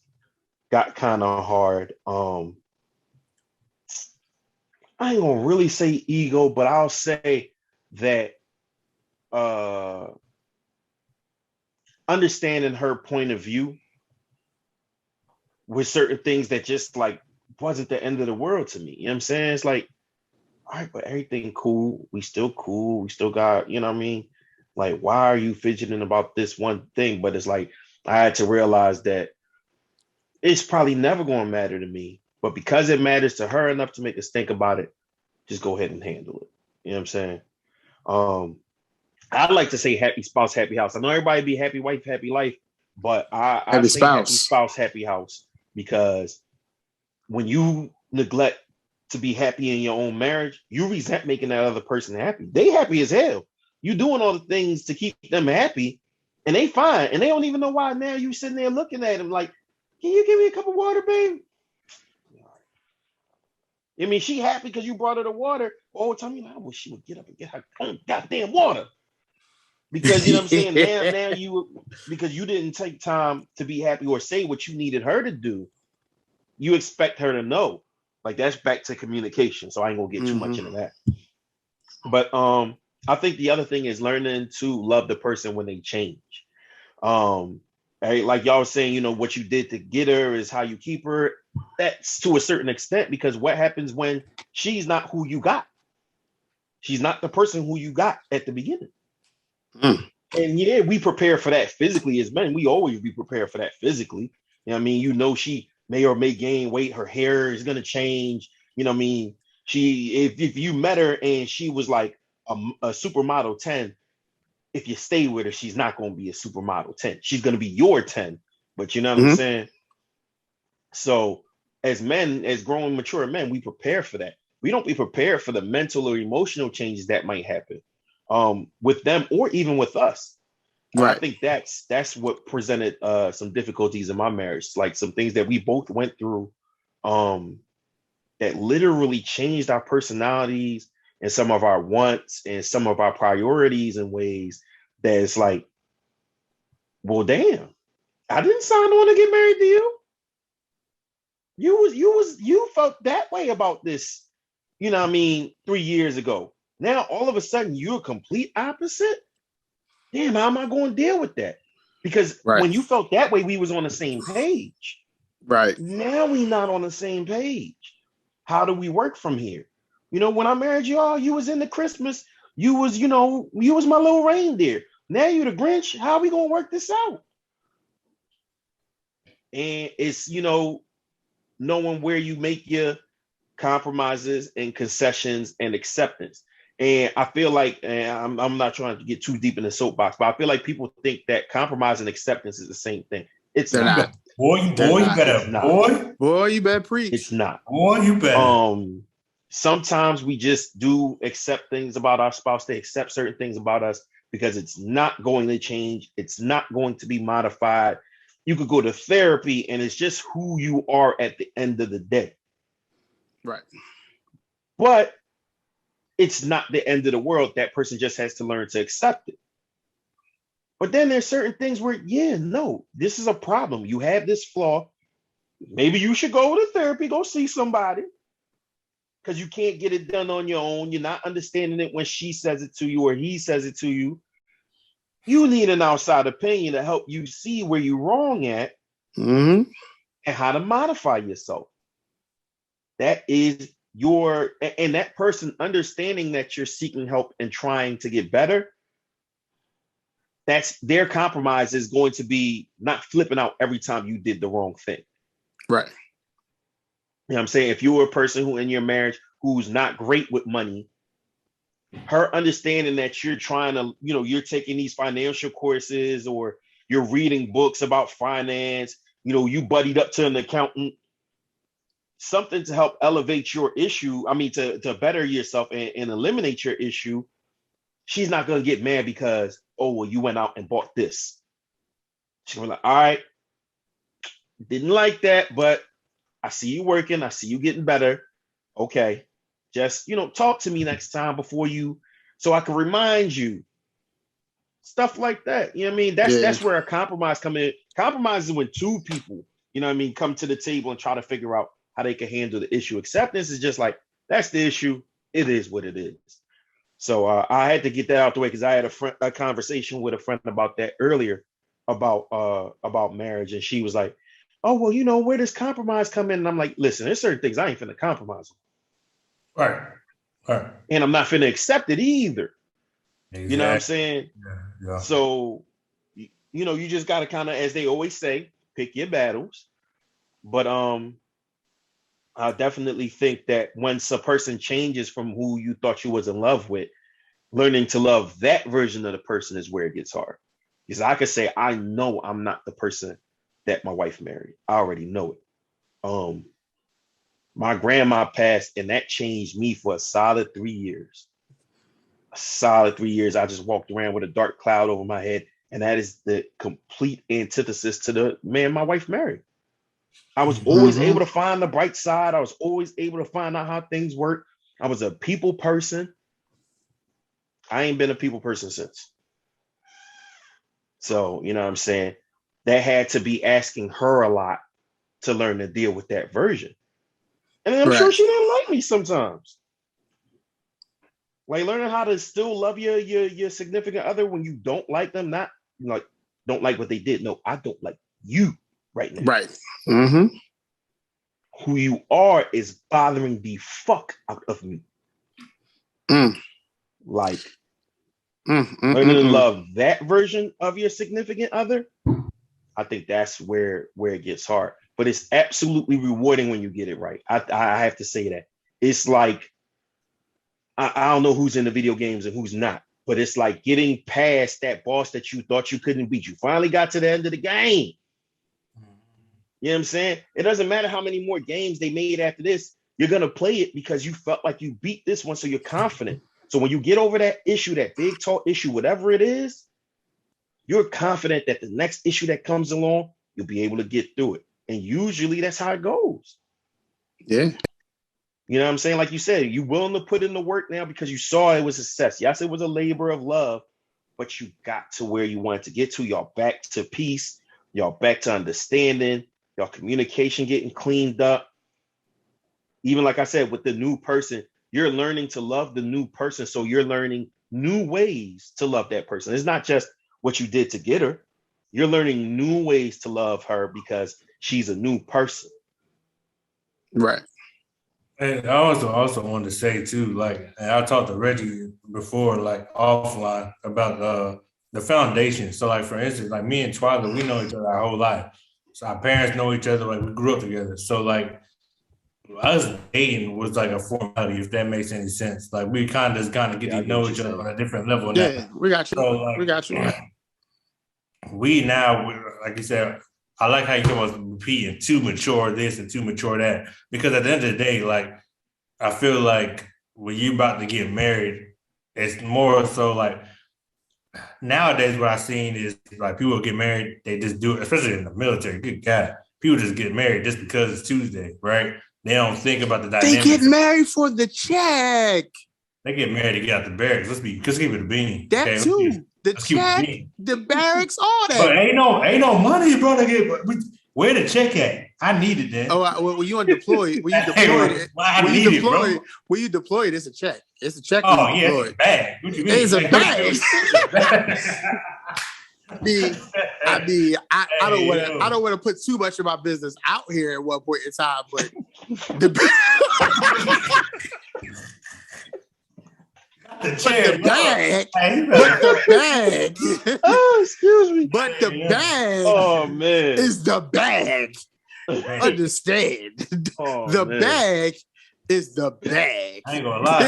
got kind of hard, I ain't gonna really say ego, but I'll say that understanding her point of view with certain things that just like wasn't the end of the world to me. You know what I'm saying? It's like, all right, but everything cool. We still cool. We still got, you know what I mean? Like, why are you fidgeting about this one thing? But it's like, I had to realize that it's probably never going to matter to me. But because it matters to her enough to make us think about it, just go ahead and handle it. You know what I'm saying? I like to say happy spouse, happy house. I know everybody be happy wife, happy life, but I Happy say spouse. happy spouse, happy house, because when you neglect to be happy in your own marriage, you resent making that other person happy. They happy as hell. You doing all the things to keep them happy, and they fine, and they don't even know why. Now you sitting there looking at them like, can you give me a cup of water, babe? I mean, she happy because you brought her the water. All the time, you know, I wish she would get up and get her own goddamn water. Because you know what I'm saying? Now you, because you didn't take time to be happy or say what you needed her to do, you expect her to know. Like, that's back to communication. So I ain't gonna get too much into that. But I think the other thing is learning to love the person when they change. Right? Like y'all was saying, you know, what you did to get her is how you keep her. That's to a certain extent, because what happens when she's not who you got? She's not the person who you got at the beginning. And yeah, we prepare for that physically as men. We always be prepared for that physically. You know what I mean? You know, she may or may gain weight. Her hair is gonna change. You know what I mean? If you met her and she was like a supermodel 10, if you stay with her, she's not going to be a supermodel 10. She's going to be your 10. But you know what I'm saying? So as men, as growing, mature men, we prepare for that. We don't be prepared for the mental or emotional changes that might happen with them or even with us. Right. I think that's what presented some difficulties in my marriage, like some things that we both went through that literally changed our personalities and some of our wants and some of our priorities in ways that it's like, well, damn, I didn't sign on to get married to you. You felt that way about this, you know what I mean, 3 years ago. Now all of a sudden you're a complete opposite. Damn, how am I going to deal with that? Because when you felt that way, we was on the same page. Right. Now we not on the same page. How do we work from here? You know, when I married y'all, you was in the Christmas. You was my little reindeer. Now you the Grinch. How are we going to work this out? And it's, you know, knowing where you make your compromises and concessions and acceptance. And I feel like, and I'm not trying to get too deep in the soapbox, but I feel like people think that compromise and acceptance is the same thing. It's not. Boy, you better preach. It's not. Boy, you better. Sometimes we just do accept things about our spouse. They accept certain things about us because it's not going to change. It's not going to be modified. You could go to therapy and it's just who you are at the end of the day. Right. But it's not the end of the world. That person just has to learn to accept it. But then there's certain things where, yeah, no, this is a problem. You have this flaw. Maybe you should go to therapy, go see somebody, because you can't get it done on your own. You're not understanding it when she says it to you or he says it to you. You need an outside opinion to help you see where you're wrong at and how to modify yourself. That is and that person understanding that you're seeking help and trying to get better. That's their compromise is going to be not flipping out every time you did the wrong thing. Right. You know what I'm saying? If you're a person who in your marriage who's not great with money, her understanding that you're trying to, you know, you're taking these financial courses or you're reading books about finance, you know, you buddied up to an accountant, something to help elevate your issue. I mean, to better yourself and eliminate your issue. She's not going to get mad because, oh, well, you went out and bought this. She's going to be like, all right, didn't like that, but I see you working. I see you getting better. Okay. Just, you know, talk to me next time before you, so I can remind you. Stuff like that. You know what I mean? That's where a compromise come in. Compromise is when two people, you know what I mean, come to the table and try to figure out how they can handle the issue. Acceptance is just like, that's the issue. It is what it is. So I had to get that out the way because I had a conversation with a friend about that earlier about marriage. And she was like, oh, well, you know, where does compromise come in? And I'm like, listen, there's certain things I ain't finna compromise on. Right. And I'm not finna accept it either. Exactly. You know what I'm saying? Yeah. So, you know, you just got to kind of, as they always say, pick your battles. But I definitely think that once a person changes from who you thought you was in love with, learning to love that version of the person is where it gets hard. Because I could say, I know I'm not the person that my wife married. I already know it. My grandma passed, and that changed me for a solid 3 years. A solid 3 years. I just walked around with a dark cloud over my head. And that is the complete antithesis to the man my wife married. I was always able to find the bright side. I was always able to find out how things work. I was a people person. I ain't been a people person since. So, you know what I'm saying? That had to be asking her a lot to learn to deal with that version. And I'm sure she didn't like me sometimes. Like learning how to still love your significant other when you don't like them, not like don't like what they did. No, I don't like you right now. Right. Mm-hmm. Who you are is bothering the fuck out of me. Like learning to love that version of your significant other, I think that's where it gets hard. But it's absolutely rewarding when you get it right. I have to say that. It's like I don't know who's in the video games and who's not, but it's like getting past that boss that you thought you couldn't beat. You finally got to the end of the game. You know what I'm saying? It doesn't matter how many more games they made after this. You're going to play it because you felt like you beat this one, so you're confident. So when you get over that issue, that big, tall issue, whatever it is, you're confident that the next issue that comes along, you'll be able to get through it. And usually that's how it goes. Yeah. You know what I'm saying? Like you said, you're willing to put in the work now because you saw it was a success. Yes, it was a labor of love, but you got to where you wanted to get to. Y'all back to peace. Y'all back to understanding. Y'all communication getting cleaned up. Even like I said, with the new person, you're learning to love the new person. So you're learning new ways to love that person. It's not just what you did to get her. You're learning new ways to love her because she's a new person. Right. And I also wanted to say too, like, and I talked to Reggie before, like offline, about the foundation. So, like for instance, like me and Twyla, we know each other our whole life. So our parents know each other, like we grew up together. So like us dating was like a formality, if that makes any sense. Like we kind of get to know each other on a different level. Yeah, now. we got you. So, like, we got you. We now, like you said, I like how you come up repeating too mature this and too mature that. Because at the end of the day, like I feel like when you about to get married, it's more so like nowadays what I've seen is like people get married, they just do it, especially in the military. Good God, people just get married just because it's Tuesday, right? They don't think about the dynamics. They get married for the check. They get married to get out the barracks. Let's keep it a bean. That okay? too. The check, the barracks, all that. But ain't no money, bro. To get where the check at? I need it then. Oh, well, when you undeployed, when you deployed, it's a check. It's a check. Oh yeah, it's a bag. What you mean? It's a bag. I don't want to put too much of my business out here at one point in time, but the bag. Oh, excuse me. But the bag. Oh man, is the bag. Understand? The bag is the bag. I ain't gonna lie,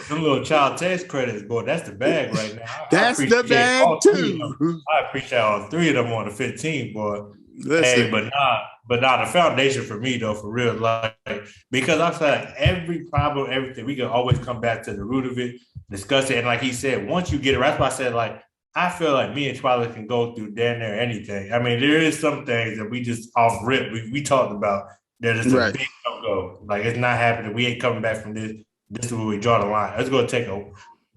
them little child tax credits, boy. That's the bag right now. That's the bag too. I appreciate all three of them on the 15, boy. Listen. Hey, but the foundation for me though, for real, like because I feel like every problem, everything, we can always come back to the root of it, discuss it, and like he said, once you get it right, that's why I said like I feel like me and Twyla can go through damn near anything. I mean, there is some things that we just off rip we talked about that is a big no-go. Like it's not happening. We ain't coming back from this. This is where we draw the line. It's gonna take a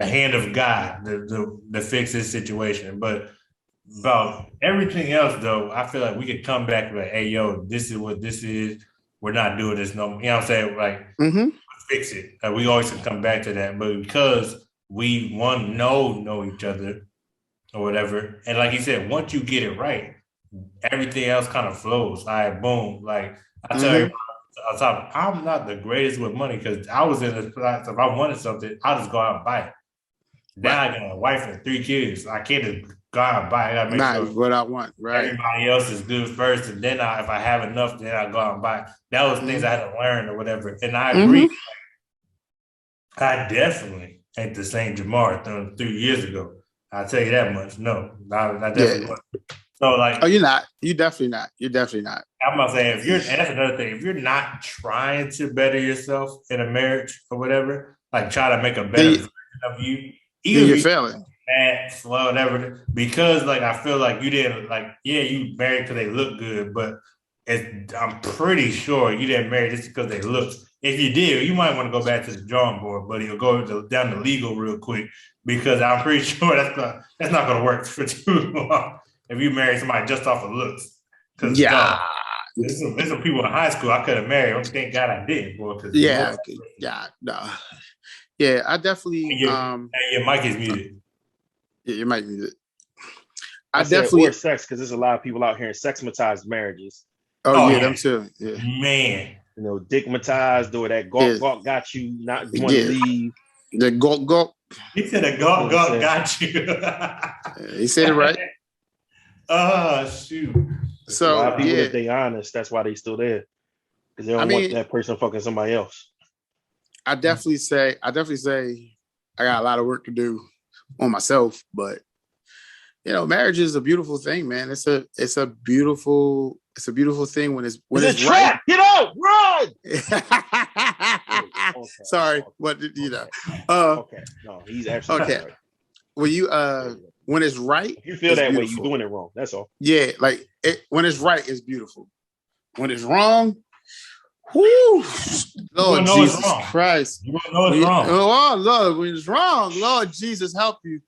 hand of God to fix this situation, but. About everything else, though, I feel like we could come back and be like, hey, yo, this is what this is. We're not doing this no more. You know what I'm saying? Like, fix it. Like, we always can come back to that. But because we, know each other or whatever, and like he said, once you get it right, everything else kind of flows. All right, boom. Like, I tell you, I'm not the greatest with money because I was in this place. If I wanted something, I'll just go out and buy it. Now I got a wife and 3 kids. I can't just go out and buy it. I gotta make sure what I want. Right. Everybody else is good first, and then if I have enough, then I go out and buy it. That was things I had to learn or whatever. And I agree. I definitely ain't the same Jamar from 3 years ago. I'll tell you that much. No, I definitely wasn't. So like, oh, you're not. You're definitely not. You're definitely not. I'm not saying and that's another thing. If you're not trying to better yourself in a marriage or whatever, like try to make a better version of you, even you're failing. Mad, slow, whatever. Because like I feel like you didn't like, yeah, you married because they look good, but I'm pretty sure you didn't marry just because they looked. If you did, you might want to go back to the drawing board, but you'll go down the legal real quick because I'm pretty sure that's not going to work for too long if you marry somebody just off of looks. Yeah. There's some people in high school I could have married. Thank God I didn't, boy. Yeah. No. Yeah, I definitely. Your mic is muted. Yeah, your mic is muted. I definitely or sex because there's a lot of people out here in sexmatized marriages. Oh yeah, them too. Yeah, man. You know, dickmatized or that gawk got you not want to leave. The gawk. He said a gawk got you. He said it right. Oh shoot. So a lot of people, if they honest, that's why they still there. Because they don't want that person fucking somebody else. I definitely say I got a lot of work to do on myself, but you know, marriage is a beautiful thing, man. It's a beautiful thing when it's right. Get out, run. Okay. Sorry, what did you know? Okay, no, he's absolutely right. When it's right, if you feel that way, you're doing it wrong. That's all. Yeah, like when it's right, it's beautiful. When it's wrong, whoo, Lord Jesus Christ, you won't know it's wrong. Oh Lord, when it's wrong, Lord Jesus help you.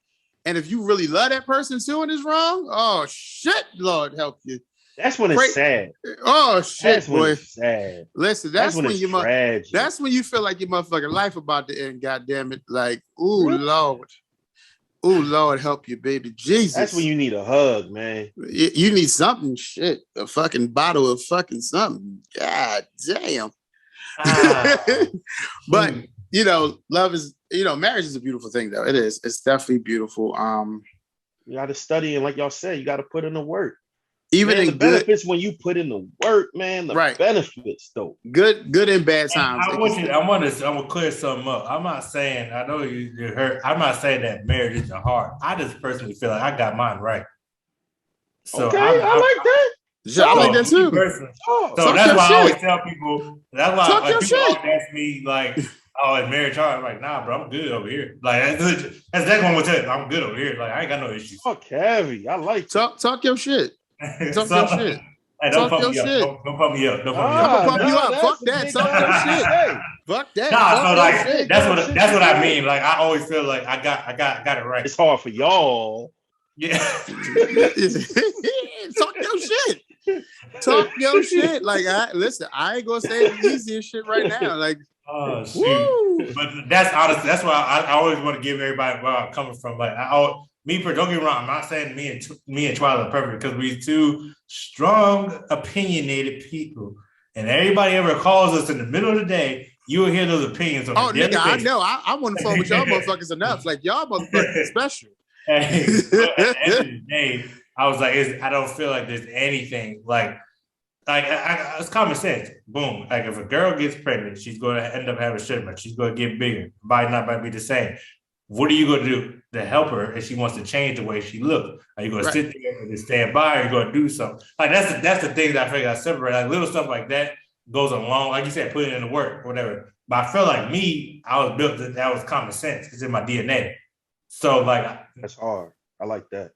And if you really love that person too and it's wrong, oh shit, Lord help you. That's when it's sad. Oh shit, that's boy. When it's sad. Listen, that's when you that's when you feel like your motherfucking life about to end. God damn it! Like, ooh Lord, help you, baby, Jesus. That's when you need a hug, man. You need something. Shit, a fucking bottle of fucking something. God damn. But you know, love is. You know, marriage is a beautiful thing, though. It is. It's definitely beautiful. You got to study, and like y'all said, you got to put in the work. Even in the benefits when you put in the work, man. The benefits, though. Good and bad times. I want to clear something up. I'm not saying. I know you hurt. I'm not saying that marriage isn't hard. I just personally feel like I got mine right. So okay, I like that. Yeah, I like that too. So that's why I always tell people. That's why like, people always ask me like. Oh, is marriage hard? I'm like, nah, bro, I'm good over here. Like that's one would tell you, I'm good over here. Like I ain't got no issues. Fuck heavy. I like talk your shit. Talk your shit. Hey, don't pump me up. Don't pump me up. Don't pump me up. I'm gonna pump you up. Fuck that. Talk your shit. Fuck that. Nah, so like that's what I mean. Like I always feel like I got it right. It's hard for y'all. Yeah. Talk your shit. Talk your shit. Like listen, I ain't gonna say the easiest shit right now. Like. Oh shoot! Woo! But that's honestly, that's why I always want to give everybody where I'm coming from. Like don't get me wrong. I'm not saying me and Twyla are perfect because we're two strong, opinionated people, and everybody ever calls us in the middle of the day. You will hear those opinions. On nigga, I know. I want to fuck with y'all motherfuckers enough. Like y'all motherfuckers special. Hey, at the end of the day, I was like, I don't feel like there's anything like it's common sense. Boom. Like if a girl gets pregnant, she's going to end up having shit. She's going to get bigger. Body not might be the same. What are you going to do to help her if she wants to change the way she looks? Are you going to sit there and just stand by, or are you going to do something? Like that's the thing that I figure I separate. Like little stuff like that goes along. Like you said, put it in the work or whatever. But I feel like I was built that was common sense. It's in my DNA. So like that's hard. I like that.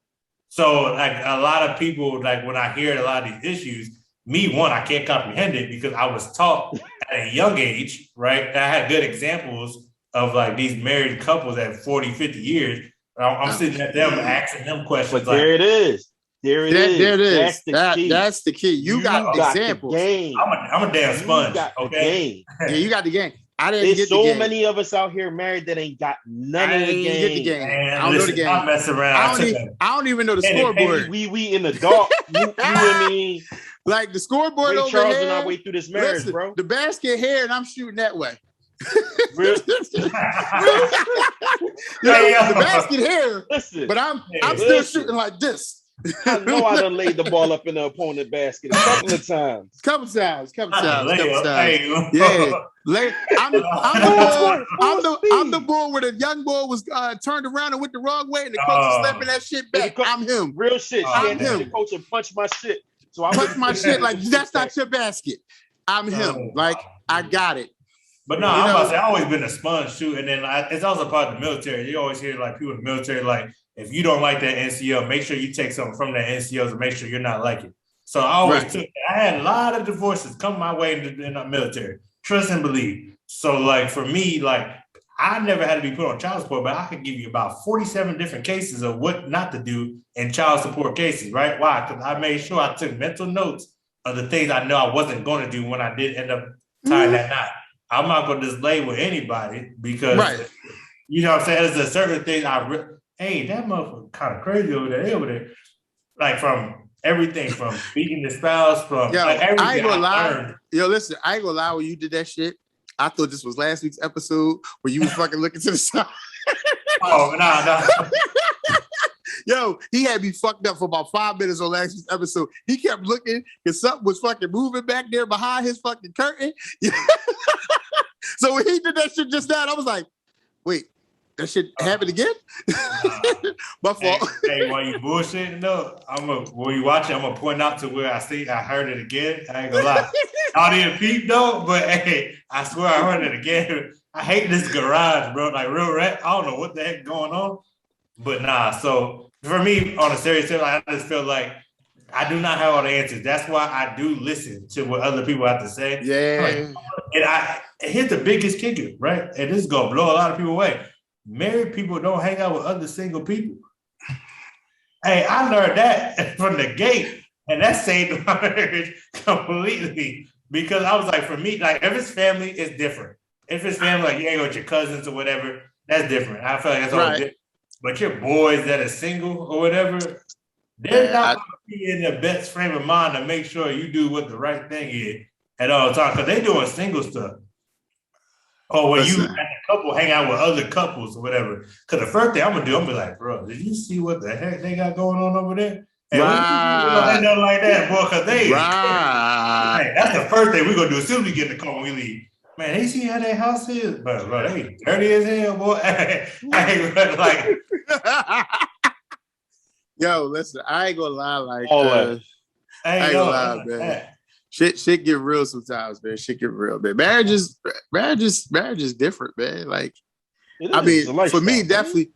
So like a lot of people, like when I hear a lot of these issues. I can't comprehend it because I was taught at a young age, right? I had good examples of like these married couples at 40, 50 years. I'm sitting at them asking them questions. But there it is. There it is. That's the key. You got examples. I'm a damn sponge. Okay. Yeah, you got the game. There's so many of us out here married that ain't got none of the game. Get the game. Man, I don't know the game. I mess around. I don't even know the scoreboard. We in the dark. You and me. Like the scoreboard Ray over Charles here. and our way through this marriage, listen, bro. The basket here, and I'm shooting that way. The basket here, but I'm still shooting like this. I know I done laid the ball up in the opponent basket a couple of times. Couple times. Hey, Yeah. I'm the bull where the young boy was turned around and went the wrong way, and the coach was slapping that shit back. I'm him. Real shit. I'm him. The coach and punch my shit. So I punch my shit like that's not your basket. I'm him. Like I got it. But no, I'm about to say, I've always been a sponge too. And then it's also part of the military. You always hear like people in the military, like, if you don't like that NCO, make sure you take something from that NCO to make sure you're not like it. So I always took that. I had a lot of divorces come my way in the military. Trust and believe. So like for me, like I never had to be put on child support, but I could give you about 47 different cases of what not to do in child support cases, right? Why? Because I made sure I took mental notes of the things I know I wasn't going to do when I did end up tying that knot. I'm not going to just label anybody because, you know what I'm saying? There's a certain thing hey, that motherfucker kind of crazy over there. Like from everything, from beating the spouse, from like everything I ain't gonna lie. Yo, listen, I ain't gonna lie when you did that shit. I thought this was last week's episode where you was fucking looking to the side. Oh, no. Yo, he had me fucked up for about 5 minutes on last week's episode. He kept looking because something was fucking moving back there behind his fucking curtain. So when he did that shit just now, I was like, wait, that shit happened again? My fault. Hey, while you bullshitting though, when you watch it, I'm gonna point out to where I heard it again. I ain't gonna lie. I didn't peep though, but hey, I swear I heard it again. I hate this garage, bro. Like real rap. I don't know what the heck going on. But nah, so for me, on a serious level, I just feel like I do not have all the answers. That's why I do listen to what other people have to say. Yeah. And here's the biggest kicker, right? And this is gonna blow a lot of people away. Married people don't hang out with other single people. Hey, I learned that from the gate, and that saved my marriage completely. Because I was like, for me, like if it's family, it's different. If it's family, like you ain't with your cousins or whatever, that's different. I feel like that's all different. But your boys that are single or whatever, they're not going to be in the best frame of mind to make sure you do what the right thing is at all times. Because they doing single stuff. Or when you and a couple hang out with other couples or whatever. Because the first thing I'm going to do, I'm going to be like, bro, did you see what the heck they got going on over there? And we end up like that, boy, because they hey, that's the first thing we're going to do as soon as we get in the car when we leave. Man, they see how that house is, but bro, they dirty as hell, boy. Like, yo, listen, I ain't gonna lie, like, I ain't gonna lie, man. Shit get real sometimes, man. Shit get real, man. Marriage is different, man. Like, I mean, for me, it's definitely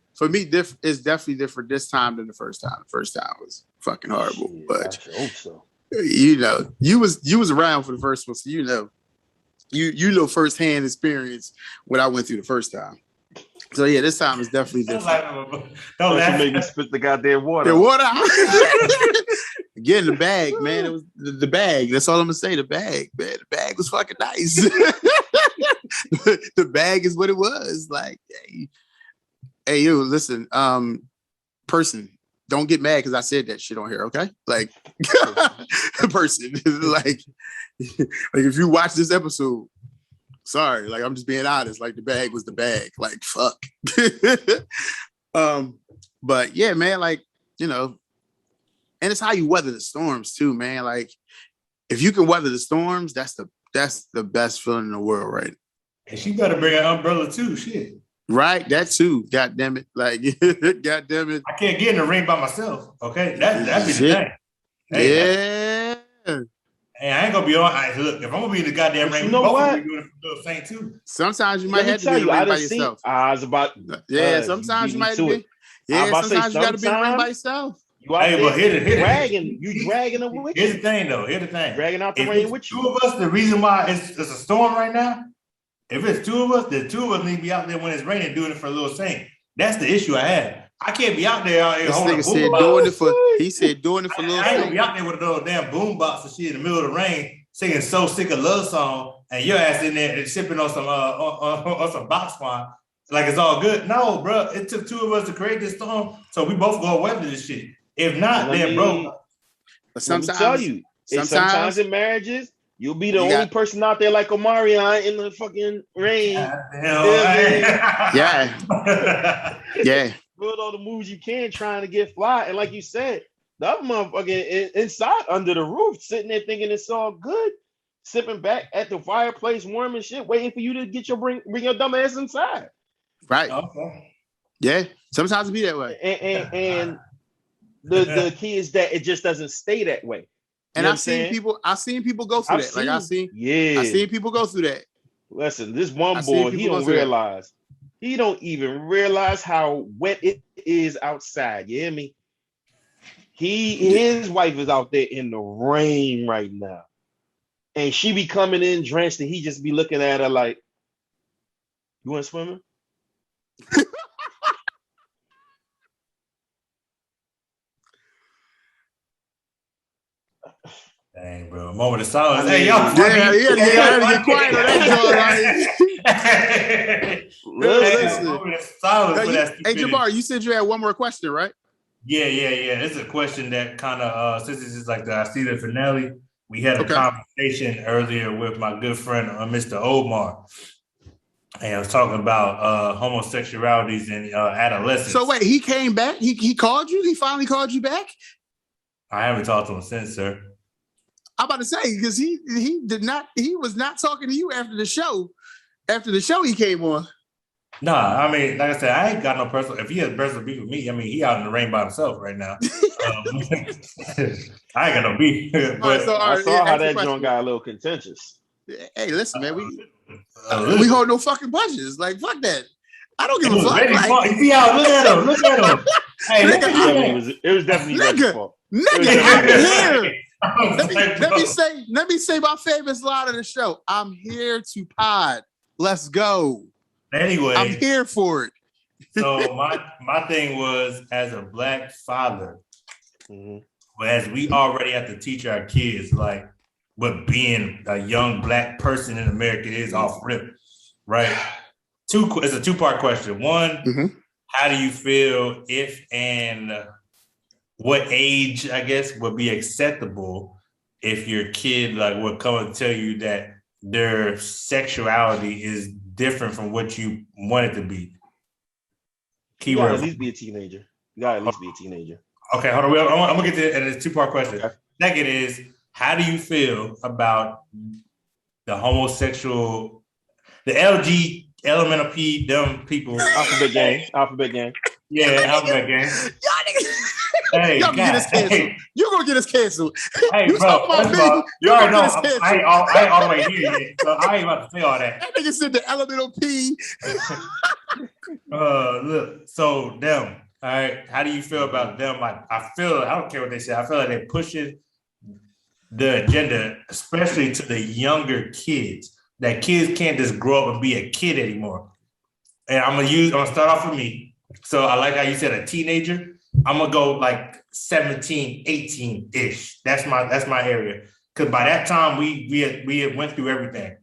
different this time than the first time. The first time was fucking horrible, but I hope so. You know, you was around for the first one, so you know. You know firsthand experience what I went through the first time. So yeah, this time is definitely different. Don't you make me spit the goddamn water. The water. Again, the bag, man. It was the bag. That's all I'm gonna say. The bag, man. The bag was fucking nice. The bag is what it was. Like, hey, yo, listen, person. Don't get mad because I said that shit on here, okay? Like, person, like if you watch this episode, sorry, like I'm just being honest. Like the bag was the bag. Like fuck. But yeah, man, like you know, and it's how you weather the storms too, man. Like if you can weather the storms, that's the best feeling in the world, right? And she better bring an umbrella too, shit. Right, that too. God damn it! Like, God damn it! I can't get in the ring by myself. Okay, that'd be the thing. Hey, Hey, I ain't gonna be on. Look, if I'm gonna be in the goddamn ring, you know what? We doing it for Little Saint too. Sometimes you might have to be in the ring by yourself. I was about. Sometimes you might be. Yeah, sometimes you got to be in the ring by yourself. Hey, but you dragging them with you. Here's the thing, though. Dragging out the ring with you. Two of us. The reason why it's a storm right now. If it's two of us, the two of us need to be out there when it's raining doing it for Little Saint. That's the issue I had. I can't be out there. This nigga said doing it for. He said doing it for Little Saint. I ain't gonna be out there with a little damn boom box and shit in the middle of the rain, singing "So Sick of Love" song, and your ass in there and sipping on some box wine like it's all good. No, bro. It took two of us to create this storm, so we both go weather this shit. If not, then bro. But sometimes, let me tell you, sometimes in marriages. You'll be the only person out there like Omarion in the fucking rain. Yeah. Build all the moves you can trying to get fly. And like you said, The other motherfucker inside under the roof, sitting there thinking it's all good, sipping back at the fireplace, warm and shit, waiting for you to get bring your dumb ass inside. Right. Okay. Yeah. Sometimes it be that way. And the key is that it just doesn't stay that way. And I've seen people go through that. I've seen people go through that. Listen, this one boy, he don't realize. He don't even realize how wet it is outside. You hear me? His wife is out there in the rain right now. And she be coming in drenched and he just be looking at her like, you want swimming? Dang, bro. Moment of silence. Hey, y'all. Yeah, I had to get quiet on that joint. Listen. Moment of silence. Hey, Jabbar, you said you had one more question, right? Yeah. It's a question that kind of, since this is like the I see the finale, we had a conversation earlier with my good friend, Mr. Omar. And I was talking about homosexualities in adolescence. So wait, he came back? He called you? He finally called you back? I haven't talked to him since, sir. I'm about to say, because he was not talking to you after the show. After the show he came on. Nah, I mean, like I said, I ain't got no personal. If he has personal beef with me, I mean, he out in the rain by himself right now. I ain't got no beef. But I saw how that joint got a little contentious. Hey, listen, man, we hold no fucking punches. Like, fuck that. I don't give a fuck. Like, see how? Look at him. Hey, it was definitely Reggie's fault. Nigga, I'm here. Let me say my famous line of the show. I'm here to pod. Let's go. Anyway, I'm here for it. So my thing was, as a Black father, as we already have to teach our kids like what being a young Black person in America is off rip, right? It's a two-part question. One, how do you feel if and what age, I guess, would be acceptable if your kid like would come and tell you that their sexuality is different from what you want it to be? You gotta at least be a teenager. Okay, hold on. I'm gonna get to it, and it's a two-part question. Okay. Second is, how do you feel about the homosexual, the LMNOP, them people? Alphabet gang. Yeah, alphabet gang. Hey, y'all gonna get us canceled. Hey. You're gonna get us canceled. Hey, you bro, you already know I ain't all the way here yet, so I ain't about to say all that. That nigga said the LMNOP. Look, so them, all right, how do you feel about them? Like, I don't care what they say, I feel like they're pushing the agenda, especially to the younger kids, that kids can't just grow up and be a kid anymore. And I'm gonna start off with me. So I like how you said a teenager. I'm gonna go like 17, 18-ish. That's my area. Cause by that time we had went through everything.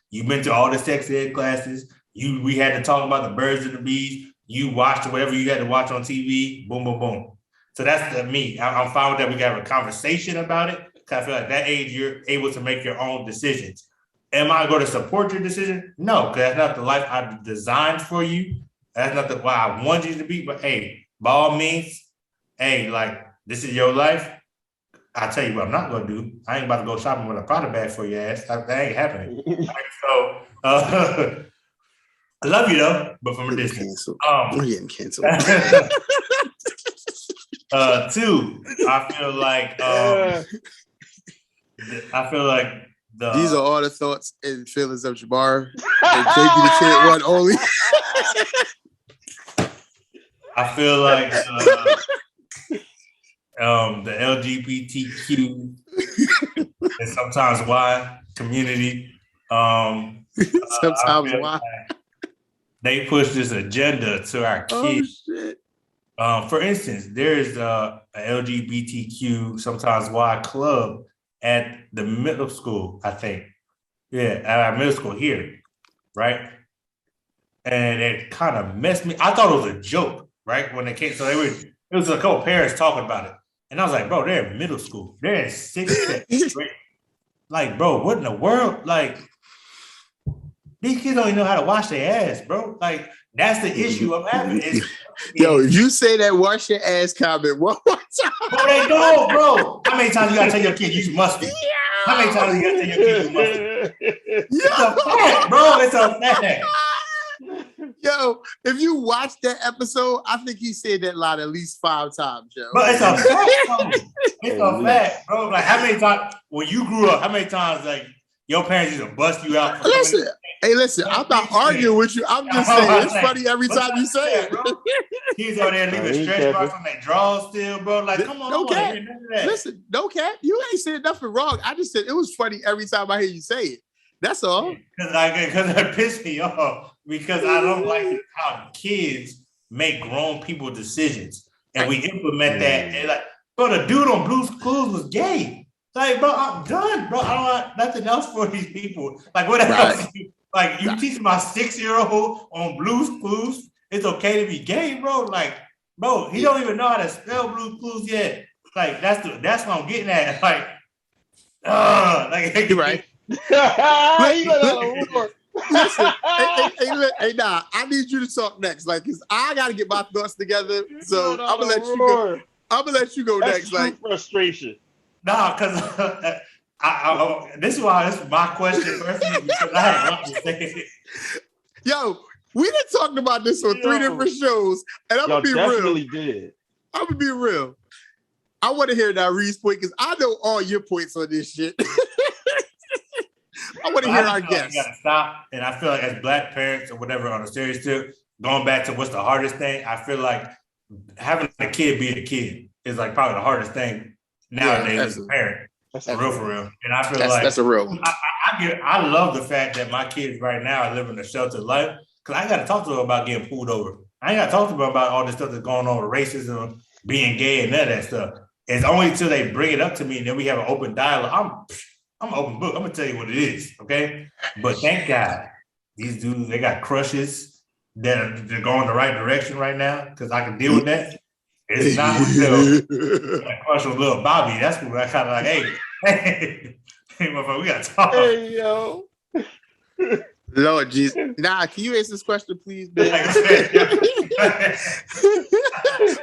You've been to all the sex ed classes. We had to talk about the birds and the bees. You watched whatever you had to watch on TV. Boom, boom, boom. So that's me. I'm fine with that. We got a conversation about it. Cause I feel like that age you're able to make your own decisions. Am I going to support your decision? No, because that's not the life I've designed for you. That's not the way I want you to be. But hey, by all means, hey, like, this is your life. I'll tell you what I'm not going to do. I ain't about to go shopping with a Prada bag for your ass. That ain't happening. So, I love you, though, but from a distance. We're getting canceled. Two, I feel like these are all the thoughts and feelings of Jabbar and JB the Kid One only. I feel like the LGBTQ and sometimes Y community. Sometimes Y. They push this agenda to our kids. Oh, shit. For instance, there's a LGBTQ sometimes Y club at the middle school, I think. Yeah, at our middle school here, right? And it kind of messed me. I thought it was a joke, right? When they came, it was a couple parents talking about it. And I was like, bro, they're in middle school. They're in sixth grade. Like, bro, what in the world? Like, these kids don't even know how to wash their ass, bro. Like, that's the issue I'm having. Yo, you say that wash your ass comment one more Bro, they don't, bro. How many times you gotta tell your kid use mustard? How many times you gotta tell your kid use mustard? It's a fact, bro. It's a fact. Yo, if you watch that episode, I think he said that line at least 5 times, yo. But it's a fact. It's a fact, bro. Like, how many times when you grew up, how many times like your parents used to bust you out? Listen, I'm not arguing with you. I'm just saying it's funny every time you say it, bro. He's over there leaving stretch marks on their drawers still, bro. Like, come on, no cap. Listen, no cap. You ain't said nothing wrong. I just said it was funny every time I hear you say it. That's all. Because it pissed me off because I don't like how kids make grown people decisions and we implement that. And like, bro, the dude on Blue's Clues was gay. Like, bro, I'm done, bro. I don't want nothing else for these people. Like, what else? Like, you teach my 6-year-old on Blue's Clues it's okay to be gay, bro. Like, bro, he don't even know how to spell Blue's Clues yet. Like, that's what I'm getting at. Like, you're right. Listen, hey, nah, I need you to talk next. Like, cause I gotta get my thoughts together. So I'm gonna let you go. I'm gonna let you go next. Like frustration. Nah, cause this is my question first because I had nothing to say. Yo, we done talked about this on 3 different shows, and I'm gonna be real. I'm gonna be real. I want to hear that Reed's point because I know all your points on this shit. I want to hear our guests. You gotta stop, and I feel like as Black parents or whatever on a serious tip, going back to what's the hardest thing, I feel like having a kid be a kid is like probably the hardest thing nowadays as a parent. That's for real. And I feel like that's a real one. I love the fact that my kids right now are living a sheltered life because I ain't got to talk to them about getting pulled over. I ain't got to talk to them about all this stuff that's going on with racism, being gay, and none of that stuff. It's only until they bring it up to me and then we have an open dialogue. I'm an open book. I'm gonna tell you what it is, okay? But thank God, these dudes they got crushes that they're going the right direction right now because I can deal with that. It's not until I crush with little Bobby. That's when I kind of like, hey, motherfucker, we gotta talk. Hey, yo. Lord Jesus. Nah, can you answer this question, please, man?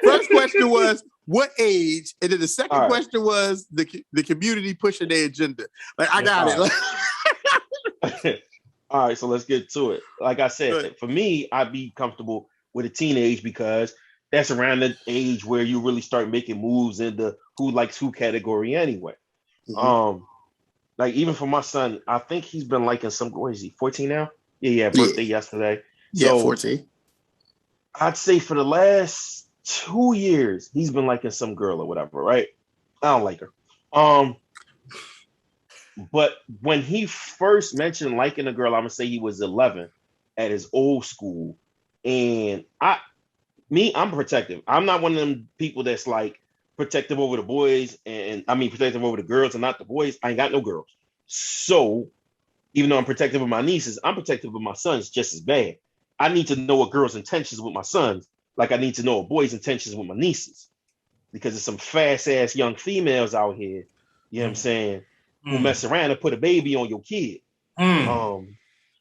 First question was what age? And then the second question was the community pushing their agenda. Like, I got it. All right, so let's get to it. Like I said, for me, I'd be comfortable with a teenage because that's around the age where you really start making moves into who likes who category anyway. Mm-hmm. Like even for my son, I think he's been liking some. What is he? 14 now? Yeah, birthday yesterday. Yeah, so 14. I'd say for the last 2 years, he's been liking some girl or whatever, right? I don't like her. But when he first mentioned liking a girl, I'm gonna say he was 11 at his old school, and I'm protective. I'm not one of them people that's like protective over the boys, and I mean protective over the girls and not the boys. I ain't got no girls. So even though I'm protective of my nieces, I'm protective of my sons just as bad. I need to know a girl's intentions with my sons, like I need to know a boy's intentions with my nieces. Because there's some fast-ass young females out here, you know what I'm saying, who mess around and put a baby on your kid.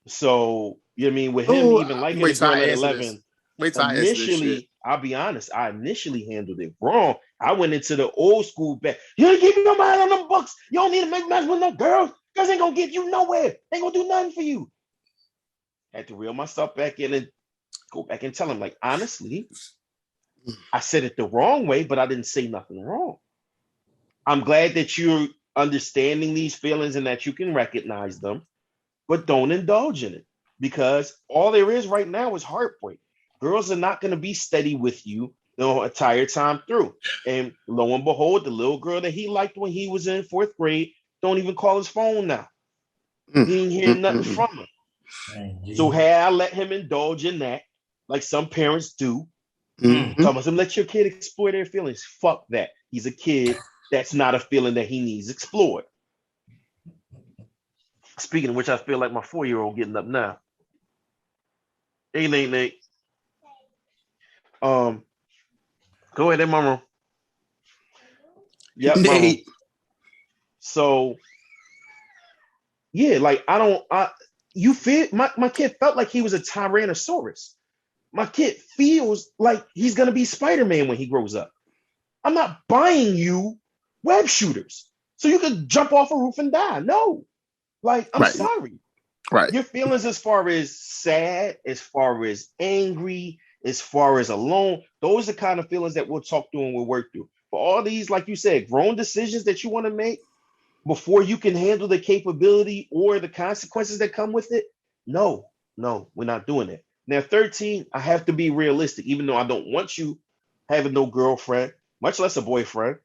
So, you know what I mean? With him even liking a girl at 11, initially, I'll be honest, I initially handled it wrong. I went into the old school back. You ain't keeping your mind on them books. You don't need to make mess with no girls. Girls ain't gonna get you nowhere. They ain't gonna do nothing for you. I had to reel myself back in and go back and tell him, like, honestly, I said it the wrong way, but I didn't say nothing wrong. I'm glad that you're understanding these feelings and that you can recognize them, but don't indulge in it because all there is right now is heartbreak. Girls are not going to be steady with you the entire time through. And lo and behold, the little girl that he liked when he was in 4th grade don't even call his phone now. He ain't hearing nothing from her. So had I let him indulge in that, like some parents do, let your kid explore their feelings. Fuck that. He's a kid. That's not a feeling that he needs explored. Speaking of which, I feel like my 4-year-old getting up now. Hey, Nate. Go ahead in my room. Yep, Nate. So, yeah, like you feel my kid felt like he was a Tyrannosaurus. My kid feels like he's gonna be Spider-Man when he grows up. I'm not buying you web shooters so you could jump off a roof and die. No, like, I'm sorry. Right. Your feelings as far as sad, as far as angry, as far as alone, those are the kind of feelings that we'll talk through and we'll work through. For all these, like you said, grown decisions that you want to make before you can handle the capability or the consequences that come with it, no, we're not doing it. Now, 13, I have to be realistic, even though I don't want you having no girlfriend, much less a boyfriend.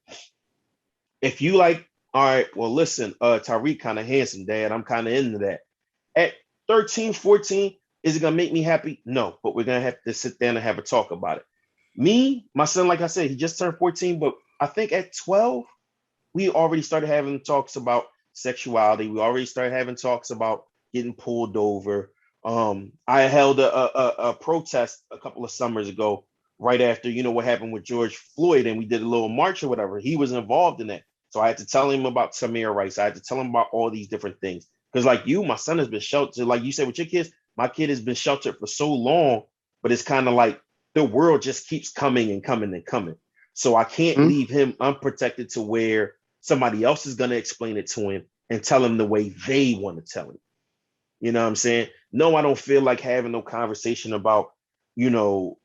If you like, all right, well, listen, Tariq kind of handsome, Dad. I'm kind of into that. At 13, 14, is it going to make me happy? No, but we're going to have to sit down and have a talk about it. Me, my son, like I said, he just turned 14, but I think at 12, we already started having talks about sexuality. We already started having talks about getting pulled over. I held a protest a couple of summers ago, right after, what happened with George Floyd, and we did a little march or whatever. He was involved in that. So I had to tell him about Tamir Rice. I had to tell him about all these different things. Because like you, my son has been sheltered. Like you said with your kids, my kid has been sheltered for so long, but it's kind of like the world just keeps coming and coming and coming. So I can't leave him unprotected to where somebody else is going to explain it to him and tell him the way they want to tell him. You know what I'm saying? No, I don't feel like having no conversation about, or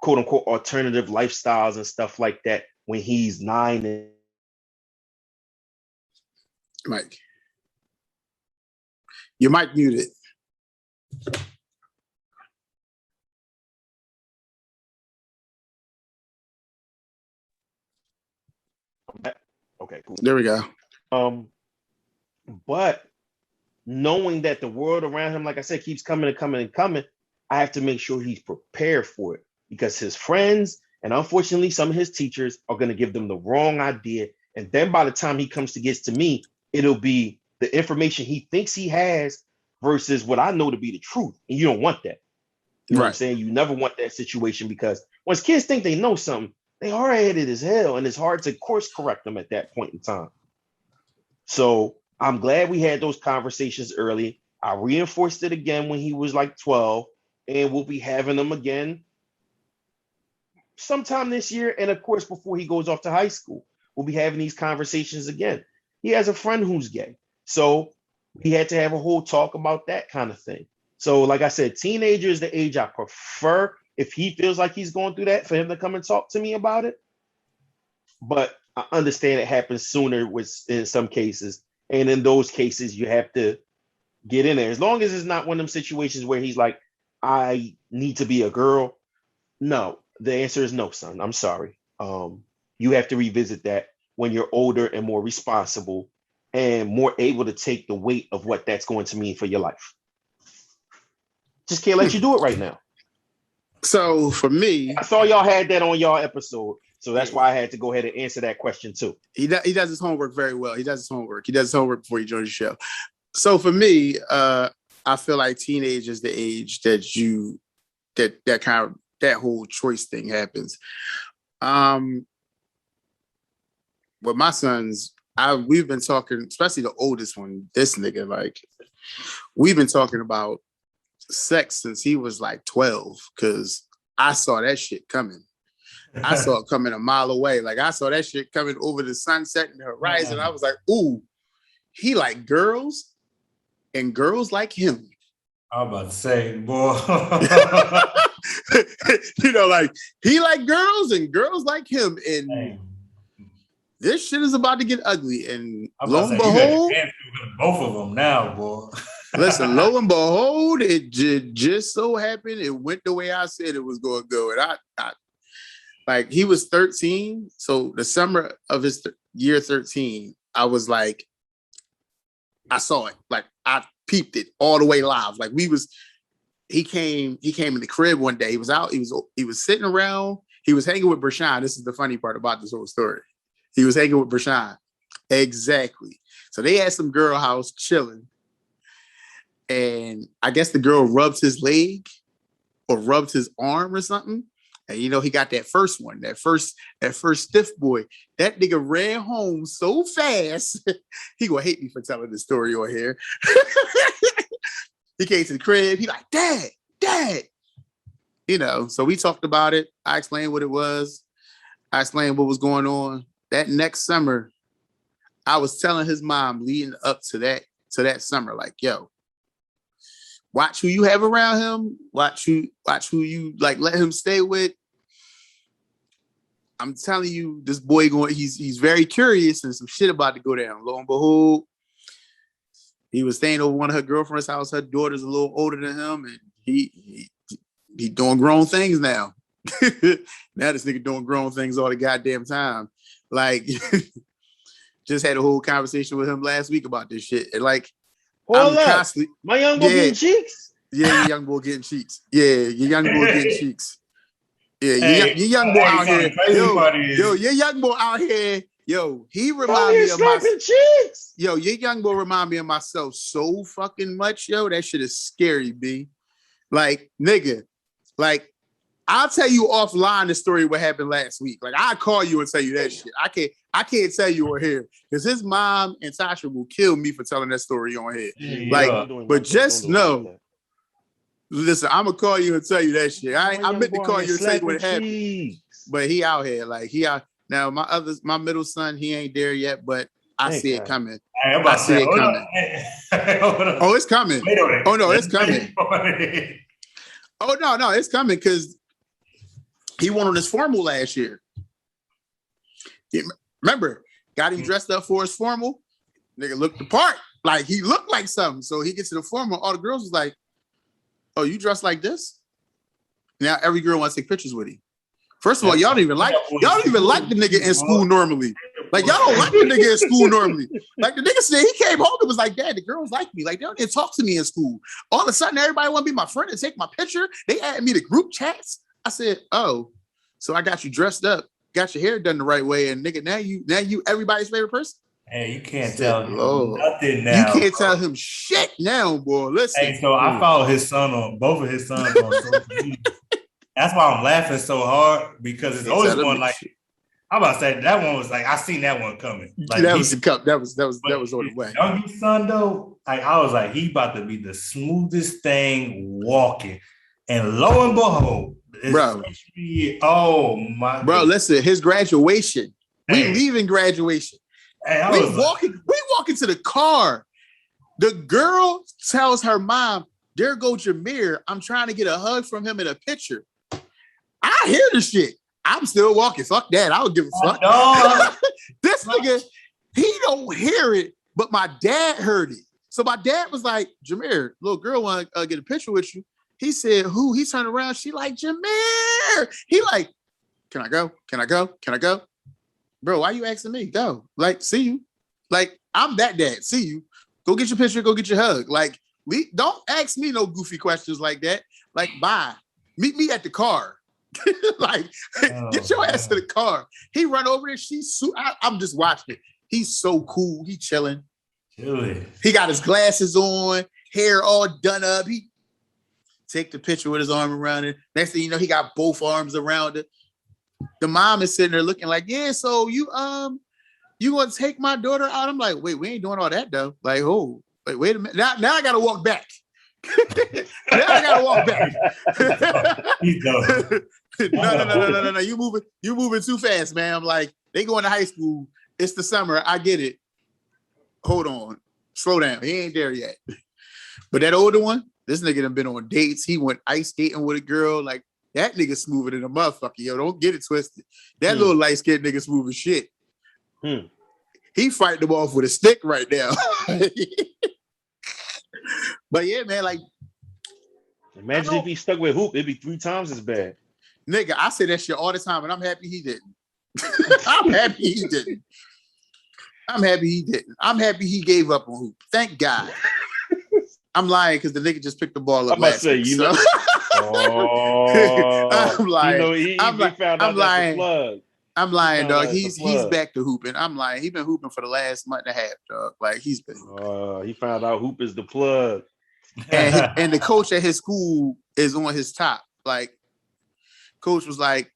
quote unquote alternative lifestyles and stuff like that when he's 9 and Mike. You might mute it. Okay, cool. There we go. But knowing that the world around him, like I said, keeps coming and coming and coming, I have to make sure he's prepared for it, because his friends and unfortunately some of his teachers are going to give them the wrong idea. And then by the time he comes to get to me, it'll be the information he thinks he has versus what I know to be the truth. And you don't want that. You know what I'm saying? You never want that situation, because once kids think they know something, they hard-headed as hell, and it's hard to course correct them at that point in time. So I'm glad we had those conversations early. I reinforced it again when he was like 12, and we'll be having them again sometime this year. And of course, before he goes off to high school, we'll be having these conversations again. He has a friend who's gay, so we had to have a whole talk about that kind of thing. So like I said, teenager is the age I prefer. If he feels like he's going through that, for him to come and talk to me about it. But I understand it happens sooner in some cases. And in those cases, you have to get in there. As long as it's not one of them situations where he's like, I need to be a girl. No, the answer is no, son. I'm sorry. You have to revisit that when you're older and more responsible and more able to take the weight of what that's going to mean for your life. Just can't let you do it right now. So for me, I saw y'all had that on y'all episode, so that's why I had to go ahead and answer that question too. He does his homework very well. He does his homework before he joins the show. So for me, I feel like teenage is the age that that whole choice thing happens. With my sons, we've been talking, especially the oldest one, this nigga, like we've been talking about sex since he was like 12, because I saw that shit coming. I saw it coming a mile away. Like I saw that shit coming over the sunset and the horizon. I was like, ooh, he like girls and girls like him. I'm about to say, boy. Like he like girls and girls like him. And this shit is about to get ugly. And lo and behold, both of them now, boy. Listen, lo and behold, it just so happened it went the way I said it was going to go. And I like, he was 13. So the summer of his year 13, I was like, I saw it. Like I peeped it all the way live. Like he came in the crib one day. He was out. He was sitting around. He was hanging with Brashan. This is the funny part about this whole story. He was hanging with Brashan. Exactly. So they had some girl house chilling. And I guess the girl rubbed his leg or rubbed his arm or something. And he got that first one, that first stiff boy. That nigga ran home so fast. He gonna hate me for telling this story on here. He came to the crib. He like, Dad. So we talked about it. I explained what it was. I explained what was going on. That next summer, I was telling his mom leading up to that summer, like, yo, watch who you have around him. Watch who you like let him stay with. I'm telling you, this boy he's very curious and some shit about to go down. Lo and behold, he was staying over one of her girlfriend's house. Her daughter's a little older than him, and he doing grown things now. Now this nigga doing grown things all the goddamn time. Like, just had a whole conversation with him last week about this shit. And like, hold up, my young boy getting cheeks. Yeah, your young boy getting cheeks. Yeah, your young boy getting cheeks. Yeah, your young boy out here. Yo, your young boy out here. Yo, he remind me of myself. Yo, your young boy remind me of myself so fucking much. Yo, that shit is scary, B. Like, nigga, like, I'll tell you offline the story what happened last week. Like, I'll call you and tell you that shit. I can't tell you on here because his mom and Tasha will kill me for telling that story on here. Yeah. Like, but just know. Listen, I'm gonna call you and tell you that shit. I meant to call you and say what happened. But he out here, like he out now. My middle son, he ain't there yet, but I see it coming. I see it coming. Oh, it's coming. Oh no, it's coming. Oh no, it's coming because he won on his formal last year. Remember, got him dressed up for his formal. Nigga looked the part, like he looked like something. So he gets to the formal. All the girls was like, "Oh, you dressed like this?" Now every girl wants to take pictures with him. First of all, y'all don't even like the nigga in school normally. Like y'all don't like the nigga in school normally. Like the nigga said he came home and was like, "Dad, the girls like me. Like they don't talk to me in school. All of a sudden, everybody want to be my friend and take my picture. They add me to group chats." I said, "Oh, so I got you dressed up, got your hair done the right way, and nigga, now you everybody's favorite person." Hey, you can't tell him nothing now. You can't tell him shit now, boy. Listen. Hey, so I follow his son on both of his sons on social media. That's why I'm laughing so hard because it's always one like I'm about to say that one was like I seen that one coming. Like that was the cup. That was on the way. Youngest son though, like I was like he about to be the smoothest thing walking, and lo and behold, bro. Oh my, bro. Listen, his graduation. We leaving graduation. Hey, we walking to the car. The girl tells her mom, "There go Jameer. I'm trying to get a hug from him in a picture." I hear the shit. I'm still walking. Fuck that. I don't give a fuck. This nigga, he don't hear it, but my dad heard it. So my dad was like, "Jameer, little girl want to get a picture with you." He said, "Who?" He turned around. She like, "Jameer." He like, "Can I go? Can I go? Can I go?" Bro, why you asking me? Go. Like, see you. Like, I'm that dad. See you. Go get your picture. Go get your hug. Like, don't ask me no goofy questions like that. Like, bye. Meet me at the car. Like, get your ass to the car. He run over there. I'm just watching it. He's so cool. He chilling. He got his glasses on, hair all done up. He take the picture with his arm around it. Next thing you know, he got both arms around it. The mom is sitting there looking like, "Yeah, so you want to take my daughter out?" I'm like, "Wait, we ain't doing all that though." Like, oh, wait a minute. Now I gotta walk back. Now I gotta walk back. No. You moving too fast, man. I'm like, they going to high school. It's the summer. I get it. Hold on. Slow down. He ain't there yet. But that older one, this nigga done been on dates. He went ice skating with a girl. Like, that nigga smoother than a motherfucker. Yo, don't get it twisted. That little light-skinned nigga smooth as shit. He fighting them off with a stick right now. But yeah, man, like, imagine if he stuck with Hoop, it'd be 3 times as bad. Nigga, I say that shit all the time, and I'm happy he didn't. I'm happy he didn't. I'm happy he gave up on Hoop. Thank God. I'm lying because the nigga just picked the ball up. I'm last week, you know. I'm lying. I'm lying. I'm lying, dog. He's back to hooping. I'm lying. He's been hooping for the last month and a half, dog. Like he's been. He found out Hoop is the plug. And the coach at his school is on his top. Like, coach was like,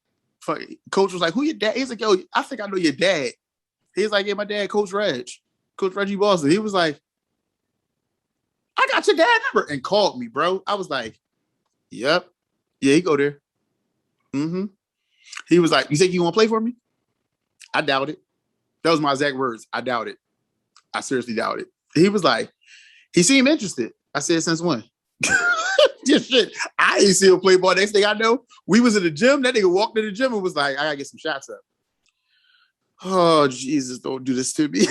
"Who your dad?" He's like, "Yo, I think I know your dad." He's like, "Yeah, my dad, Coach Reggie Boston." He was like, "I got your dad number," and called me, bro. I was like, "Yep, yeah, he go there." He was like, "You think you want to play for me?" I doubt it. That was my exact words. I doubt it. I seriously doubt it. He was like, he seemed interested. I said, since when? Just shit. I ain't see him play ball. Next thing I know, we was in the gym. That nigga walked in the gym and was like, I gotta get some shots up. Oh, Jesus, don't do this to me.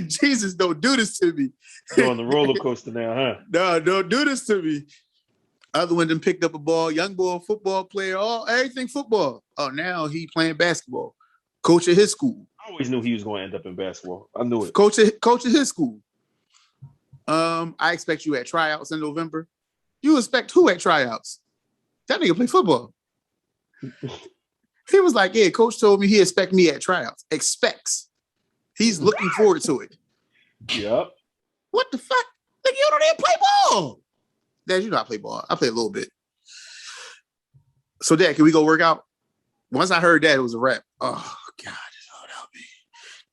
Jesus, don't do this to me. You're on the roller coaster now, huh? No, don't do this to me. Other one then picked up a ball, young boy, football player, everything football. Oh, now he playing basketball. Coach at his school. I always knew he was going to end up in basketball. I knew it. Coach at his school. I expect you at tryouts in November. You expect who at tryouts? That nigga play football. He was like, yeah, coach told me he expect me at tryouts. Expects. He's looking forward to it. Yep. What the fuck? Nigga, you don't even play ball. Dad, you know I play ball. I play a little bit. So, Dad, can we go work out? Once I heard that, it was a wrap. Oh, God. Oh, help me.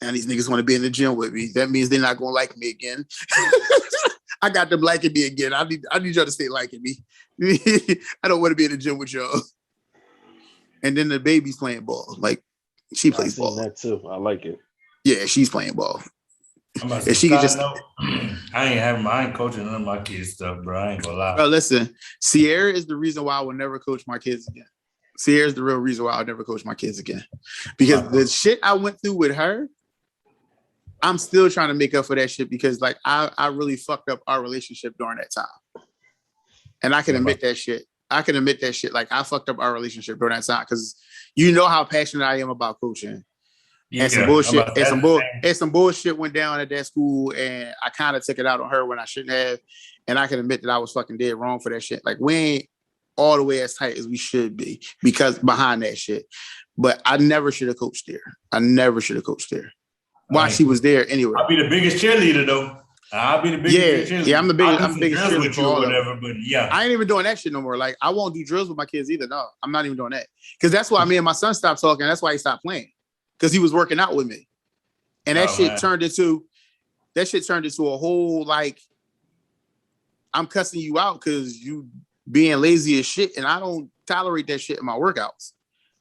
Now these niggas want to be in the gym with me. That means they're not going to like me again. I got them liking me again. I need y'all to stay liking me. I don't want to be in the gym with y'all. And then the baby's playing ball. Like, she plays ball. That too. I like it. Yeah, she's playing ball. And she can just. I ain't coaching none of my kids stuff, bro. I ain't gonna lie. Bro, listen, Sierra is the reason why I will never coach my kids again. Sierra's the real reason why I'll never coach my kids again. Because the shit I went through with her, I'm still trying to make up for that shit because like I really fucked up our relationship during that time. And I can admit that shit. Like I fucked up our relationship during that time because you know how passionate I am about coaching. Yeah, and some bullshit went down at that school, and I kind of took it out on her when I shouldn't have. And I can admit that I was fucking dead wrong for that shit. Like we ain't all the way as tight as we should be because behind that shit. But I never should have coached there. While she was there anyway. I'll be the biggest cheerleader though. I'll be the biggest cheerleader. Yeah, I'm the biggest cheerleader with you or whatever. But yeah, I ain't even doing that shit no more. Like I won't do drills with my kids either. No, I'm not even doing that because that's why me and my son stopped talking. That's why he stopped playing. Because he was working out with me. And that shit turned into a whole like I'm cussing you out because you being lazy as shit. And I don't tolerate that shit in my workouts.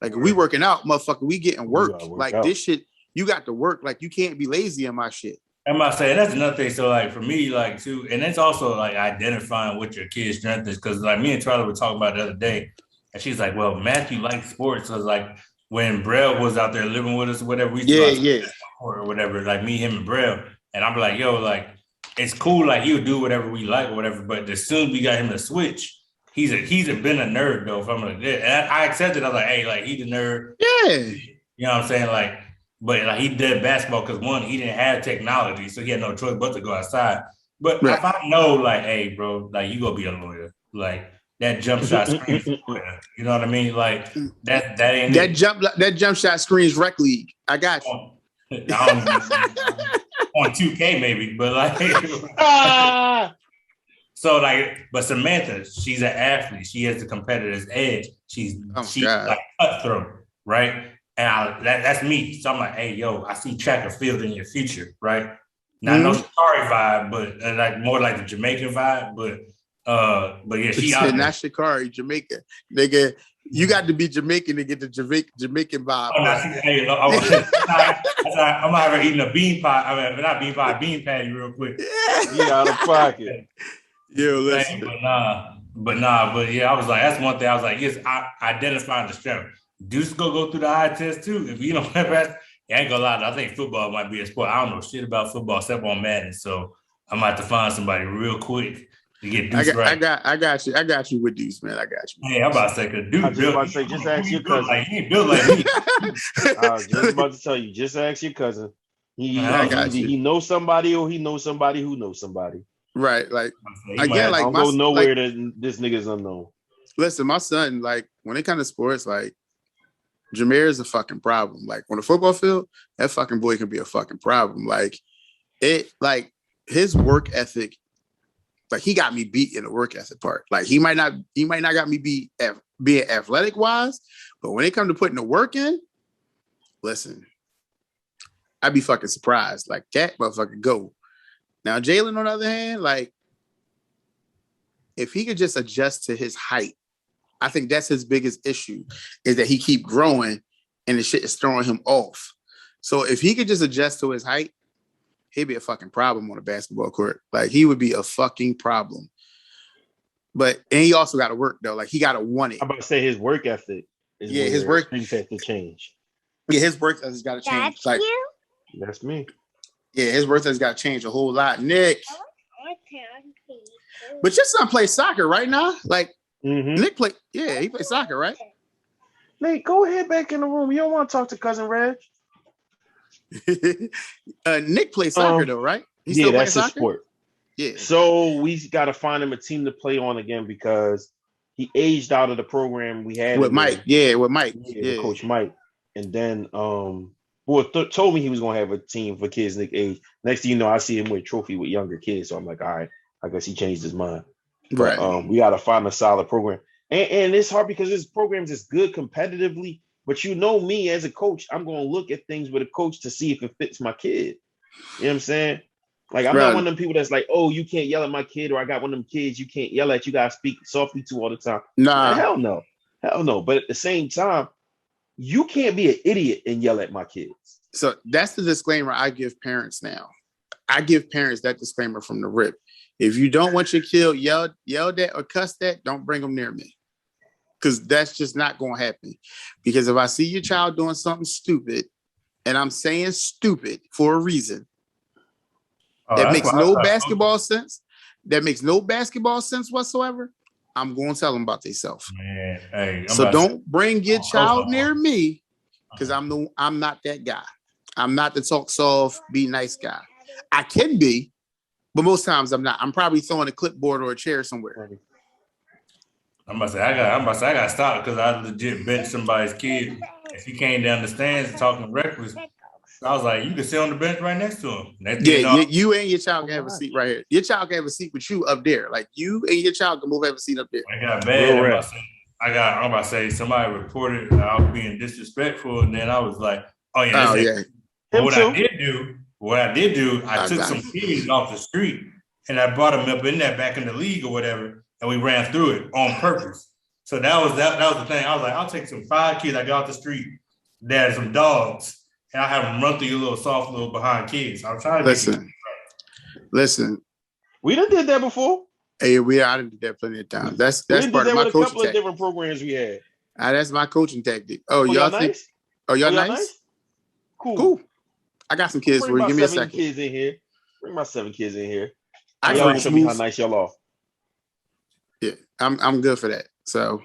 Like we working out, motherfucker, we getting work. Like out. This shit, you got to work. Like you can't be lazy in my shit. I'm about to say that's another thing. So like for me, like too, and it's also like identifying what your kid's strength is. Cause like me and Charlie were talking about it the other day. And she's like, well, Matthew likes sports. So it's like when Brell was out there living with us or whatever, we or whatever, like me, him, and Brell. And I'm like, yo, like, it's cool, like he'll do whatever we like or whatever. But as soon as we got him to switch, he's been a nerd though. If I'm like that. And I accepted, I was like, hey, like he the nerd. Yeah. You know what I'm saying? Like, but like he did basketball because one, he didn't have technology, so he had no choice but to go outside. But if I know, like, hey, bro, like you gonna be a lawyer, like that jump shot screens, you know what I mean? Like that ain't that jump shot screens rec league. I got you. On 2K maybe, but like so like, but Samantha, she's an athlete. She has the competitor's edge. She's like cutthroat, right? And that's me. So I'm like, hey, yo, I see track and field in your future, right? Now no Shikari vibe, but like more like the Jamaican vibe, but yeah, she out not Shikari, Jamaica. Nigga, you got to be Jamaican to get the Jamaican vibe. Oh, hey, I'm gonna have her eating a bean pie. I mean, not bean pie, bean patty real quick. Yeah, out of pocket. Yo, listen. But yeah, I was like, that's one thing. I was like, yes, I identifying the strength. Deuce go through the eye test too. If you don't have that, I ain't gonna lie. I think football might be a sport. I don't know shit about football except on Madden. So I'm gonna have to find somebody real quick to get Deuce right. I got you with Deuce, man. I got you. Hey, I'm about to say, because Deuce just ask your cousin. Like, he ain't built like me. I was just about to tell you, just ask your cousin. He knows somebody or he knows somebody who knows somebody. Right. Like, again, like, I don't go nowhere that this nigga's unknown. Listen, my son, like, when it comes to sports, like, Jameer is a fucking problem. Like, on the football field, that fucking boy can be a fucking problem. Like, his work ethic, like, he got me beat in the work ethic part. Like, he might not got me beat at being athletic wise, but when it comes to putting the work in, listen, I'd be fucking surprised. Like, that motherfucker go. Now, Jalen, on the other hand, like, if he could just adjust to his height, I think that's his biggest issue, is that he keep growing and the shit is throwing him off. So if he could just adjust to his height, he'd be a fucking problem on a basketball court. Like, he would be a fucking problem. But and he also got to work though. Like, he got to want it. I'm about to say his work ethic. His work things have to change. Yeah, his work ethic got to change. That's like, you? That's me. Yeah, his work ethic got to change a whole lot. Nick, but your son plays soccer right now. Like, Nick play. Yeah, he plays soccer, right? Nate, go ahead back in the room. You don't want to talk to cousin Reg. Nick plays soccer though, right? He's still that's his sport. Yeah. So we got to find him a team to play on again because he aged out of the program we had with Mike. With Mike. With Coach Mike. And then told me he was gonna have a team for kids Nick age. Next thing you know, I see him with a trophy with younger kids. So I'm like, all right, I guess he changed his mind. Right. But we got to find a solid program. And it's hard because this program is good competitively. But you know me as a coach, I'm going to look at things with a coach to see if it fits my kid. You know what I'm saying? Like, I'm not one of them people that's like, oh, you can't yell at my kid, or I got one of them kids you can't yell at. You got to speak softly to all the time. Nah. Hell no. Hell no. But at the same time, you can't be an idiot and yell at my kids. So that's the disclaimer I give parents now. I give parents that disclaimer from the rip. If you don't want your kid yelled at or cussed at, don't bring them near me. Because that's just not going to happen. Because if I see your child doing something stupid, and I'm saying stupid for a reason, that makes no basketball sense. That makes no basketball sense whatsoever. I'm going to tell them about themselves. So don't bring your child near me, because I'm not that guy. I'm not the talk soft, be nice guy. I can be, but most times I'm not. I'm probably throwing a clipboard or a chair somewhere. I'm about to say I gotta stop because I legit bent somebody's kid. If he came down the stands talking reckless, I was like, you can sit on the bench right next to him. You and your child can have a seat right here. Your child can have a seat with you up there. Like, you and your child can both have a seat up there. I got bad. I'm about to say somebody reported I was being disrespectful, and then I was like, oh yeah. But what I did do, I took some kids off the street and I brought them up in there back in the league or whatever, and we ran through it on purpose. So that was the thing. I was like, I'll take some 5 kids I got off the street that are some dogs, and I have them run through your little soft little behind kids. I'm trying to listen. We done did that before. Hey, I done did that plenty of times. That's part of my coaching tactic. A couple of different programs we had. That's my coaching tactic. Oh, y'all think? Nice? Oh, y'all nice? Cool. I got some kids for you. Give me a second. Kids in here. Bring my 7 kids in here. Y'all show me how nice y'all are. Yeah, I'm good for that. So,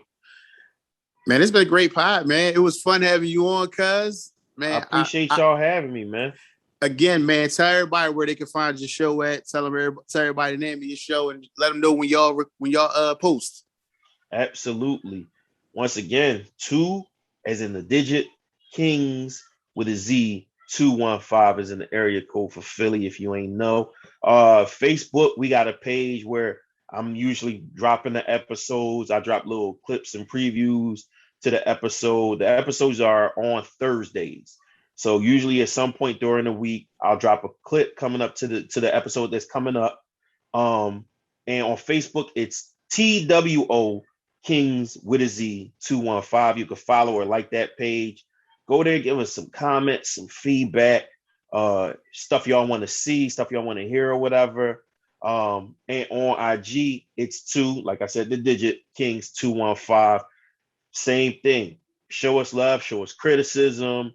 man, it's been a great pod, man. It was fun having you on, cuz. Man, I appreciate y'all having me, man. Again, man, tell everybody where they can find your show at. Tell everybody the name of your show and let them know when y'all post. Absolutely. Once again, 2 as in the digit, Kings with a Z, 215 is in the area code for Philly, if you ain't know. Facebook, we got a page where I'm usually dropping the episodes. I drop little clips and previews to the episode. The episodes are on Thursdays. So usually at some point during the week, I'll drop a clip coming up to the episode that's coming up. And on Facebook, it's TWO Kings with a Z 215. You can follow or like that page. Go there, give us some comments, some feedback, stuff y'all want to see, stuff y'all want to hear or whatever. And on IG, it's 2, like I said, the digit Kings 215. Same thing. Show us love, show us criticism,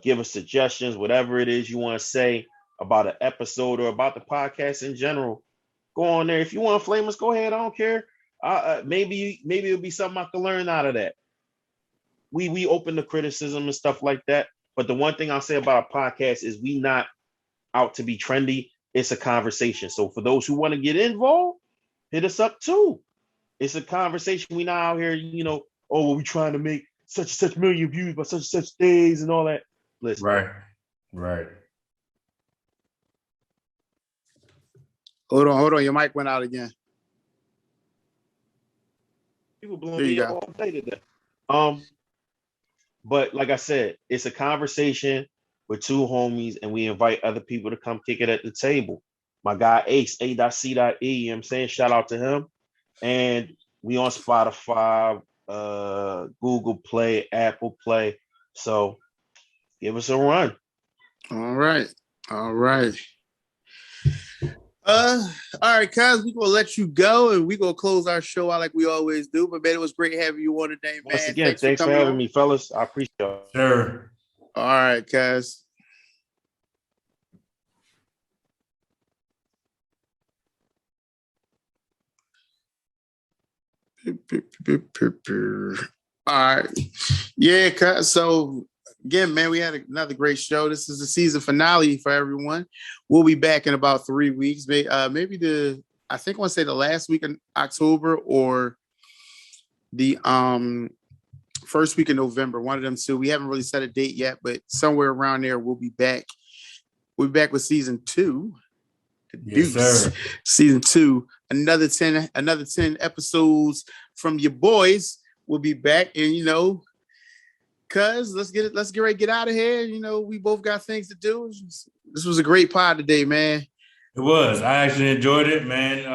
give us suggestions, whatever it is you want to say about an episode or about the podcast in general. Go on there. If you want to flame us, go ahead. I don't care. Maybe it'll be something I can learn out of that. We open to criticism and stuff like that. But the one thing I'll say about a podcast is we not out to be trendy. It's a conversation. So for those who want to get involved, hit us up too. It's a conversation. We not out here, we trying to make such and such million views by such and such days and all that. Listen. Right. Hold on. Your mic went out again. People blowing me up all day today. But like I said, it's a conversation with 2 homies, and we invite other people to come kick it at the table. My guy Ace, A.C.E, you know what I'm saying? Shout out to him. And we on Spotify, Google Play, Apple Play, So give us a run. All right. All right, cuz we gonna let you go and we gonna close our show out like we always do. But man, it was great having you on today, man. Once again, thanks for having me, fellas. I appreciate it. Sure. All right, cuz. All right. Yeah, cuz. So again, man, we had another great show. This is the season finale for everyone. We'll be back in about 3 weeks. Maybe I think I want to say the last week in October or the first week in November. One of them two. We haven't really set a date yet, but somewhere around there we'll be back. We'll be back with season 2. Yes, sir. Season 2. Another 10 episodes from your boys. We'll be back, and cuz let's get ready to get out of here. We both got things to do. This was a great pod today, man. It was. I actually enjoyed it, man.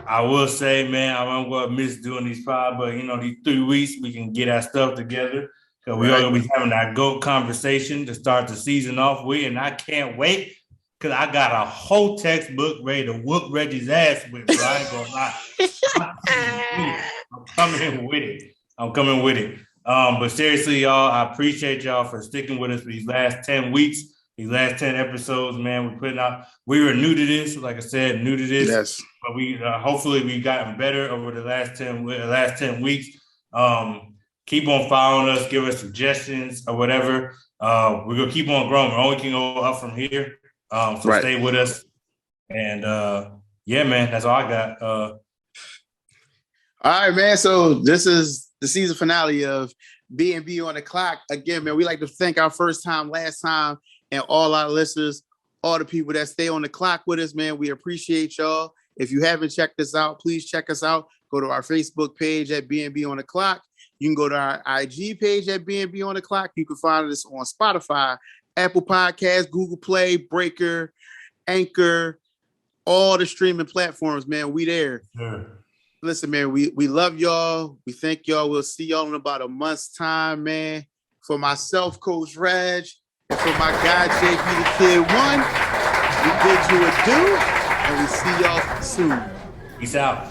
I will say, man, I'm gonna miss doing these pods, but these 3 weeks we can get our stuff together because we are gonna be having our GOAT conversation to start the season off with, and I can't wait because I got a whole textbook ready to whoop Reggie's ass with. So I ain't gonna lie. I'm coming with it. But seriously, y'all, I appreciate y'all for sticking with us for these last 10 weeks, these last 10 episodes, man. We're putting out. We were new to this, like I said, Yes. But we hopefully we've gotten better over the last 10 weeks. Keep on following us, give us suggestions or whatever. We're gonna keep on growing. We only can go up from here. So stay with us. And yeah, man, that's all I got. All right, man. So this is the season finale of B&B on the Clock. Again, man, we like to thank our first time, last time, and all our listeners, all the people that stay on the clock with us, man. We appreciate y'all. If you haven't checked us out, please check us out. Go to our Facebook page at B&B on the Clock. You can go to our IG page at B&B on the Clock. You can find us on Spotify, Apple Podcasts, Google Play, Breaker, Anchor, all the streaming platforms, man. We there. Sure. Listen, man, we love y'all. We thank y'all. We'll see y'all in about a month's time, man. For myself, Coach Reg, and for my guy, JP the Kid 1, we bid you adieu, and we see y'all soon. Peace out.